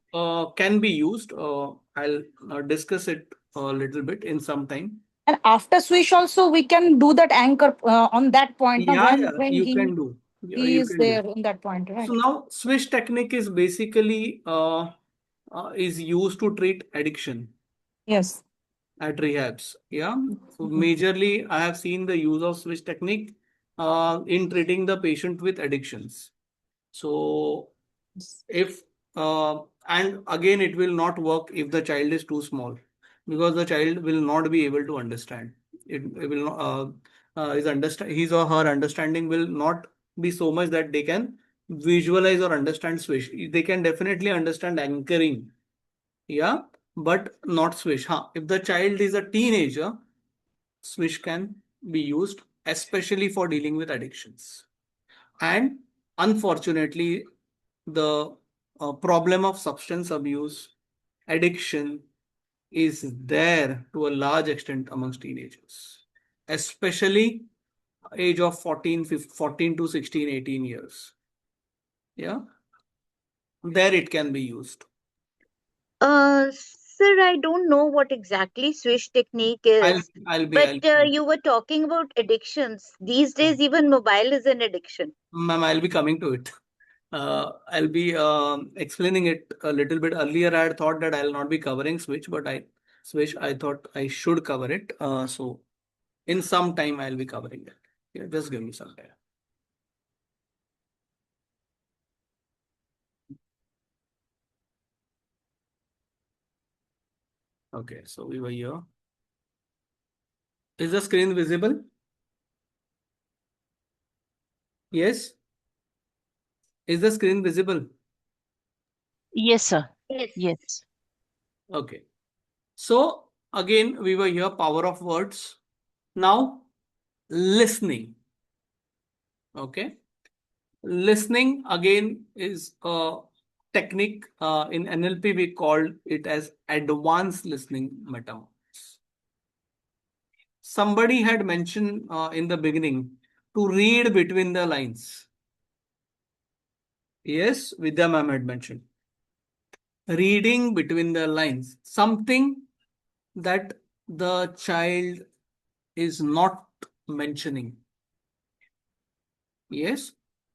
can be used. I'll discuss it a little bit in some time. and after swish also we can do that anchor on that point. Now Yeah, yeah, when you can do. Yeah, he you is can do. there in that point, So right? now swish technique is basically is used to treat addiction Yes. at rehabs. Yeah. So Mhm. majorly, I have seen the use of switch technique in treating the patient with addictions. So if and again, it will not work if the child is too small because the child will not be able to understand. It will not, his or her understanding will not be so much that they can visualize or understand switch. They can definitely understand anchoring, yeah, but not swish. Huh? If the child is a teenager, swish can be used, especially for dealing with addictions. And unfortunately, the problem of substance abuse, addiction is there to a large extent amongst teenagers, especially age of 14 to 16, 18 years. Yeah, there it can be used. Sir, I don't know what exactly swish technique I'll is, I'll be but I'll you were talking about addictions. These days, even mobile is an addiction. Ma'am, I'll be coming to it. I'll be explaining it a little bit earlier. I had thought that I'll not be covering Switch. I thought I should cover it. So in some time I'll be covering it. Yeah, just give me some time. Okay, so we were here. Is the screen visible? Yes. Is the screen visible? Yes, sir. Yes. Yes. Okay. So again, we were here, power of words. Now, listening. Okay. Listening again is a technique in NLP. We called it as advanced listening metamorphosis. Somebody had mentioned in the beginning to read between the lines. Yes, Vidya ma'am had mentioned reading between the lines, something that the child is not mentioning. Yes,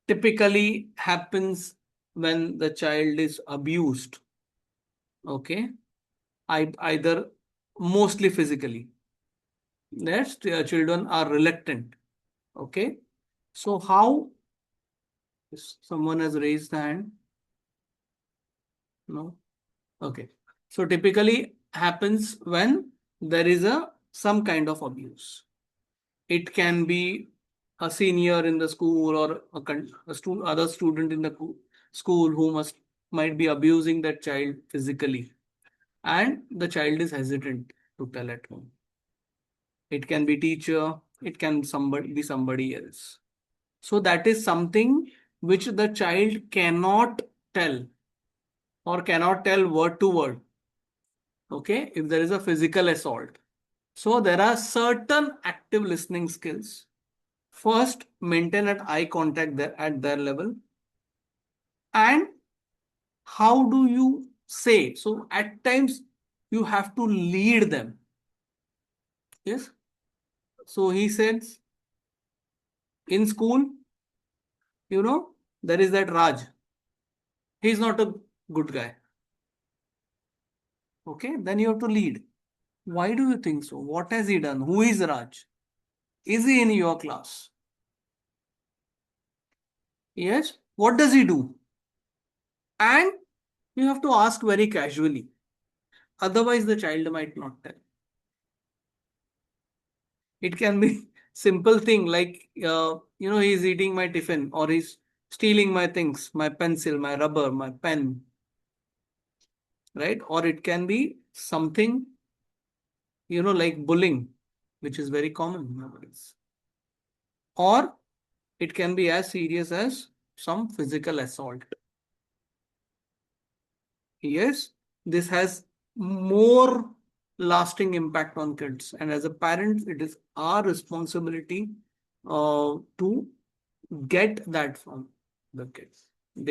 typically happens when the child is abused. Okay, either mostly physically. Yes, children are reluctant. Okay, so how someone has raised the hand? No. Okay, so typically happens when there is a some kind of abuse. It can be a senior in the school or other student in the school who might be abusing that child physically, and the child is hesitant to tell at home. It can be teacher, it can be somebody else. So that is something which the child cannot tell or cannot tell word to word. Okay, if there is a physical assault. So there are certain active listening skills. First, maintain at eye contact there at their level. And how do you say? So at times you have to lead them. Yes. So he says in school, there is that Raj. He's not a good guy. Okay, then you have to lead. Why do you think so? What has he done? Who is Raj? Is he in your class? Yes. What does he do? And you have to ask very casually. Otherwise, the child might not tell. It can be simple thing like, he's eating my tiffin or he's stealing my things, my pencil, my rubber, my pen, right? Or it can be something, like bullying, which is very common nowadays. Or it can be as serious as some physical assault. Yes, this has more lasting impact on kids. And as a parent, it is our responsibility to get that from the kids. The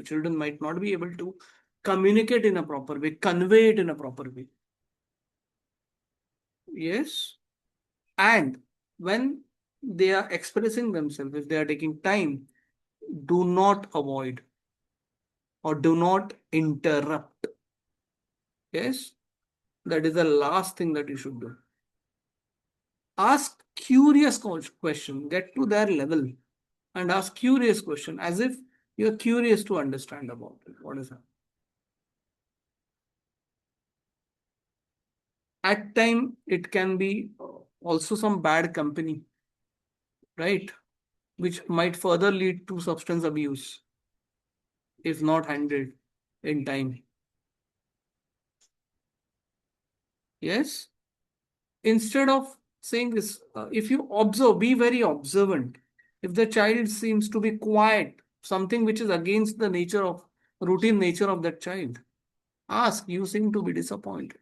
children might not be able to communicate in a proper way, convey it in a proper way. Yes. And when they are expressing themselves, if they are taking time, do not avoid or do not interrupt. Yes. That is the last thing that you should do. Ask curious question, get to their level and ask curious question as if you're curious to understand about it. What is that? At time, it can be also some bad company, right? Which might further lead to substance abuse if not handled in time. Yes? Instead of saying this, if you observe, be very observant. If the child seems to be quiet, something which is against the routine nature of that child, ask, you seem to be disappointed.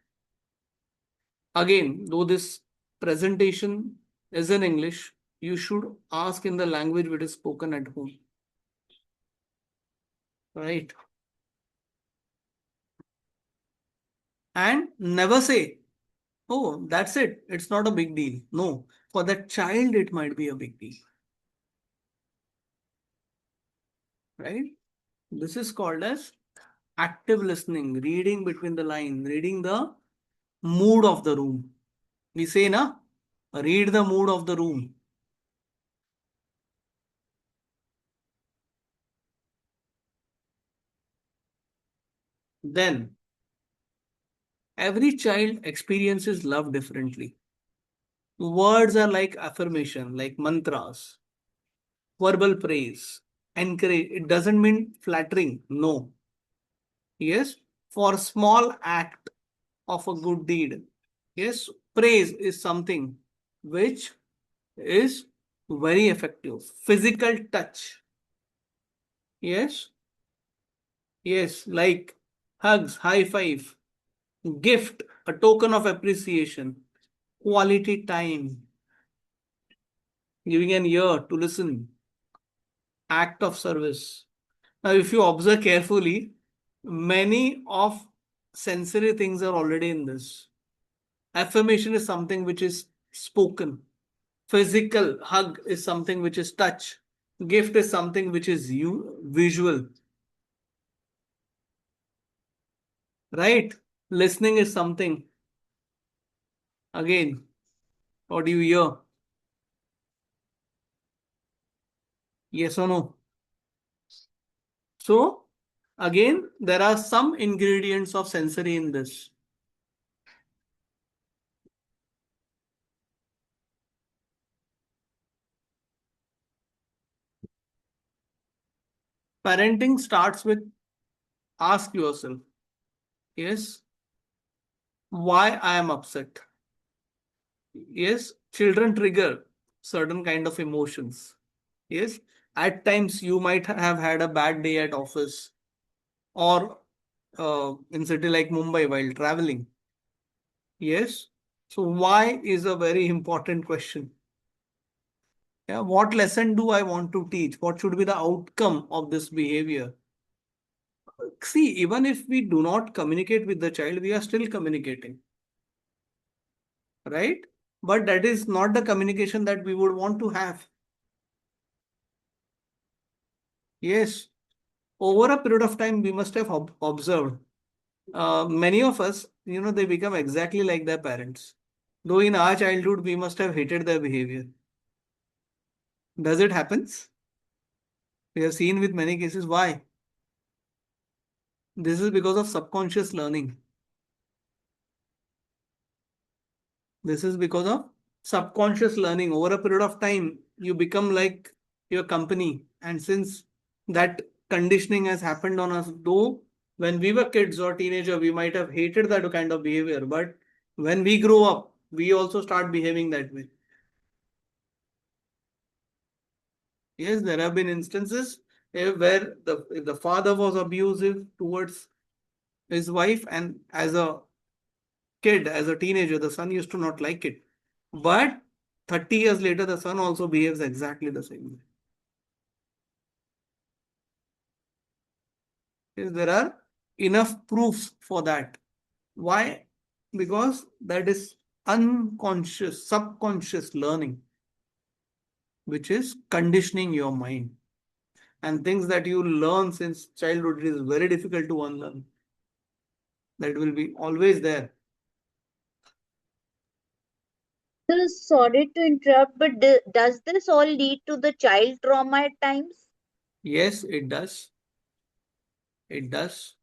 Again, though this presentation is in English, you should ask in the language which is spoken at home. Right? And never say, oh, that's it. It's not a big deal. No, for that child, it might be a big deal. Right? This is called as active listening, reading between the lines, reading the mood of the room. We say, na, read the mood of the room. Then, every child experiences love differently. Words are like affirmation, like mantras, verbal praise, encourage. It doesn't mean flattering. No. Yes. For small act of a good deed. Yes. Praise is something which is very effective. Physical touch. Yes. Yes. Like hugs, high five, gift, a token of appreciation, quality time, giving an ear to listen, act of service. Now, if you observe carefully, many of sensory things are already in this. Affirmation is something which is spoken. Physical hug is something which is touch. Gift is something which is visual. Right? Listening is something. Again, what do you hear? Yes or no? So, again, there are some ingredients of sensory in this. Parenting starts with ask yourself, yes, why I am upset? Yes, children trigger certain kind of emotions. Yes, at times you might have had a bad day at office or in city like Mumbai while traveling. Yes, so why is a very important question. Yeah, what lesson do I want to teach? What should be the outcome of this behavior? See, even if we do not communicate with the child, we are still communicating, right? But that is not the communication that we would want to have. Yes, over a period of time, we must have observed many of us, they become exactly like their parents. Though in our childhood, we must have hated their behavior. Does it happen? We have seen with many cases. Why? This is because of subconscious learning. This is because of subconscious learning. Over a period of time, you become like your company. And since that conditioning has happened on us, though when we were kids or teenager, we might have hated that kind of behavior. But when we grow up, we also start behaving that way. Yes, there have been instances where the father was abusive towards his wife, and as a kid, as a teenager, the son used to not like it. But 30 years later, the son also behaves exactly the same way. Yes, there are enough proofs for that. Why? Because that is unconscious, subconscious learning, which is conditioning your mind. And things that you learn since childhood, it is very difficult to unlearn. That will be always there. So sorry to interrupt, but does this all lead to the child trauma at times? Yes, it does. It does.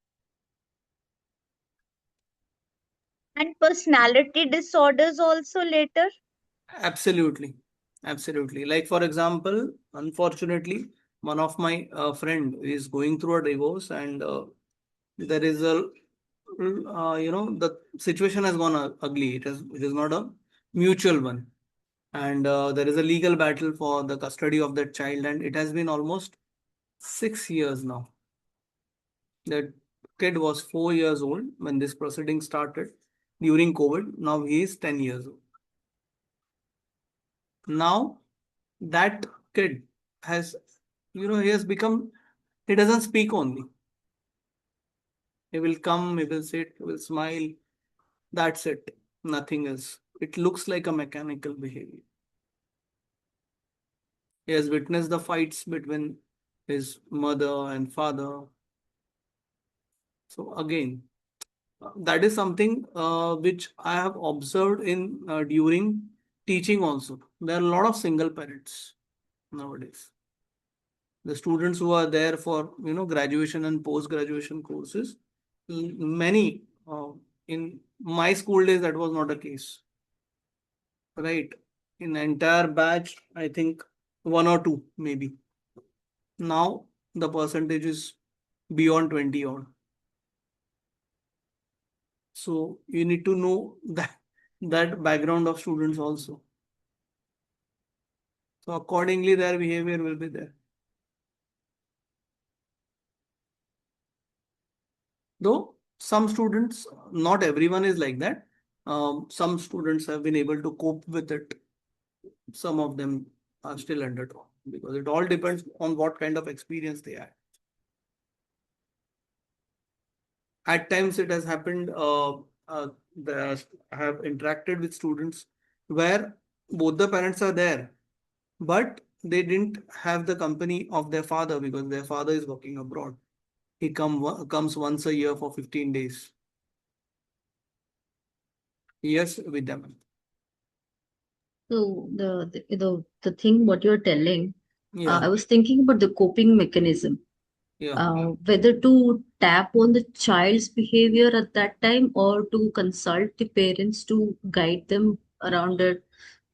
And personality disorders also later? Absolutely. Absolutely. Like, for example, unfortunately, one of my friend is going through a divorce, and there is a, the situation has gone ugly. It is not a mutual one. And there is a legal battle for the custody of that child, and it has been almost 6 years now. That kid was 4 years old when this proceeding started during COVID. Now he is 10 years old. Now that kid has, he has become, he doesn't speak only. He will come, he will sit, he will smile. That's it. Nothing else. It looks like a mechanical behavior. He has witnessed the fights between his mother and father. So again, that is something which I have observed in during teaching also. There are a lot of single parents nowadays. The students who are there for graduation and post graduation courses, many in my school days that was not a case, right? In the entire batch, I think one or two maybe. Now the percentage is beyond 20 odd. So you need to know that background of students also. So accordingly, their behavior will be there. Though some students, not everyone is like that. Some students have been able to cope with it. Some of them are still under trauma because it all depends on what kind of experience they had. At times, it has happened. I have interacted with students where both the parents are there, but they didn't have the company of their father because their father is working abroad. He comes once a year for 15 days. Yes, with them. So the thing what you're telling, Yeah, I was thinking about the coping mechanism. yeah. Whether to tap on the child's behavior at that time or to consult the parents to guide them around it.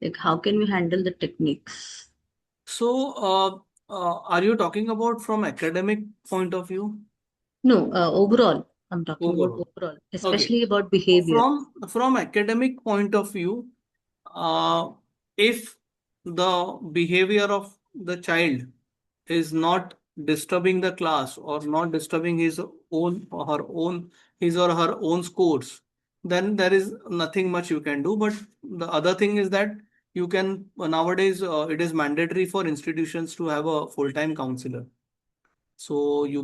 Like how can we handle the techniques? So, are you talking about from academic point of view? No, overall, I'm talking about Overall. overall, Okay. especially about behavior. From academic point of view, if the behavior of the child is not disturbing the class or not disturbing his or her own scores, then there is nothing much you can do. But the other thing is that you can nowadays it is mandatory for institutions to have a full-time counselor. So you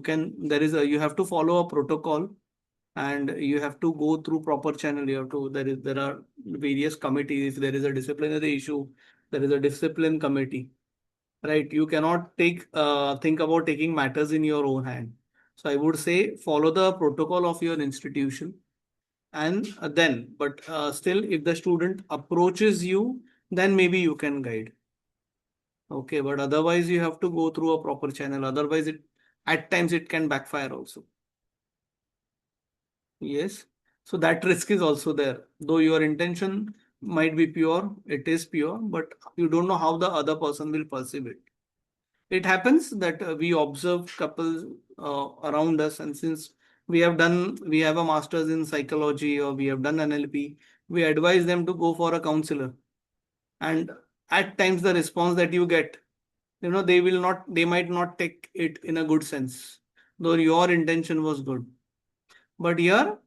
have to follow a protocol, and you have to go through proper channel. There are various committees. If there is a disciplinary issue, there is a discipline committee, right? You cannot think about taking matters in your own hand. So I would say follow the protocol of your institution, and then, but still, if the student approaches you, then maybe you can guide. Okay, but otherwise you have to go through a proper channel. Otherwise, it at times it can backfire also. Yes. So that risk is also there. Though your intention might be pure, it is pure, but you don't know how the other person will perceive it. It happens that we observe couples around us, and since we have a master's in psychology or we have done NLP, we advise them to go for a counselor. And at times the response that you get, they might not take it in a good sense, though your intention was good. But here,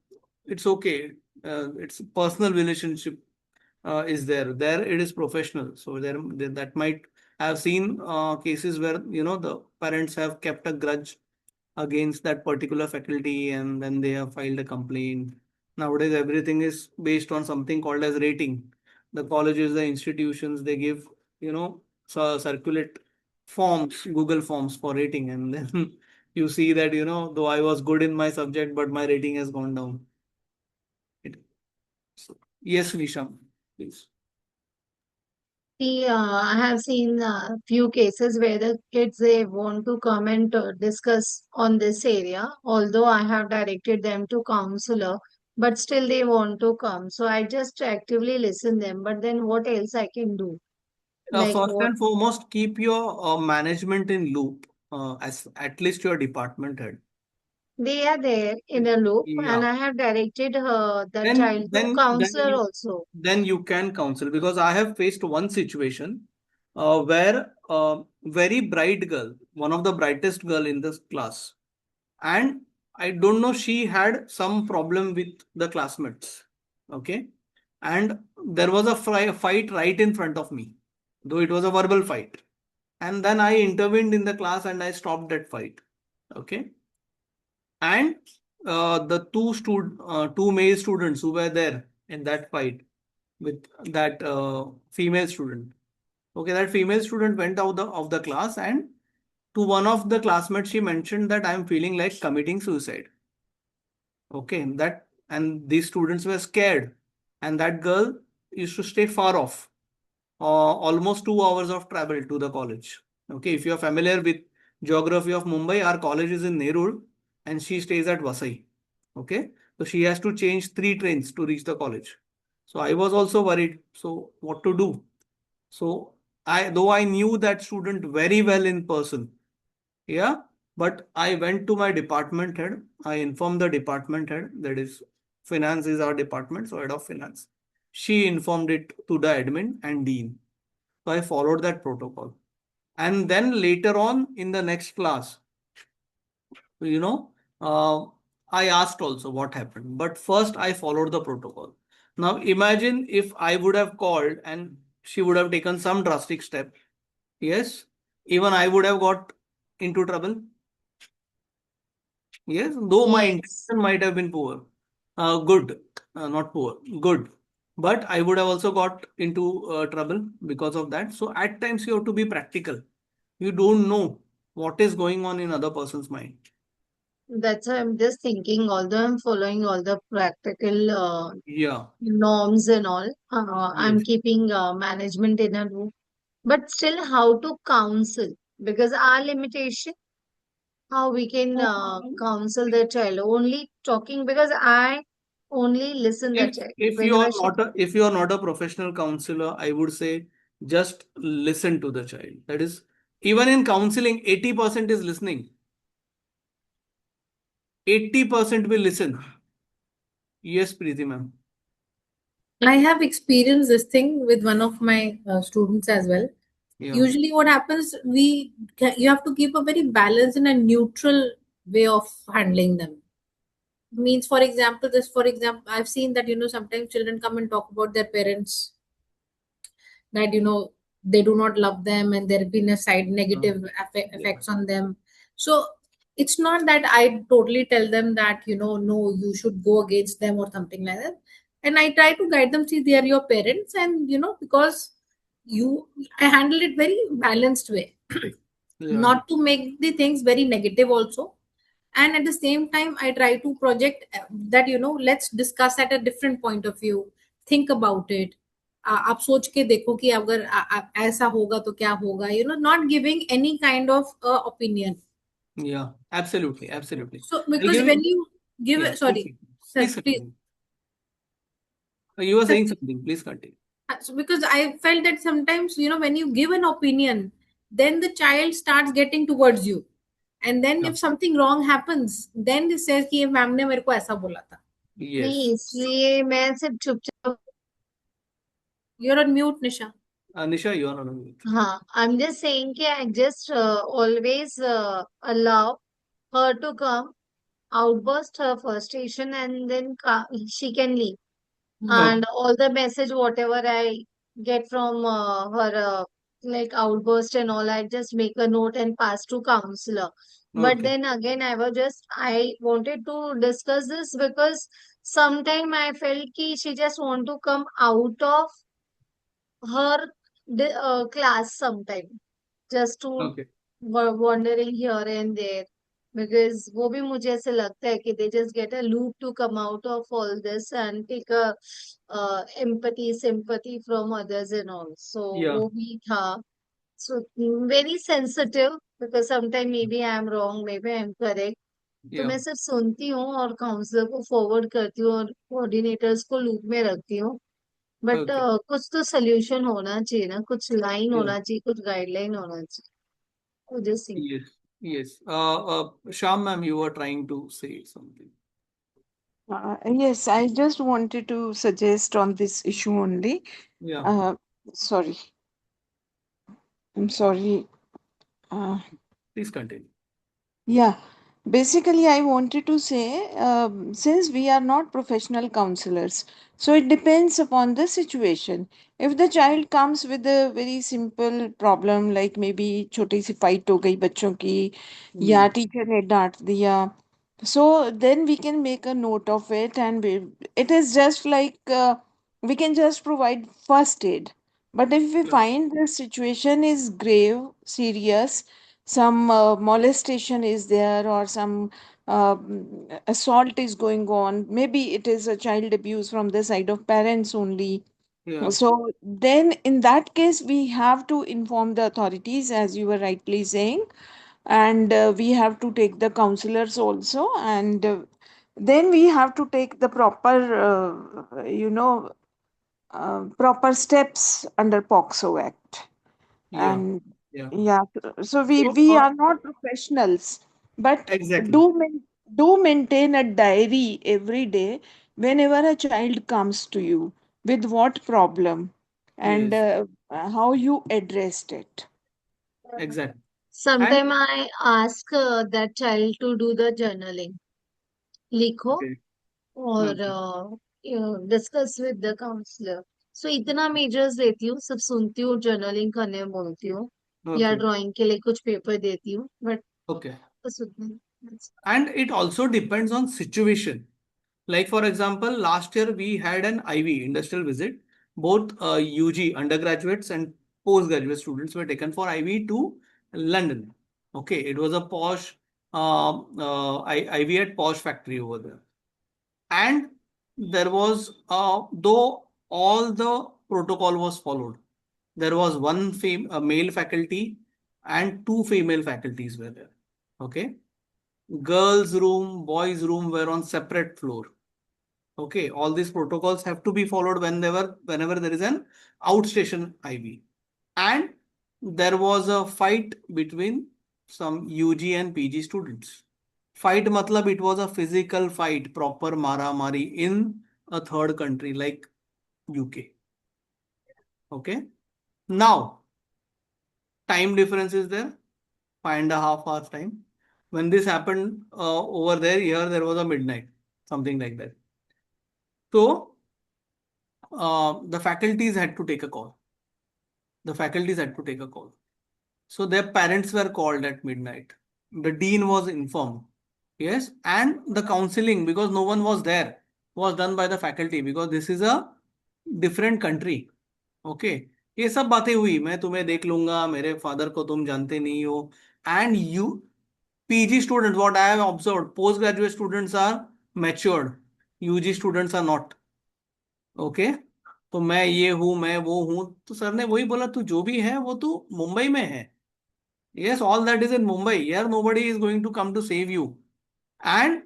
it's okay. It's personal relationship is there. There it is professional. So that might have seen cases where the parents have kept a grudge against that particular faculty and then they have filed a complaint. Nowadays, everything is based on something called as rating. The colleges, the institutions, they give circulate forms, Google forms for rating, and then you see that though I was good in my subject, but my rating has gone down. So, yes, Visham, please. See, I have seen a few cases where the kids they want to come and discuss on this area. Although I have directed them to counselor, but still they want to come. So I just actively listen them. But then what else I can do? Like First what and foremost, keep your management in loop, as at least your department head. they are there in a loop, and Yeah. I have directed the Then, child to then, then counselor you, also. then you can counsel, because I have faced one situation where very bright girl, one of the brightest girl in this class, and I don't know, she had some problem with the classmates. Okay, and there was a fight right in front of me, though it was a verbal fight, and then I intervened in the class and I stopped that fight. Okay, and the two male students who were there in that fight with that female student. Okay, that female student went out of the class, and to one of the classmates she mentioned that I am feeling like committing suicide. Okay, that, and these students were scared, and that girl used to stay far off, almost 2 hours of travel to the college. Okay, if you are familiar with geography of Mumbai, our college is in Nerul, and she stays at Vasai. Okay, so she has to change 3 trains to reach the college. So I was also worried. So what to do? So though I knew that student very well in person, yeah, but I went to my department head. I informed the department head, that is, finance is our department, so head of finance. She informed it to the admin and dean. So I followed that protocol. And then later on in the next class, you know, uh, I asked also what happened. But first I followed the protocol. Now imagine if I would have called and she would have taken some drastic step. Yes, even I would have got into trouble. Yes, though my Yes, intention might have been poor, good, not poor, good. But I would have also got into trouble because of that. So at times you have to be practical. You don't know what is going on in other person's mind. that's why I'm just thinking. Although I'm following all the practical Yeah, norms and all, I'm yes. keeping management in a loop. But still, how to counsel? Because our limitation, how we can counsel the child? Only talking, because I only listen the If child. if you Whenever are she, not a professional counselor, I would say just listen to the child. That is, even in counseling, 80% is listening. 80% will listen. Yes, Preeti ma'am. I have experienced this thing with one of my students as well. Yeah. Usually, what happens, you have to keep a very balanced and a neutral way of handling them. Means, for example, I've seen that sometimes children come and talk about their parents, that they do not love them and there have been a side negative Yeah. effects on them. So it's not that I totally tell them that no, you should go against them or something like that. And I try to guide them, see, they are your parents, and because you I handle it very balanced way, Yeah. not to make the things very negative also. and at the same time I try to project that let's discuss at a different point of view, think about it. आप सोच के देखो कि अगर ऐसा होगा तो क्या होगा, not giving any kind of opinion. Yeah, absolutely, absolutely. So I'll because give when you, you give yeah, sorry sir, please please. continue. You were Sir, saying something, please continue. so because I felt that sometimes when you give an opinion, then the child starts getting towards you, and then Yeah. if something wrong happens, then it says कि ma'am ने मेरे को ऐसा बोला था. नहीं, Yes. इसलिए मैं सिर्फ चुपचाप. You're on mute, Nisha. Nisha, you are on mute. हाँ, I'm just saying कि I just always allow her to come, outburst her frustration, and then she can leave. And all the message, whatever I get from her, like outburst and all, I just make a note and pass to counselor. But Okay. then again, I wanted to discuss this because sometime I felt ki she just want to come out of her class sometime, just to Okay. wandering here and there. Because वो भी मुझे ऐसे लगता है कि they just get a loop to come out of all this and take a empathy, sympathy from others and all. So Yeah. वो भी था. So very sensitive because sometimes maybe I am wrong, maybe I am correct. तो Yeah. मैं सिर्फ सुनती हूँ और counsellor को फॉरवर्ड करती हूँ और कोऑर्डिनेटर्स को लूप में रखती हूँ. But Okay. कुछ तो सोल्यूशन होना चाहिए ना, कुछ लाइन Yeah. होना चाहिए, कुछ गाइडलाइन होना चाहिए. Just think. Yes. Yes. Sham ma'am, you were trying to say something. Yes, I just wanted to suggest on this issue only. Yeah. Sorry, I'm sorry. Please continue. Yeah, basically, I wanted to say since we are not professional counselors, so it depends upon the situation. If the child comes with a very simple problem, like maybe छोटी सी fight हो गई बच्चों की या teacher ने डांट दिया, so then we can make a note of it, and it is just like we can just provide first aid. But if we Yeah. find the situation is grave, serious, some molestation is there or some assault is going on, maybe it is a child abuse from the side of parents only. Yeah. So then in that case we have to inform the authorities, as you were rightly saying, and we have to take the counselors also, and then we have to take the proper proper steps under POXO Act. Yeah. And Yeah. yeah, so we So, we are not professionals, but exactly. do maintain a diary every day whenever a child comes to you with what problem and Yes. how you addressed it. Exactly. And Sometime I ask that child to do the journaling. लिखो okay. और Okay. Discuss with the counsellor. So इतना measures देती हूँ, सब सुनती हूँ, journaling करने बोलती हूँ या Okay. ड्राइंग के लिए कुछ पेपर देती हूँ, बट Okay. बस उतना ही. And it also depends on situation. Like for example, last year we had an IV industrial visit. Both UG undergraduates and postgraduate students were taken for IV to London. Okay, it was a posh IV at posh factory over there, and there was though all the protocol was followed. There was one male faculty and two female faculties were there. Okay, girls' room, boys' room were on separate floor. Okay, all these protocols have to be followed whenever there is an outstation IV. And there was a fight between some UG and PG students. Fight matlab it was a physical fight, proper mara mari in a third country like UK. Okay. Now, time difference is there, 5.5 hours time. When this happened over there, here there was a midnight, something like that. So the faculties had to take a call. The faculties had to take a call. So their parents were called at midnight. The dean was informed. Yes, and the counseling, because no one was there, was done by the faculty because this is a different country. Okay ये सब बातें हुई, मैं तुम्हें देख लूंगा, मेरे father को तुम जानते नहीं हो, and PG students, what I have observed, postgraduate students are matured. UG students are not. Okay? तो मैं ये हूं, मैं वो हूं, तो सर ने वही बोला, तू जो भी है वो तू मुंबई में है. Yes, all that is in Mumbai. Here, nobody is going to come to save you. And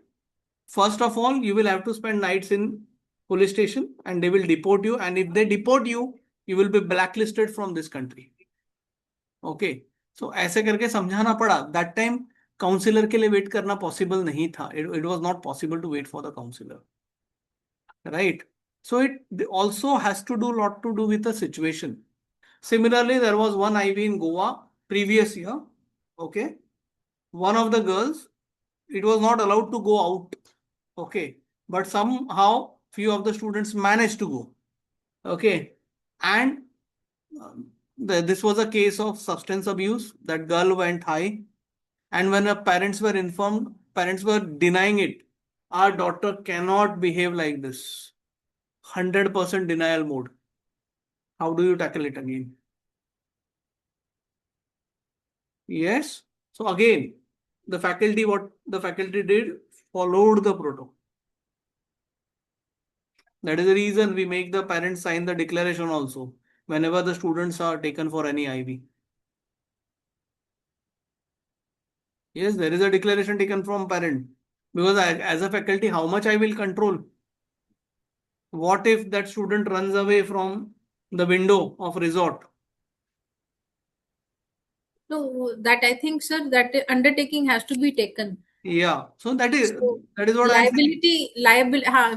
first of all, you will have to spend nights in police station and they will deport you. And if they deport you, you will be blacklisted from this country. Okay. So ऐसे करके समझाना पड़ा. That time councillor के लिए wait करना possible नहीं था. It was not possible to wait for the counselor. Right. So it also has to do lot to do with the situation. Similarly, there was one IV in Goa previous year. Okay. One of the girls, it was not allowed to go out. Okay. But somehow few of the students managed to go. Okay. And this was a case of substance abuse. That girl went high. And when her parents were informed, parents were denying it. Our daughter cannot behave like this. 100% denial mode. How do you tackle it again? Yes. So again, what the faculty did, followed the protocol. That is the reason we make the parents sign the declaration also whenever the students are taken for any IV. Yes, there is a declaration taken from parent, because as a faculty, how much I will control? What if that student runs away from the window of resort? So that I think, sir, that undertaking has to be taken. Yeah. So that is So what I'm saying.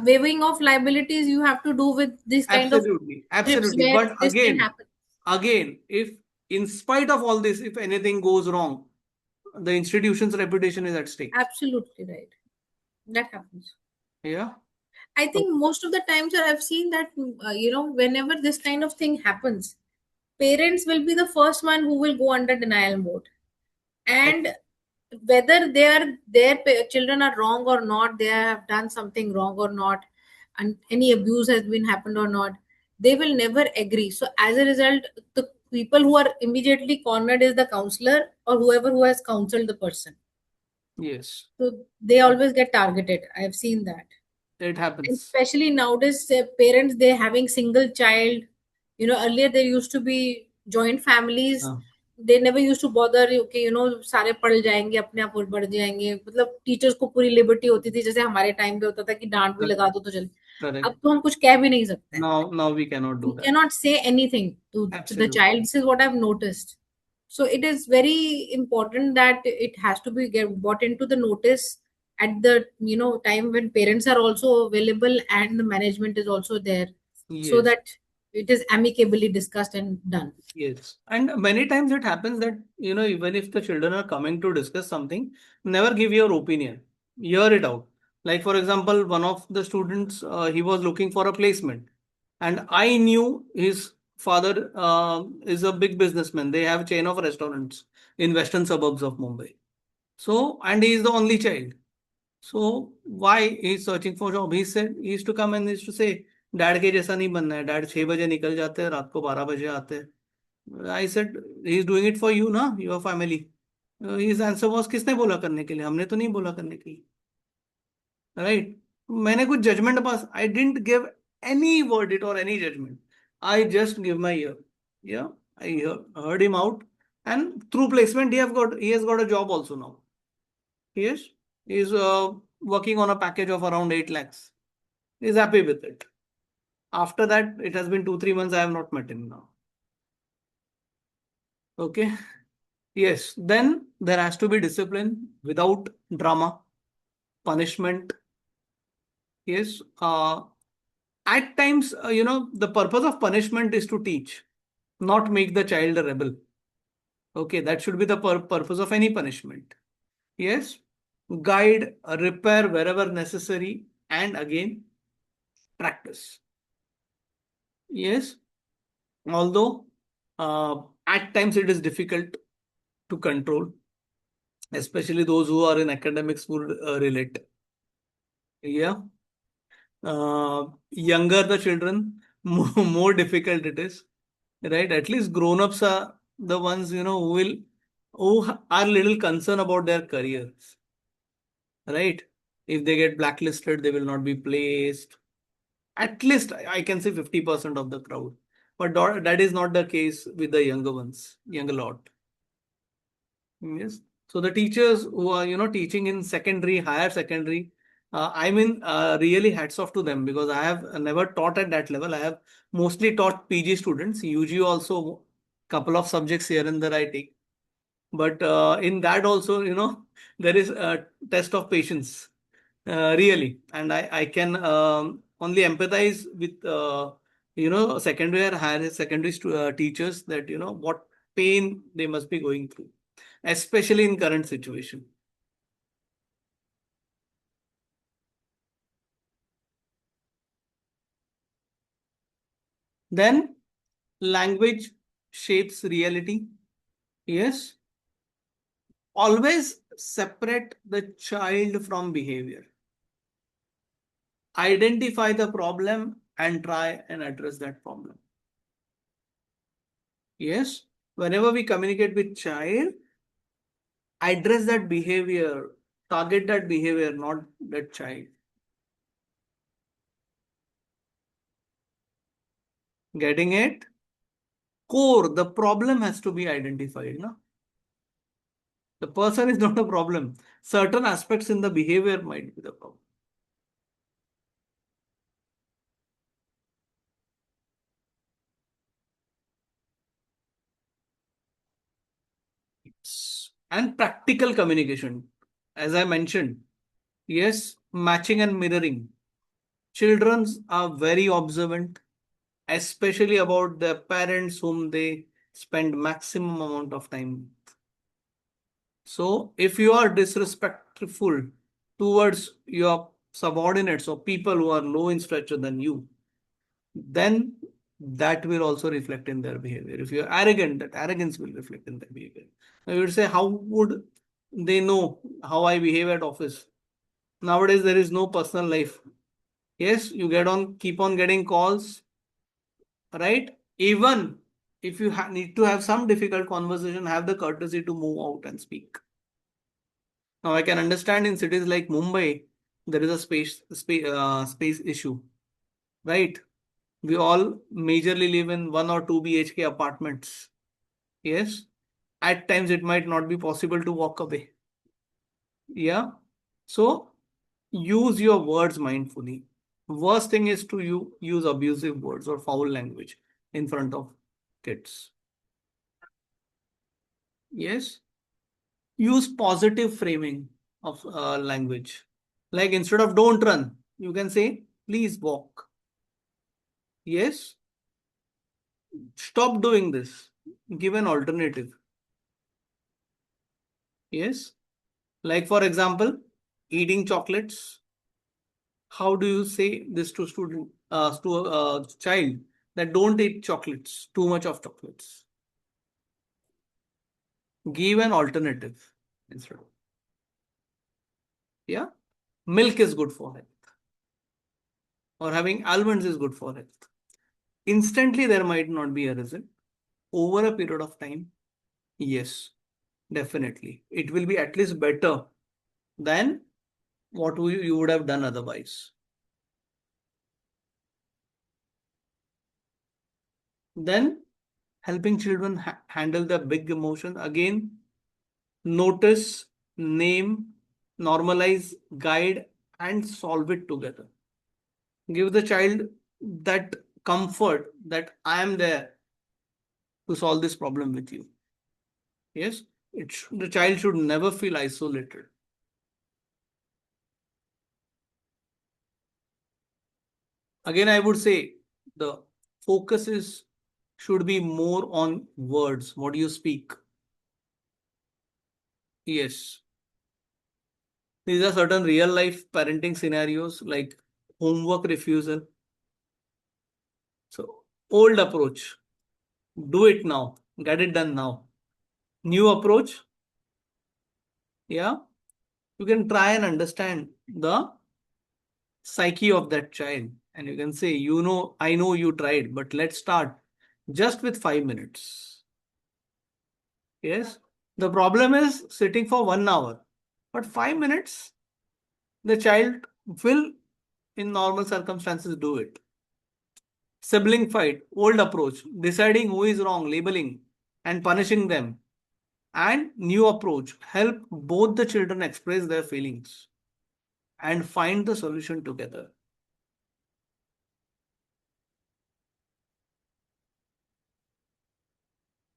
waiving of liabilities you have to do with this kind of Absolutely, trips absolutely. where But this can happen. again, if in spite of all this, if anything goes wrong, the institution's reputation is at stake. Absolutely right. That happens. Yeah. I think most of the times, sir, I've seen that whenever this kind of thing happens, parents will be the first one who will go under denial mode, and whether their children are wrong or not, they have done something wrong or not, and any abuse has been happened or not, they will never agree. So as a result, the people who are immediately cornered is the counselor or whoever who has counseled the person. Yes. So they always get targeted. I have seen that. It happens. Especially nowadays, parents, they having single child. Earlier there used to be joint families. They never used to bother. Okay, सारे पढ़ जाएंगे, अपने आप बढ़ जाएंगे. मतलब teachers को पूरी लिबर्टी होती थी, जैसे हमारे टाइम पे होता था कि डांट भी लगा दो तो चल. अब तो हम कुछ कह भी नहीं सकते. Now we cannot do We that. cannot say anything to the Absolutely. child. This is what I've noticed. So it is very important that it has to be brought into the notice at the time when parents are also available and the management is also there, so Yes. that it is amicably discussed and done. Yes. And many times it happens that, even if the children are coming to discuss something, never give your opinion. Hear it out. Like, for example, one of the students, he was looking for a placement. And I knew his father is a big businessman. They have a chain of restaurants in western suburbs of Mumbai. So, and he is the only child. So, why he is searching for job? He said, he used to come and he used to say, dad के जैसा नहीं बनना है. Dad 6 बजे निकल जाते हैं, रात को 12 बजे आते हैं. I said, he is doing it for you, ना, your family. His answer was, किसने बोला करने के लिए? हमने तो नहीं बोला करने के लिए. Right? मैंने कुछ judgment pass. I didn't give any verdict or any judgment. I just give my ear. Yeah, heard him out, and through placement he has got a job also now. Yes, he is working on a package of around 8 lakhs. He is happy with it. After that, it has been 2-3 months. I have not met him now. Okay. Yes, then there has to be discipline without drama, punishment. Yes, at times, the purpose of punishment is to teach, not make the child a rebel. Okay, that should be the purpose of any punishment. Yes, guide, repair wherever necessary, and again, practice. Yes, although at times it is difficult to control, especially those who are in academics would relate. Yeah. Younger the children, more difficult it is, right? At least grown-ups are the ones, who will who are little concerned about their careers, right? If they get blacklisted, they will not be placed. At least I can say 50% of the crowd. But that is not the case with the younger ones, younger lot. Yes. So the teachers who are, teaching in secondary, higher secondary, really hats off to them, because I have never taught at that level. I have mostly taught PG students, UG also, couple of subjects here and there I take. But in that also, there is a test of patience, really. And I can only empathize with, secondary or higher secondary teachers, that, what pain they must be going through, especially in current situation. Then language shapes reality. Yes. Always separate the child from behavior. Identify the problem and try and address that problem. Yes. Whenever we communicate with child, address that behavior, target that behavior, not that child. Getting it? Core, the problem has to be identified. No? The person is not a problem. Certain aspects in the behavior might be the problem. And practical communication, as I mentioned. Yes, matching and mirroring. Children are very observant, especially about their parents whom they spend maximum amount of time. So if you are disrespectful towards your subordinates or people who are low in stature than you, then that will also reflect in their behavior. If you're arrogant, that arrogance will reflect in their behavior. Now you would say, how would they know how I behave at office? Nowadays, there is no personal life. Yes, you keep on getting calls, right? Even if you need to have some difficult conversation, have the courtesy to move out and speak. Now, I can understand in cities like Mumbai, there is a space issue, right? We all majorly live in 1 or 2 BHK apartments. Yes, at times it might not be possible to walk away. Yeah, so use your words mindfully. Worst thing is to use abusive words or foul language in front of kids. Yes, use positive framing of language. Like instead of don't run, you can say please walk. Yes, stop doing this. Give an alternative. Yes, like for example, eating chocolates. How do you say this to a child, that don't eat chocolates, too much of chocolates? Give an alternative instead of. Yeah, milk is good for health, or having almonds is good for health. Instantly, there might not be a result. Over a period of time, yes, definitely. It will be at least better than what you would have done otherwise. Then, helping children handle the big emotion. Again, notice, name, normalize, guide, and solve it together. Give the child that comfort that I am there to solve this problem with you. Yes, the child should never feel isolated. Again, I would say the focus should be more on words, what you speak. Yes. These are certain real life parenting scenarios like homework refusal. So, old approach, do it now, get it done now. New approach, yeah, you can try and understand the psyche of that child. And you can say, I know you tried, but let's start just with 5 minutes. Yes. The problem is sitting for 1 hour, but 5 minutes, the child will, in normal circumstances, do it. Sibling fight, old approach, deciding who is wrong, labeling and punishing them, and new approach, help both the children express their feelings and find the solution together.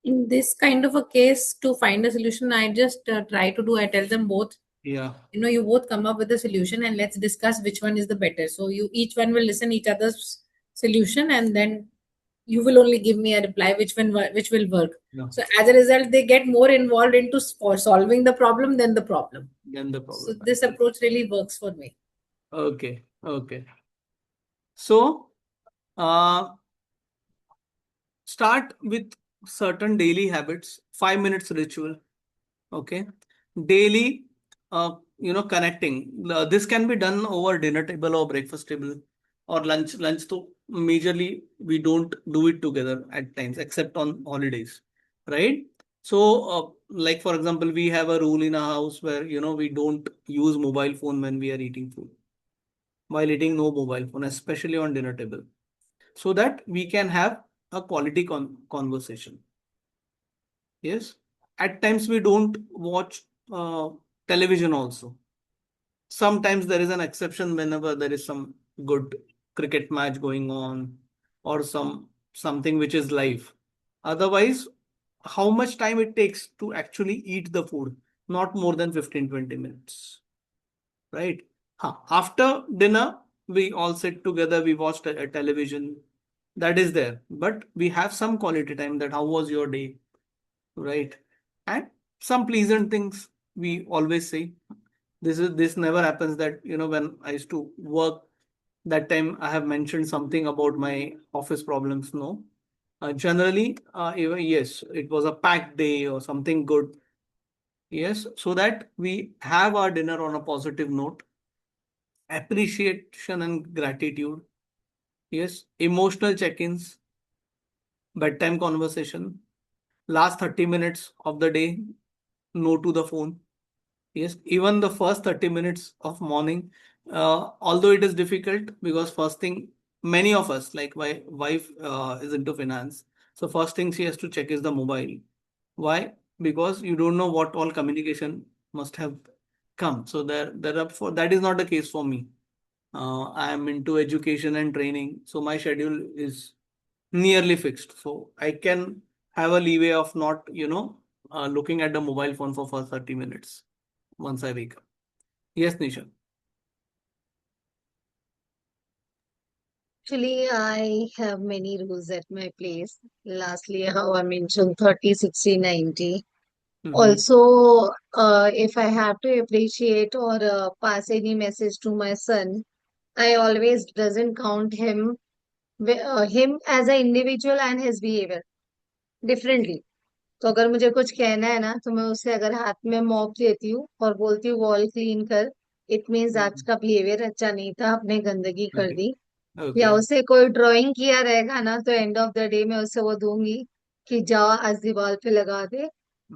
In this kind of a case, to find a solution, I just I tell them both, Yeah, you both come up with a solution and let's discuss which one is the better. So you each one will listen each other's solution, and then you will only give me a reply which will work. no, So as a result, they get more involved into solving the problem than the problem. then the So problem. this approach really works for me. Okay, okay. So, start with certain daily habits, 5 minutes ritual. Okay, daily, connecting. This can be done over dinner table or breakfast table or lunch. Lunch, so majorly we don't do it together at times, except on holidays, right? So, like for example, we have a rule in a house where we don't use mobile phone when we are eating food. While eating, no mobile phone, especially on dinner table, so that we can have a quality conversation. Yes. At times we don't watch television also. Sometimes there is an exception whenever there is some good cricket match going on or something which is live. Otherwise, how much time it takes to actually eat the food? Not more than 15-20 minutes. Right? After dinner, we all sit together, we watch a television. That is there. But we have some quality time, that how was your day? Right? And some pleasant things we always say. This never happens that when I used to work, that time I have mentioned something about my office problems. No. Generally, even yes, it was a packed day or something good. Yes, so that we have our dinner on a positive note, appreciation and gratitude. Yes, emotional check-ins, bedtime conversation, last 30 minutes of the day, no to the phone. Yes, even the first 30 minutes of morning, although it is difficult because first thing, many of us, like my wife is into finance. So first thing she has to check is the mobile. Why? Because you don't know what all communication must have come. So there are that is not the case for me. I am into education and training, so my schedule is nearly fixed. So I can have a leeway of not, looking at the mobile phone for first 30 minutes once I wake up. Yes, Nisha. Actually, I have many rules at my place. Lastly, how I mentioned 30, 60, 90. Also, if I have to appreciate or pass any message to my son, I always doesn't count him as an individual and his behavior differently. तो अगर मुझे कुछ कहना है ना, तो मैं उसे अगर हाथ में मॉप देती हूँ और बोलती हूँ वॉल क्लीन कर, इट मीन्स आज का बिहेवियर अच्छा नहीं था, आपने गंदगी कर Okay. दी. या Okay. उसे कोई ड्राइंग किया रहेगा ना, तो एंड ऑफ द डे में उसे वो दूंगी कि जाओ आज दीवार पे लगा दे,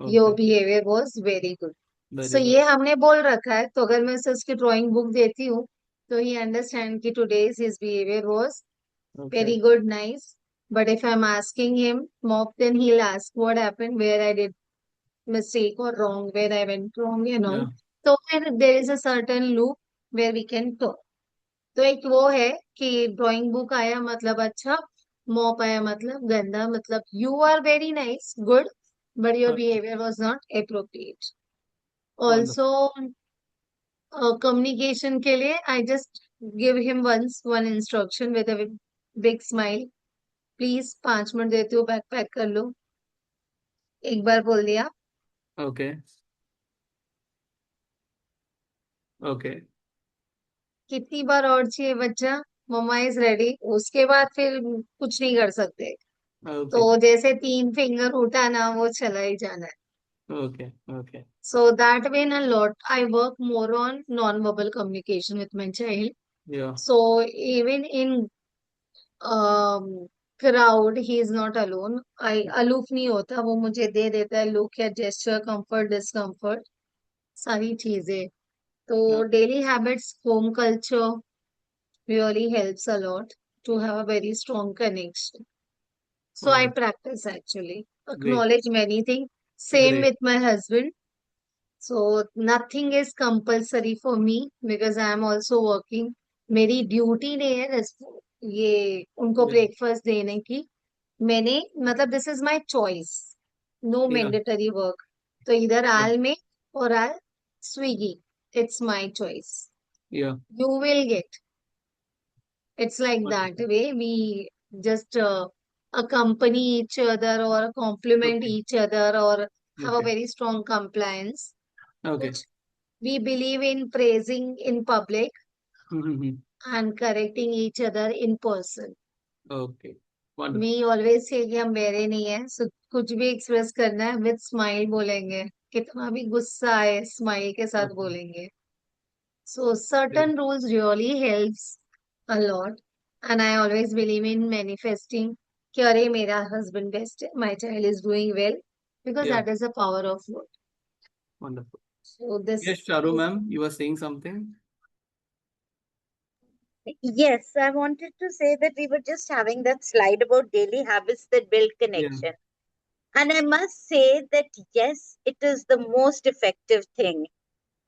your Okay. Behaviour was very good. So Very ये good. हमने बोल रखा है, तो अगर मैं उसे उसकी ड्राइंग बुक देती हूँ, तो ही अंडरस्टैंड कि today's his behaviour was very Okay. good, nice. But if I'm asking him, Mop, then he'll ask what happened, where I did mistake or wrong, where I went wrong, Yeah. So then there is a certain loop where we can talk. तो एक वो है कि drawing book आया मतलब अच्छा, mop आया मतलब गंदा, मतलब you are very nice, good, but your Okay. Behaviour was not appropriate. Wonderful. Also communication के लिए I just give him once one instruction with a big smile. Please 5 minute देती हूँ, बैग पैक कर लो. एक बार बोल दिया, Okay. Okay. कितनी बार और चाहिए बच्चा, मम्मा इज रेडी. उसके बाद फिर कुछ नहीं कर सकते. तो Okay. जैसे 3 फिंगर उठा ना, वो चला ही जाना है. Okay. Okay. So that way in a lot, I work more on non-verbal communication with my child. Yeah. So even in um, crowd, he is not alone. I aloof नहीं होता, वो मुझे दे देता है look या gesture, comfort, discomfort, सारी चीजें. तो Yeah. daily habits, home culture really helps a lot to have a very strong connection. So I Wonderful. practice actually. Great. Acknowledge many things. Same Great. with my husband. So nothing is compulsory for me because I am also working. मेरी duty नहीं है ये उनको Yeah. Breakfast देने की. मैंने मतलब this is my choice. No Yeah. Mandatory work. तो इधर Yeah. आल में और all Swiggy. It's my choice. Yeah. You will get. It's like that Wonderful. way we just accompany each other or complement Okay. each other or have a Okay. very strong compliance, Okay. which we believe in praising in public Mm-hmm. and correcting each other in person. Okay. Wonderful. We always say कि हम मेरे नहीं है, so कुछ भी express करना है with smile बोलेंगे. कितना भी गुस्सा आए स्माइल के साथ Okay. बोलेंगे. So Great. certain rules really helps a lot, and I always believe in manifesting कि अरे मेरा husband best है, my child is doing well, because Yeah. that is the power of word. Wonderful. So this Yes, Charu is ma'am, you were saying something? Yes, I wanted to say that we were just having that slide about daily habits that build Yeah. connection. And I must say that yes, it is the most effective thing.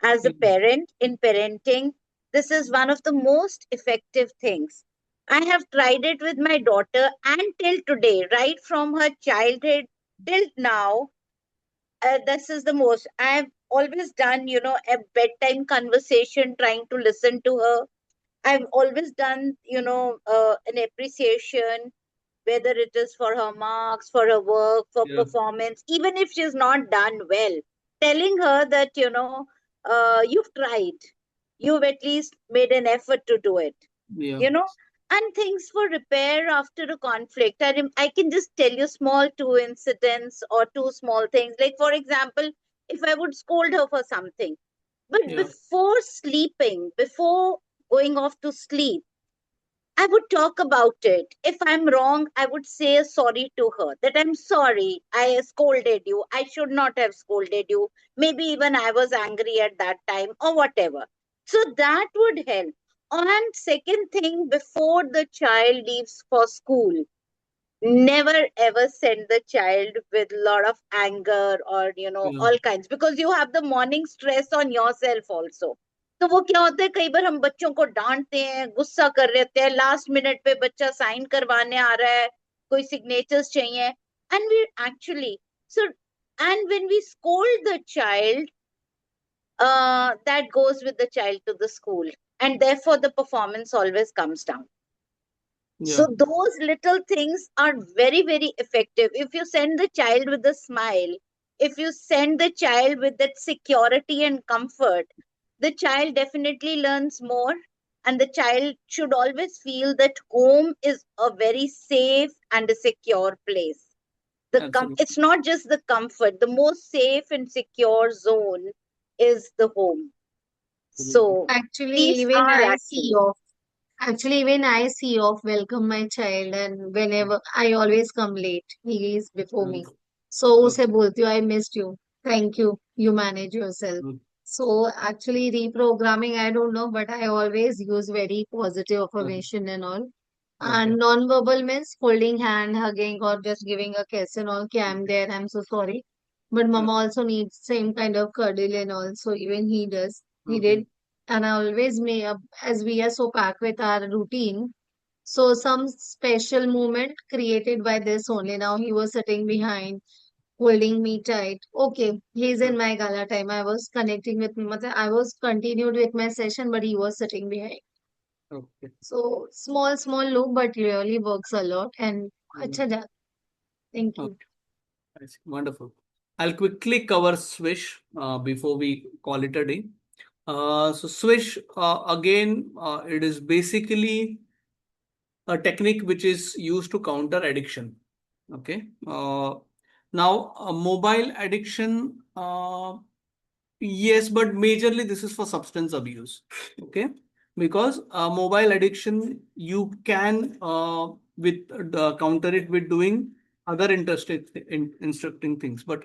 As a Mm. parent in parenting, this is one of the most effective things. I have tried it with my daughter, and till today, right from her childhood till now, this is the most. I've always done, a bedtime conversation, trying to listen to her. I've always done, an appreciation, whether it is for her marks, for her work, for Yeah. performance, even if she's not done well, telling her that, you've tried, you've at least made an effort to do it, Yeah. and things for repair after a conflict. I can just tell you small two incidents or two small things. Like, for example, if I would scold her for something, but Yeah. before sleeping, before going off to sleep, I would talk about it. If I'm wrong, I would say sorry to her that I'm sorry, I scolded you. I should not have scolded you. Maybe even I was angry at that time or whatever. So that would help. And second thing, before the child leaves for school, never ever send the child with a lot of anger or Yeah. all kinds, because you have the morning stress on yourself also. तो वो क्या होता है, कई बार हम बच्चों को डांटते हैं, गुस्सा कर रहते हैं, लास्ट मिनट पे बच्चा साइन करवाने आ रहा है, कोई सिग्नेचर्स चाहिए, and we actually so and when we scold the child, that goes with the child to the school, and therefore the performance always comes down. Yeah. So those little things are very, very effective. If you send the child with a smile, if you send the child with that security and comfort, the child definitely learns more. And the child should always feel that home is a very safe and a secure place. Absolutely. It's not just the comfort. The most safe and secure zone is the home. So actually these even are I see actually. off. Actually, even I see off welcome my child, and whenever I always come late, he is before me. So उसे बोलती हूँ I missed you. Thank you. You manage yourself. Okay. So actually reprogramming, I don't know, but I always use very positive Okay. affirmation and all. Okay. And non-verbal means holding hand, hugging, or just giving a kiss and all. Okay, I'm there. I'm so sorry. But mama also needs same kind of cuddle and all. So even he does. He Okay. did. And I always make up as we are so packed with our routine. So some special moment created by this only. Now he was sitting behind, holding me tight. Okay, he's in my gala time. I was connecting with, I was continued with my session, but he was sitting behind. Okay. So small look, but really works a lot. And अच्छा जा. Thank you. Okay. I see. Wonderful. I'll quickly cover Swish before we call it a day. So Swish, again, it is basically a technique which is used to counter addiction. Okay. Now, mobile addiction, yes, but majorly this is for substance abuse. Okay. because mobile addiction, you can counter it with doing other instructing things, but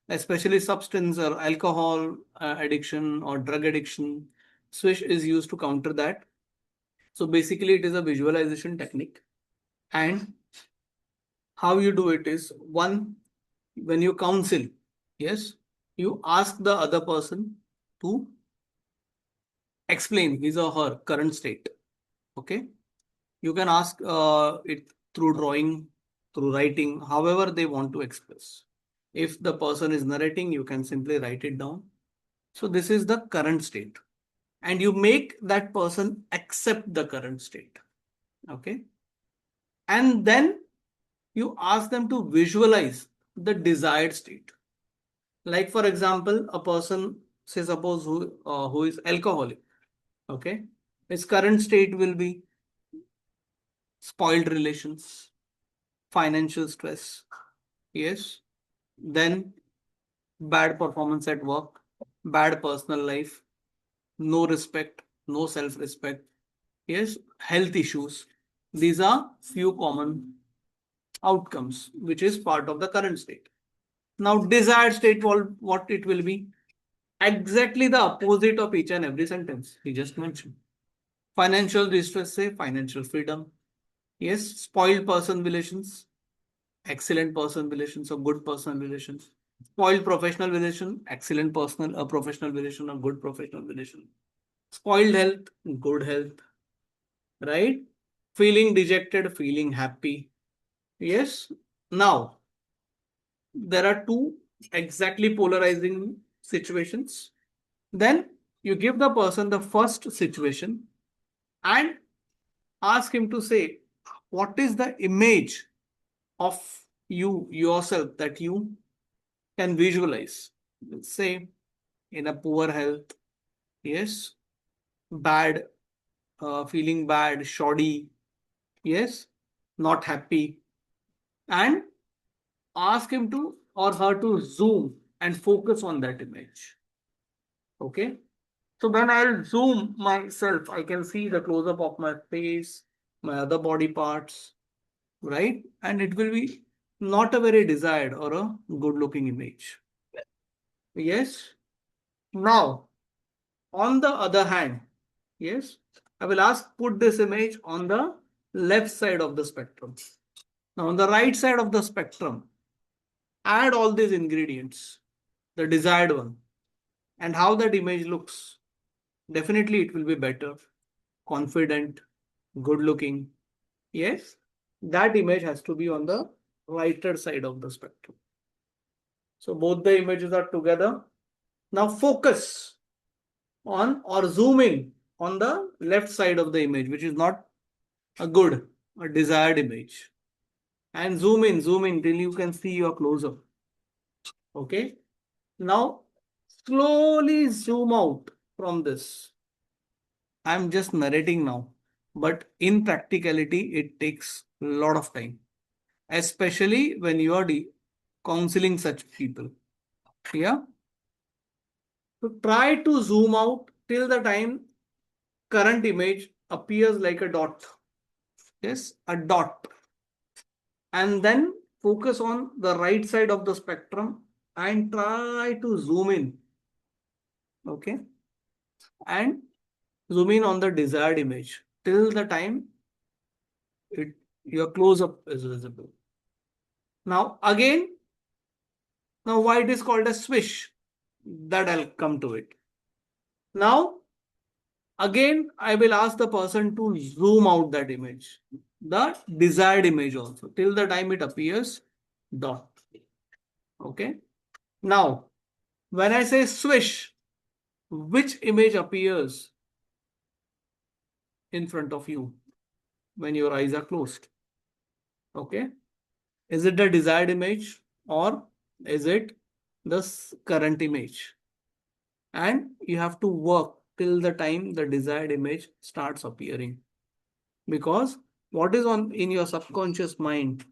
especially substance or alcohol addiction or drug addiction, swish is used to counter that. So basically it is a visualization technique. And how you do it is, one, when you counsel, yes, you ask the other person to explain his or her current state. Okay. You can ask it through drawing, through writing, however they want to express. If the person is narrating, you can simply write it down. So this is the current state. And you make that person accept the current state. Okay. And then you ask them to visualize the desired state. Like, for example, a person, say, suppose who is alcoholic. Okay. His current state will be spoiled relations, financial stress. Yes. Then bad performance at work, bad personal life, no respect, no self-respect. Yes. Health issues. These are few common outcomes, which is part of the current state. Now, desired state, what it will be? Exactly the opposite of each and every sentence he just mentioned. Financial distress, say financial freedom. Yes, spoiled person relations, excellent person relations or good person relations. Spoiled professional relation, excellent personal professional relation or good professional relation. Spoiled health, good health, right? Feeling dejected, feeling happy. Yes. Now, there are two exactly polarizing situations. Then you give the person the first situation and ask him to say, what is the image of yourself that you can visualize? Let's say in a poor health, yes, bad, feeling bad, shoddy, yes, not happy, and ask him to or her to zoom and focus on that image. Okay. So when I'll zoom myself, I can see the close up of my face, my other body parts, right? And it will be not a very desired or a good looking image. Yes. Now, on the other hand, yes, I will ask put this image on the left side of the spectrum. Now, on the right side of the spectrum, add all these ingredients, the desired one, and how that image looks. Definitely, it will be better, confident, good looking. Yes, that image has to be on the righter side of the spectrum. So both the images are together. Now focus on or zoom in on the left side of the image, which is not a good or desired image. And zoom in till you can see your close-up. Okay. Now slowly zoom out from this. I'm just narrating now, but in practicality, it takes a lot of time, especially when you are counseling such people. Yeah. So try to zoom out till the time current image appears like a dot. Yes, a dot. And then focus on the right side of the spectrum and try to zoom in. Okay. And zoom in on the desired image till the time your close up is visible. Now again, now why it is called a swish? That I'll come to it. Now again, I will ask the person to zoom out that image, the desired image also, till the time it appears dot. Okay. Now, when I say swish, which image appears in front of you when your eyes are closed? Okay. Is it the desired image or is it the current image? And you have to work till the time the desired image starts appearing. Because what is on in your subconscious mind,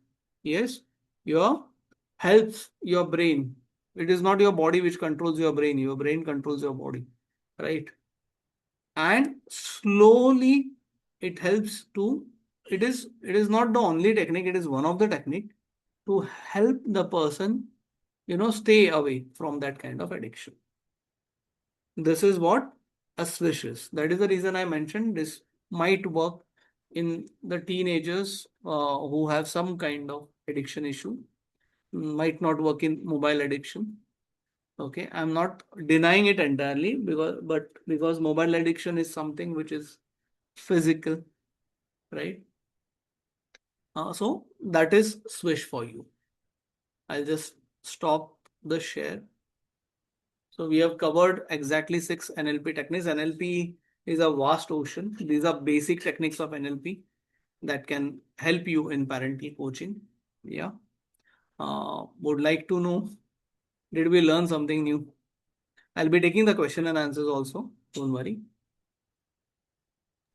yes, your helps your brain. It is not your body which controls your brain controls your body, right? and slowly it helps to, it is not the only technique, it is one of the technique to help the person, stay away from that kind of addiction. This is what a swish is. That is the reason I mentioned this might work in the teenagers who have some kind of addiction issue, might not work in mobile addiction. Okay, I'm not denying it entirely, because mobile addiction is something which is physical, right? So that is swish for you. I'll just stop the share. So we have covered exactly 6 NLP techniques. NLP is a vast ocean. These are basic techniques of NLP that can help you in parental coaching. Yeah. Would like to know, did we learn something new? I'll be taking the question and answers also. Don't worry.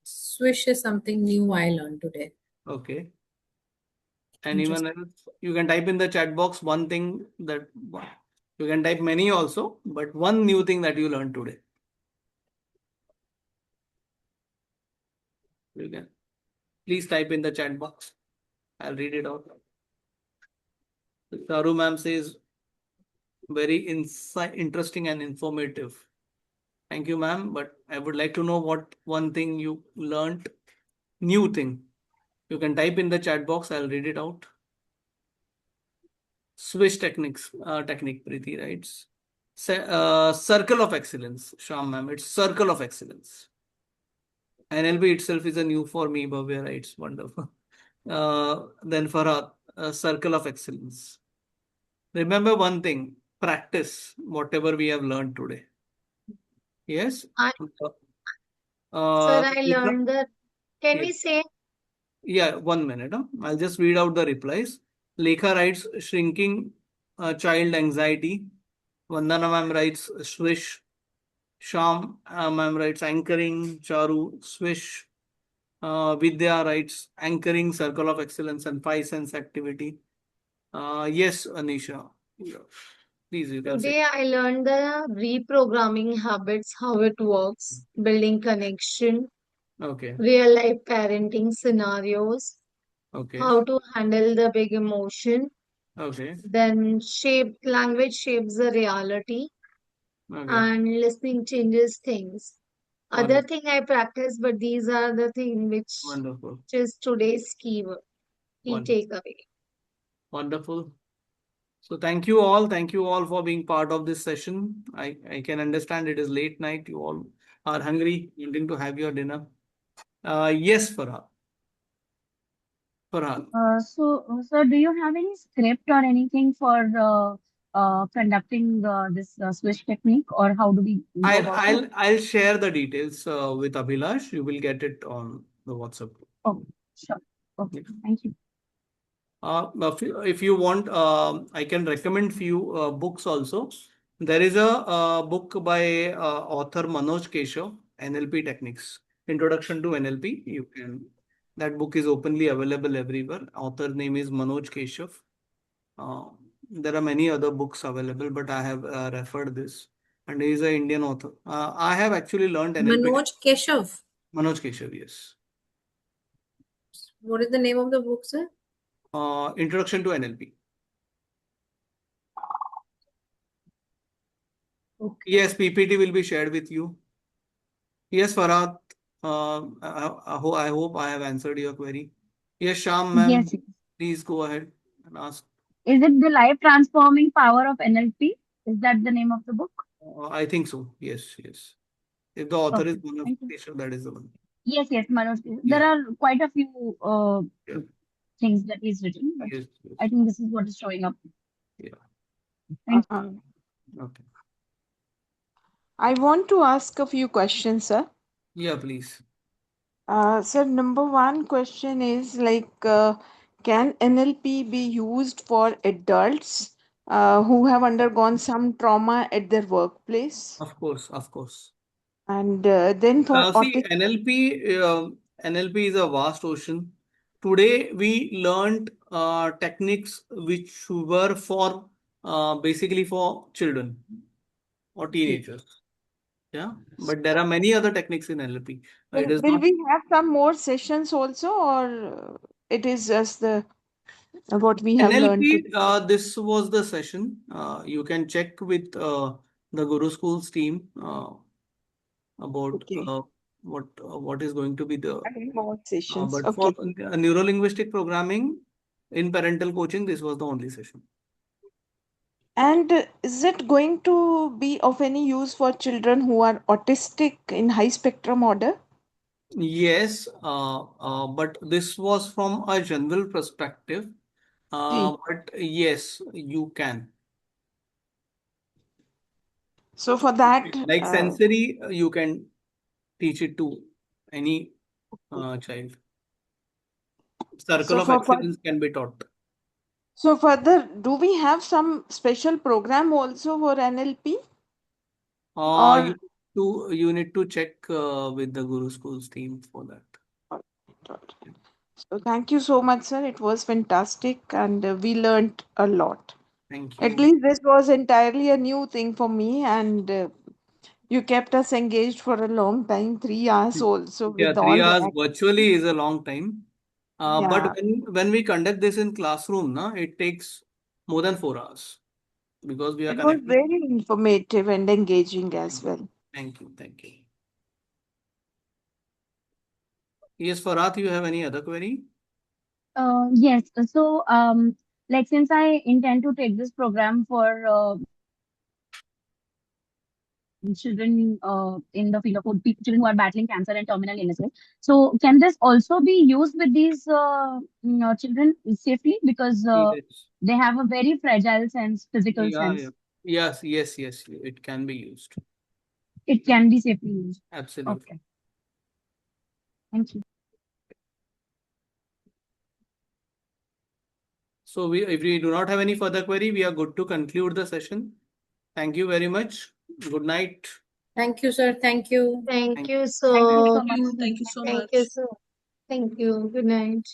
Swish is something new I learned today. Okay. Anyone else? You can type in the chat box one thing that you can type many also, but one new thing that you learned today. You can please type in the chat box. I'll read it out. Taru ma'am says very interesting and informative. Thank you, ma'am. But I would like to know what one thing you learned, new thing. You can type in the chat box. I'll read it out. Swish techniques, technique, Preeti writes. Circle of excellence, Sham ma'am. It's circle of excellence. NLP itself is a new for me, Bhavya writes. Wonderful. Then Farhad, circle of excellence. Remember one thing, practice whatever we have learned today. Yes? Sir, I Lekha? learned that. Can we Yes. say? Yeah, 1 minute. I'll just read out the replies. Lekha writes shrinking child anxiety. Vandana ma'am writes swish. Sham ma'am writes anchoring. Charu swish. Vidya writes anchoring, circle of excellence, and 5 sense activity. Yes, Anisha. Yeah. Please, you can say. Today I learned the reprogramming habits, how it works, building connection, Okay. real life parenting scenarios, Okay. how to handle the big emotion. Okay. Then language shapes the reality, Okay. and listening changes things. Other Wonderful. thing I practice, but these are the thing which Wonderful. is today's key Wonderful. takeaway. Wonderful. So thank you all. Thank you all for being part of this session. I can understand it is late night. You all are hungry, wanting to have your dinner. Yes, Farhan. Farhan. So, do you have any script or anything for conducting this switch technique, or how do we go I'll about it? I'll I'll share the details with Abhilash. You will get it on the WhatsApp group. Oh, sure. Okay, thank you. If you want, I can recommend few books also. There is a book by author Manoj Keshav, NLP Techniques, Introduction to NLP. That book is openly available everywhere. Author name is Manoj Keshav. Uh, there are many other books available, but I have referred this. And he is an Indian author. I have actually learned NLP. Manoj Keshav. Manoj Keshav, yes. What is the name of the book, sir? Introduction to NLP. Okay. Yes, PPT will be shared with you. Yes, Farhat. I hope I have answered your query. Yes, Sham, ma'am, Yes. please go ahead and ask. Is it the life transforming power of NLP? Is that the name of the book? I think so. Yes, yes. If the author is Okay, Manoj thank you. Keshav, that is the one. Yes, Manoj. There Yeah. are quite a few Yeah. things that he's written, but Yes, yes. I think this is what is showing up. Yeah. Thank Uh, you. Okay. I want to ask a few questions, sir. Yeah, please. Sir, number one question is can NLP be used for adults who have undergone some trauma at their workplace? Of course, of course. And then for See, autism, NLP is a vast ocean. Today, we learned techniques which were for basically for children or okay. teenagers. Yeah, but there are many other techniques in NLP. It is Will not we have some more sessions also, or it is just the what we have learned today? NLP. This was the session. You can check with the Guru Schools team about Okay, what is going to be the. and more sessions. But for Okay. neuro-linguistic programming in parental coaching, this was the only session. And is it going to be of any use for children who are autistic in high spectrum order? Yes, but this was from a general perspective. See, But yes, you can. so for that, Like sensory, you can teach it to any child. so Circle of for excellence can be taught. so further, do we have some special program also for NLP? Or You need to check with the Guru Schools team for that. so thank you so much, sir. It was fantastic, and we learned a lot. Thank At you. least this was entirely a new thing for me, and you kept us engaged for a long time, 3 hours also Yeah, with all three the hours virtually is a long time. But yeah, when we conduct this in classroom, it takes more than 4 hours because we are it was connecting. very informative and engaging as well. Thank you. Thank you. Yes, Farhat, you have any other query? Yes. So, like since I intend to take this program for children in the field of children who are battling cancer and terminal illnesses. So, can this also be used with these children safely because Yes. they have a very fragile sense, physical Yeah, yeah. sense? Yes. It can be used. It can be safely used. Absolutely. Okay. Thank you. So if we do not have any further query, we are good to conclude the session. Thank you very much. Good night. Thank you, sir. Thank you. Thank Thank you Thank you so, so much. Thank you so thank you much. so, thank you. Good night.